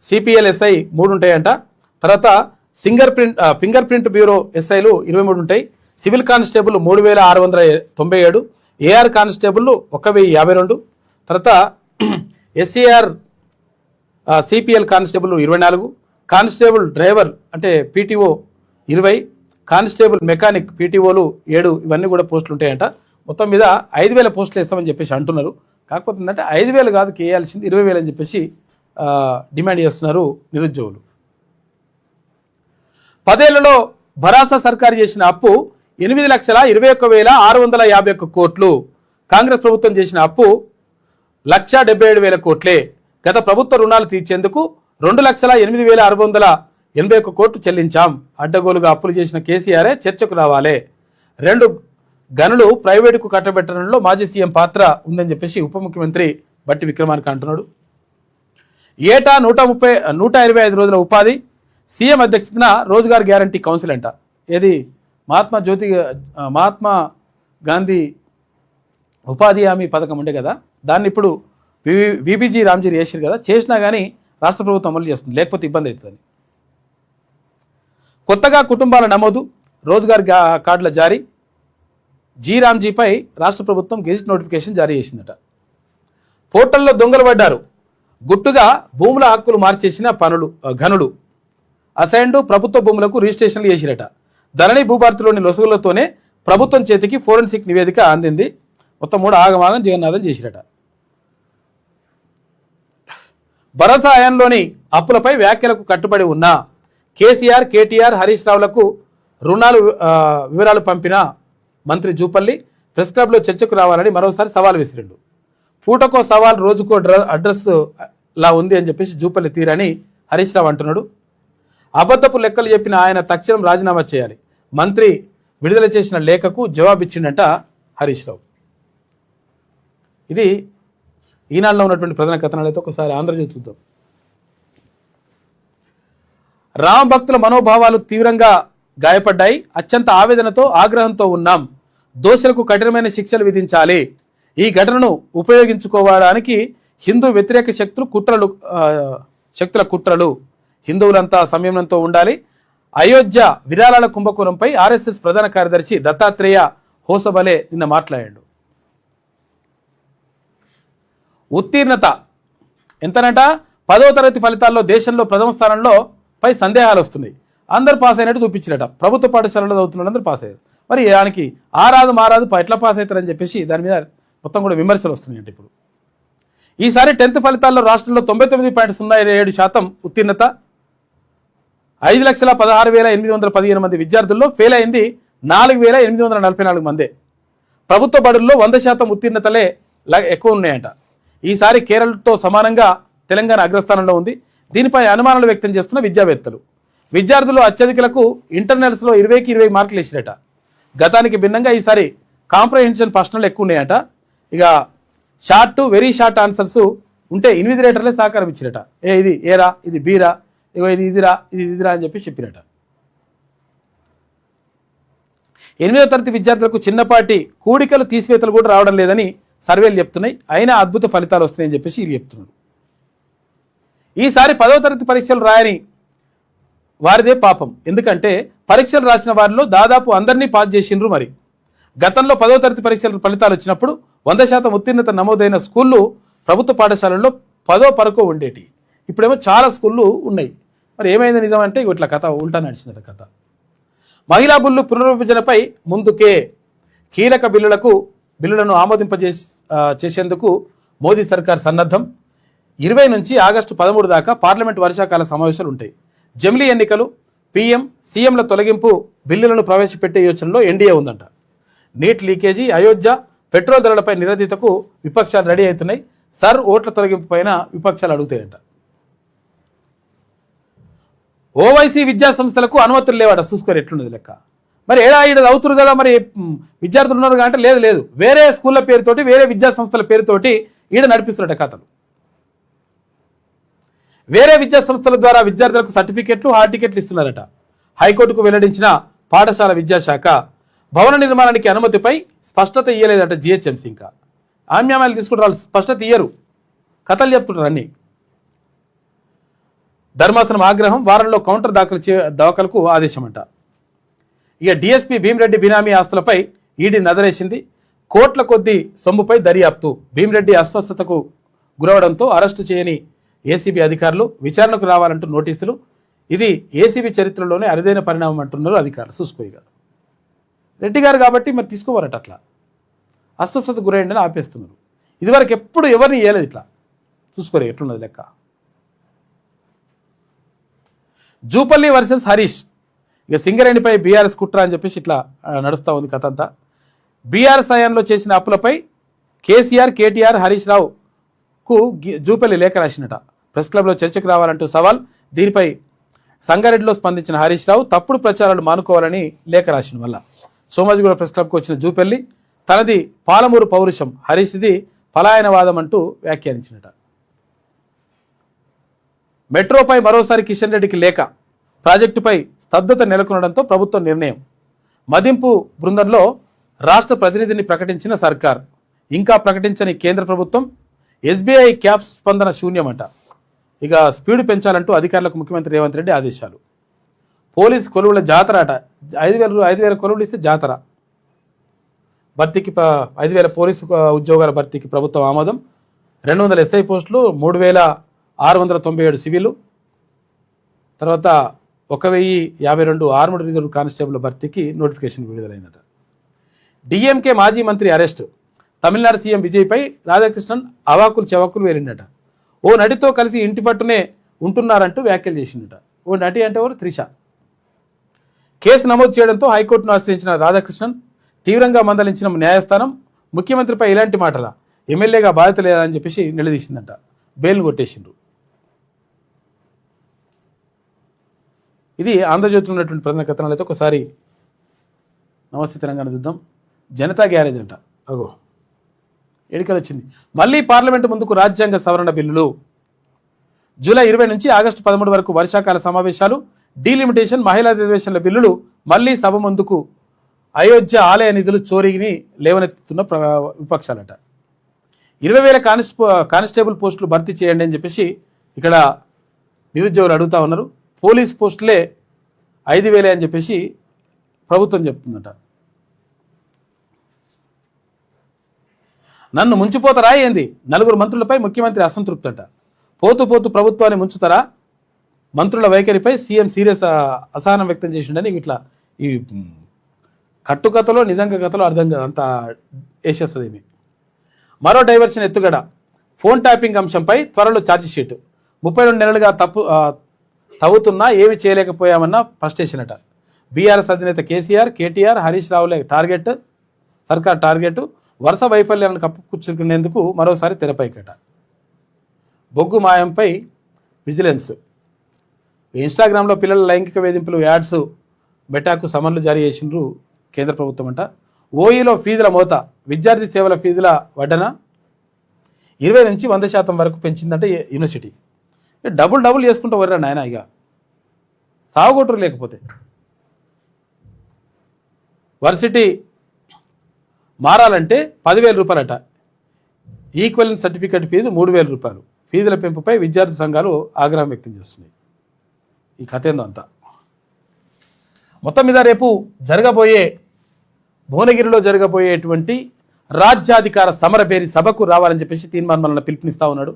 సిపిఎల్ఎస్ఐ 3 ఉంటాయంట. తర్వాత ఫింగర్ ప్రింట్ బ్యూరో ఎస్ఐలు 23 ఉంటాయి. సివిల్ కానిస్టేబుల్ 3,697, ఏఆర్ కానిస్టేబుల్ 1,052, తర్వాత SAR CPL constable 24, constable driver అంటే పీటీఓ 20, కానిస్టేబుల్ మెకానిక్ పీటీఓలు 7, ఇవన్నీ కూడా పోస్టులు ఉంటాయంట. మొత్తం మీద 5,000 పోస్టులు వేస్తామని చెప్పేసి అంటున్నారు. కాకపోతే ఏంటంటే 5,000 కాదు, కేయాల్సింది 20,000 అని చెప్పేసి డిమాండ్ చేస్తున్నారు నిరుద్యోగులు. 10 ఏళ్లలో భరాసా సర్కారు చేసిన అప్పు 8,21,651 కోట్లు. కాంగ్రెస్ ప్రభుత్వం చేసిన అప్పు 1,77,000 కోట్లే. గత ప్రభుత్వ రుణాలు తీర్చేందుకు 2,08,681 కోట్లు చెల్లించాం. అడ్డగోలుగా అప్పులు చేసిన కేసీఆరే చర్చకు రావాలే. 2 గనులు ప్రైవేటుకు కట్టబెట్టడంలో మాజీ సీఎం పాత్ర ఉందని చెప్పేసి ఉప ముఖ్యమంత్రి బట్టి విక్రమార్క అంటున్నాడు. ఏటా 125 రోజుల ఉపాధి, సీఎం అధ్యక్షతన రోజ్గార్ గ్యారంటీ కౌన్సిల్ అంట. ఏది మహాత్మా గాంధీ ఉపాధి హామీ పథకం ఉండే కదా, దాన్ని ఇప్పుడు బీబీజీ రామ్జీ చేసారు కదా, చేసినా కానీ రాష్ట్ర ప్రభుత్వం అమలు చేస్తుంది, లేకపోతే ఇబ్బంది అవుతుంది. కొత్తగా కుటుంబాల నమోదు, రోజ్గార్ కార్డుల జారీ, రామ్జీపై రాష్ట్ర ప్రభుత్వం గెజిట్ నోటిఫికేషన్ జారీ చేసిందట. పోర్టల్లో దొంగలు పడ్డారు, గుట్టుగా భూముల హక్కులు మార్చేసిన ఘనులు, అసైన్డ్ ప్రభుత్వ భూములకు రిజిస్ట్రేషన్లు చేసిరట. ధరణి భూభారతిలోని లొసుగులతోనే ప్రభుత్వం చేతికి ఫోరెన్సిక్ నివేదిక అందింది. మొత్తం 3 ఆగమాగం జగన్నాథం చేసిరట. భరత హయాంలోని అప్పులపై వ్యాఖ్యలకు కట్టుబడి ఉన్న కేసీఆర్, కేటీఆర్, హరీష్ రావులకు రుణాలు వివరాలు పంపిన మంత్రి జూపల్లి ప్రెస్ క్లబ్లో చర్చకు రావాలని మరోసారి సవాల్ విసిరిండు. పూటకో సవాల్ రోజుకో అడ్రస్ లా ఉంది అని చెప్పేసి జూపల్లి తీరని హరీష్ రావు అంటున్నాడు. అబద్ధపు లెక్కలు చెప్పిన ఆయన తక్షణం రాజీనామా చేయాలి. మంత్రి విడుదల చేసిన లేఖకు జవాబిచ్చిండట హరీష్ రావు. ఇది ఈనాడులో ఉన్నటువంటి ప్రధాన కథనాలు. అయితే ఒకసారి ఆంధ్రజ్యోతి చూద్దాం. రామ భక్తుల మనోభావాలు తీవ్రంగా గాయపడ్డాయి. అత్యంత ఆవేదనతో ఆగ్రహంతో ఉన్నాం. దోషులకు కఠినమైన శిక్షలు విధించాలి. ఈ ఘటనను ఉపయోగించుకోవడానికి హిందూ వ్యతిరేక శక్తుల కుట్రలు. హిందువులంతా సంయమనంతో ఉండాలి. అయోధ్య విరాళాల కుంభకోణంపై ఆర్ఎస్ఎస్ ప్రధాన కార్యదర్శి దత్తాత్రేయ హోసబలే నిన్న మాట్లాడాడు. ఉత్తీర్ణత ఎంతనట? 10వ తరగతి ఫలితాల్లో దేశంలో ప్రథమ స్థానంలో పై సందేహాలు వస్తున్నాయి. అందరు పాస్ అయినట్టు చూపించినట. ప్రభుత్వ పాఠశాలలో చదువుతున్న అందరూ పాస్ అయ్యారు. మరి దానికి ఆరాదు మారాదు ఎట్లా పాస్ అవుతారని చెప్పేసి దాని మీద మొత్తం కూడా విమర్శలు వస్తున్నాయంట. ఇప్పుడు ఈసారి 10th ఫలితాల్లో రాష్ట్రంలో 99.07% ఉత్తీర్ణత. 5,16,815 మంది విద్యార్థుల్లో ఫెయిల్ అయింది 4,844 మందే. ప్రభుత్వ బడుల్లో 100% ఉత్తీర్ణతలే ఎక్కువ ఉన్నాయంట. ఈసారి కేరళతో సమానంగా తెలంగాణ అగ్రస్థానంలో ఉంది. దీనిపై అనుమానాలు వ్యక్తం చేస్తున్న విద్యావేత్తలు. విద్యార్థులు అత్యధికులకు ఇంటర్నల్స్లో 20కి 20 మార్కులు ఇచ్చినట. గతానికి భిన్నంగా ఈసారి కాంప్రహెన్షన్ ప్రశ్నలు ఎక్కువ ఉన్నాయట. ఇక షార్ట్ వెరీ షార్ట్ ఆన్సర్స్ ఉంటే ఇన్విజిలేటర్లే సహకారం ఇచ్చిరట. ఇది ఏరా, ఇది బీరా, ఇగో ఇది ఇదిరా, ఇది ఇదిరా అని చెప్పి చెప్పిరట. 8వ తరగతి విద్యార్థులకు చిన్నపాటి కూడికలు తీసివేతలు కూడా రావడం లేదని సర్వేలు చెప్తున్నాయి. అయినా అద్భుత ఫలితాలు వస్తున్నాయని చెప్పేసి వీళ్ళు చెప్తున్నారు. ఈసారి 10వ తరగతి పరీక్షలు రాయని వారిదే పాపం. ఎందుకంటే పరీక్షలు రాసిన వారిలో దాదాపు అందరినీ పాస్ చేసిండ్రు. మరి గతంలో 10వ తరగతి పరీక్షల ఫలితాలు వచ్చినప్పుడు 100% ఉత్తీర్ణత నమోదైన స్కూళ్ళు ప్రభుత్వ పాఠశాలల్లో 10వ పరకు ఉండేటి. ఇప్పుడేమో చాలా స్కూళ్ళు ఉన్నాయి. మరి ఏమైంది నిజమంటే ఇట్లా కథ ఉల్టా నడిచిందట కథ. మహిళా బిల్లు పునర్విభజనపై ముందుకే కీలక బిల్లులను చేసేందుకు మోదీ సర్కార్ సన్నద్ధం. 20 నుంచి ఆగస్టు 13 దాకా పార్లమెంట్ వర్షాకాల సమావేశాలు ఉంటాయి. జమిలీ ఎన్నికలు, పీఎం సీఎంల తొలగింపు బిల్లులను ప్రవేశపెట్టే యోచనలో ఎన్డీఏ ఉందంట. నీట్ లీకేజీ, అయోధ్య, పెట్రోల్ ధరలపై నిరసనకు విపక్షాలు రెడీ అవుతున్నాయి. సర్ ఓట్ల తొలగింపు పైన విపక్షాలు అడుగుతాయంట. ఓవైసీ విద్యా సంస్థలకు అనుమతులు లేవాట. చూసుకోరు ఎట్లున్నది లెక్క. మరి ఏడాది అవుతురు కదా, మరి విద్యార్థులు ఉన్నారు అంటే లేదు వేరే స్కూళ్ళ పేరుతోటి, వేరే విద్యా సంస్థల పేరుతోటి ఈడ నడిపిస్తున్నట్ట కథలు. వేరే విద్యా సంస్థల ద్వారా విద్యార్థులకు సర్టిఫికెట్లు, హాల్ టికెట్లు ఇస్తున్నారట. హైకోర్టుకు వెల్లడించిన పాఠశాల విద్యాశాఖ భవన నిర్మాణానికి అనుమతిపై స్పష్టత ఇయ్యలేదట జిహెచ్ఎంసీ. ఇంకా ఆమ్యామాలు తీసుకుంటారు, వాళ్ళు స్పష్టత ఇయ్యరు, కథలు చెప్తున్నారు అన్ని. ధర్మాసనం ఆగ్రహం, వారంలో కౌంటర్ దాఖలకు ఆదేశమంట. ఇక డిఎస్పీ భీమిరెడ్డి బినామీ ఆస్తులపై ఈడీ నదరేసింది. కోట్ల కొద్దీ సొమ్ముపై దర్యాప్తు. భీమిరెడ్డి అస్వస్థతకు గురవడంతో అరెస్టు చేయని ఏసీబీ అధికారులు విచారణకు రావాలంటూ నోటీసులు. ఇది ఏసీబీ చరిత్రలోనే అరుదైన పరిణామం అంటున్నారు అధికారులు. చూసుకోయిగా రెడ్డి గారు కాబట్టి మరి తీసుకోవాలట. అట్లా అస్వస్థత గురైండని ఆపేస్తున్నారు. ఇదివరకు ఎప్పుడు ఎవరిని ఇవ్వలేదు ఇట్లా. చూసుకోరు ఎట్లున్నది లెక్క. జూపల్లి వర్సెస్ హరీష్. ఇక సింగరేణిపై బీఆర్ఎస్ కుట్ర అని చెప్పేసి ఇట్లా నడుస్తూ ఉంది కథ అంతా. బీఆర్ఎస్ హయాంలో చేసిన అప్పులపై కేసీఆర్, కేటీఆర్, హరీష్ రావుకు జూపల్లి లేఖ రాసినట. ప్రెస్ క్లబ్లో చర్చకు రావాలంటూ సవాల్. దీనిపై సంగారెడ్డిలో స్పందించిన హరీష్ రావు తప్పుడు ప్రచారాలు మానుకోవాలని లేఖ రాసిన వల్ల సోమాజిగూడ ప్రెస్ క్లబ్కు వచ్చిన జూపల్లి తనది పాలమూరు పౌరుషం, హరీష్ది పలాయనవాదం అంటూ వ్యాఖ్యానించినట. మెట్రోపై మరోసారి కిషన్ రెడ్డికి లేఖ. ప్రాజెక్టుపై స్తబ్దత నెలకొనడంతో ప్రభుత్వం నిర్ణయం. మదింపు బృందంలో రాష్ట్ర ప్రతినిధిని ప్రకటించిన సర్కార్. ఇంకా ప్రకటించని కేంద్ర ప్రభుత్వం. ఎస్బీఐ క్యాప్ స్పందన శూన్యమట. ఇక స్పీడ్ పెంచాలంటూ అధికారులకు ముఖ్యమంత్రి రేవంత్ రెడ్డి ఆదేశాలు. పోలీసు కొలువుల జాతర అట. 5,000 కొలువులు ఇస్తే జాతర. భర్తీకి 5,000 పోలీసు ఉద్యోగాల భర్తీకి ప్రభుత్వం ఆమోదం. 200 ఎస్ఐ పోస్టులు, 3,697 సివిలు, తర్వాత 1,052 ఆర్మడ్ రిజర్వ్ కానిస్టేబుల్ భర్తీకి నోటిఫికేషన్ విడుదలైందట. డిఎంకే మాజీ మంత్రి అరెస్ట్. తమిళనాడు సీఎం విజయ్పై రాధాకృష్ణన్ అవాకులు చెవాకులు వేరిండట. ఓ నటితో కలిసి ఇంటి పట్టునే ఉంటున్నారంటూ వ్యాఖ్యలు చేసిందట. ఓ నటి అంటే ఎవరు? త్రిష. కేసు నమోదు చేయడంతో హైకోర్టును ఆశ్రయించిన రాధాకృష్ణన్ తీవ్రంగా మందలించిన న్యాయస్థానం ముఖ్యమంత్రిపై ఇలాంటి మాటల ఎమ్మెల్యేగా బాధ్యత లేదని చెప్పేసి నిలదీసిందంట. బెయిల్ను కొట్టేసిండ్రు. ఇది ఆంధ్రజ్యోతిలో ఉన్నటువంటి ప్రధాన కథనాలు. అయితే ఒకసారి నమస్తే తెలంగాణ చూద్దాం. జనతా గ్యారేజ్ అంట. అగో ఎన్నికలు వచ్చింది. మళ్ళీ పార్లమెంటు ముందుకు రాజ్యాంగ సవరణ బిల్లులు. జూలై 20 నుంచి ఆగస్టు 13 వరకు వర్షాకాల సమావేశాలు. డీలిమిటేషన్, మహిళా రిజర్వేషన్ల బిల్లులు మళ్లీ సభ ముందుకు. అయోధ్య ఆలయ నిధులు చోరీని లేవనెత్తుతున్న విపక్షాలట. 20,000 కానిస్టేబుల్ పోస్టులు భర్తీ చేయండి అని చెప్పేసి ఇక్కడ నిరుద్యోగులు అడుగుతా ఉన్నారు. పోలీస్ పోస్టులే 5,000 అని చెప్పేసి ప్రభుత్వం చెప్తుందట. నన్ను ముంచిపోతారా ఏంది? 4 మంత్రులపై ముఖ్యమంత్రి అసంతృప్తి అంట. పోతూ ప్రభుత్వాన్ని ముంచుతారా? మంత్రుల వైఖరిపై సీఎం సీరియస్ అసహనం వ్యక్తం చేసిండని ఇట్లా ఈ కట్టుకథలో నిజంగా కథలో అర్థం కాదు, అంత వేసేస్తుంది ఏమి. మరో డైవర్షన్ ఎత్తుగడ. ఫోన్ ట్యాపింగ్ అంశంపై త్వరలో ఛార్జిషీట్. 32 నెలలుగా తవ్వుతున్నా ఏమి చేయలేకపోయామన్న ఫ్రస్ట్రేషన్ అట. బీఆర్ఎస్ అధినేత కేసీఆర్, కేటీఆర్, హరీష్ రావులే సర్కార్ టార్గెట్. వరుస వైఫల్యాలను కప్పుపుచ్చుకునేందుకు మరోసారి తెరపైకట. బొగ్గు మాయంపై విజిలెన్స్. ఇన్స్టాగ్రామ్లో పిల్లల లైంగిక వేధింపులు యాడ్స్ మెటాకు సమన్లు జారీ చేసిండ్రు కేంద్ర ప్రభుత్వం అంట. ఓఈలో ఫీజుల మోత. విద్యార్థి సేవల ఫీజుల వడ్డన. 20 నుంచి 100% వరకు పెంచిందంటే యూనివర్సిటీ. డబుల్ చేసుకుంటూ వర్రా నాయన, ఇక సాగుగొట్టరు. లేకపోతే వర్సిటీ మారాలంటే 10,000 రూపాయలట, ఈక్వలెంట్ సర్టిఫికేట్ ఫీజు 3,000 రూపాయలు. ఫీజుల పెంపుపై విద్యార్థి సంఘాలు ఆగ్రహం వ్యక్తం చేస్తున్నాయి. ఈ కథ ఏందో అంతా. మొత్తం మీద రేపు భువనగిరిలో జరగబోయేటువంటి రాజ్యాధికార సమరభేరి సభకు రావాలని చెప్పేసి తీర్మానం వలన పిలుపునిస్తా ఉన్నాడు.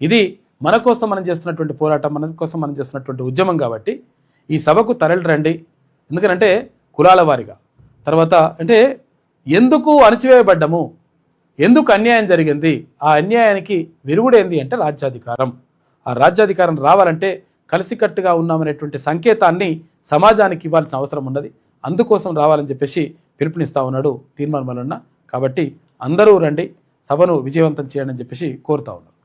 ఇది మన కోసం మనం చేస్తున్నటువంటి పోరాటం, మన కోసం మనం చేస్తున్నటువంటి ఉద్యమం కాబట్టి ఈ సభకు తరలిరండి. ఎందుకంటే కులాల వారిగా, తర్వాత అంటే ఎందుకు అణచివేయబడ్డము, ఎందుకు అన్యాయం జరిగింది, ఆ అన్యాయానికి విరుగుడేంది అంటే రాజ్యాధికారం. ఆ రాజ్యాధికారం రావాలంటే కలిసికట్టుగా ఉన్నామనేటువంటి సంకేతాన్ని సమాజానికి ఇవ్వాల్సిన అవసరం ఉన్నది. అందుకోసం రావాలని చెప్పేసి పిలుపునిస్తా ఉన్నాడు తీర్మానం వలన. కాబట్టి అందరూ రండి, సభను విజయవంతం చేయండి అని చెప్పేసి కోరుతా ఉన్నాడు.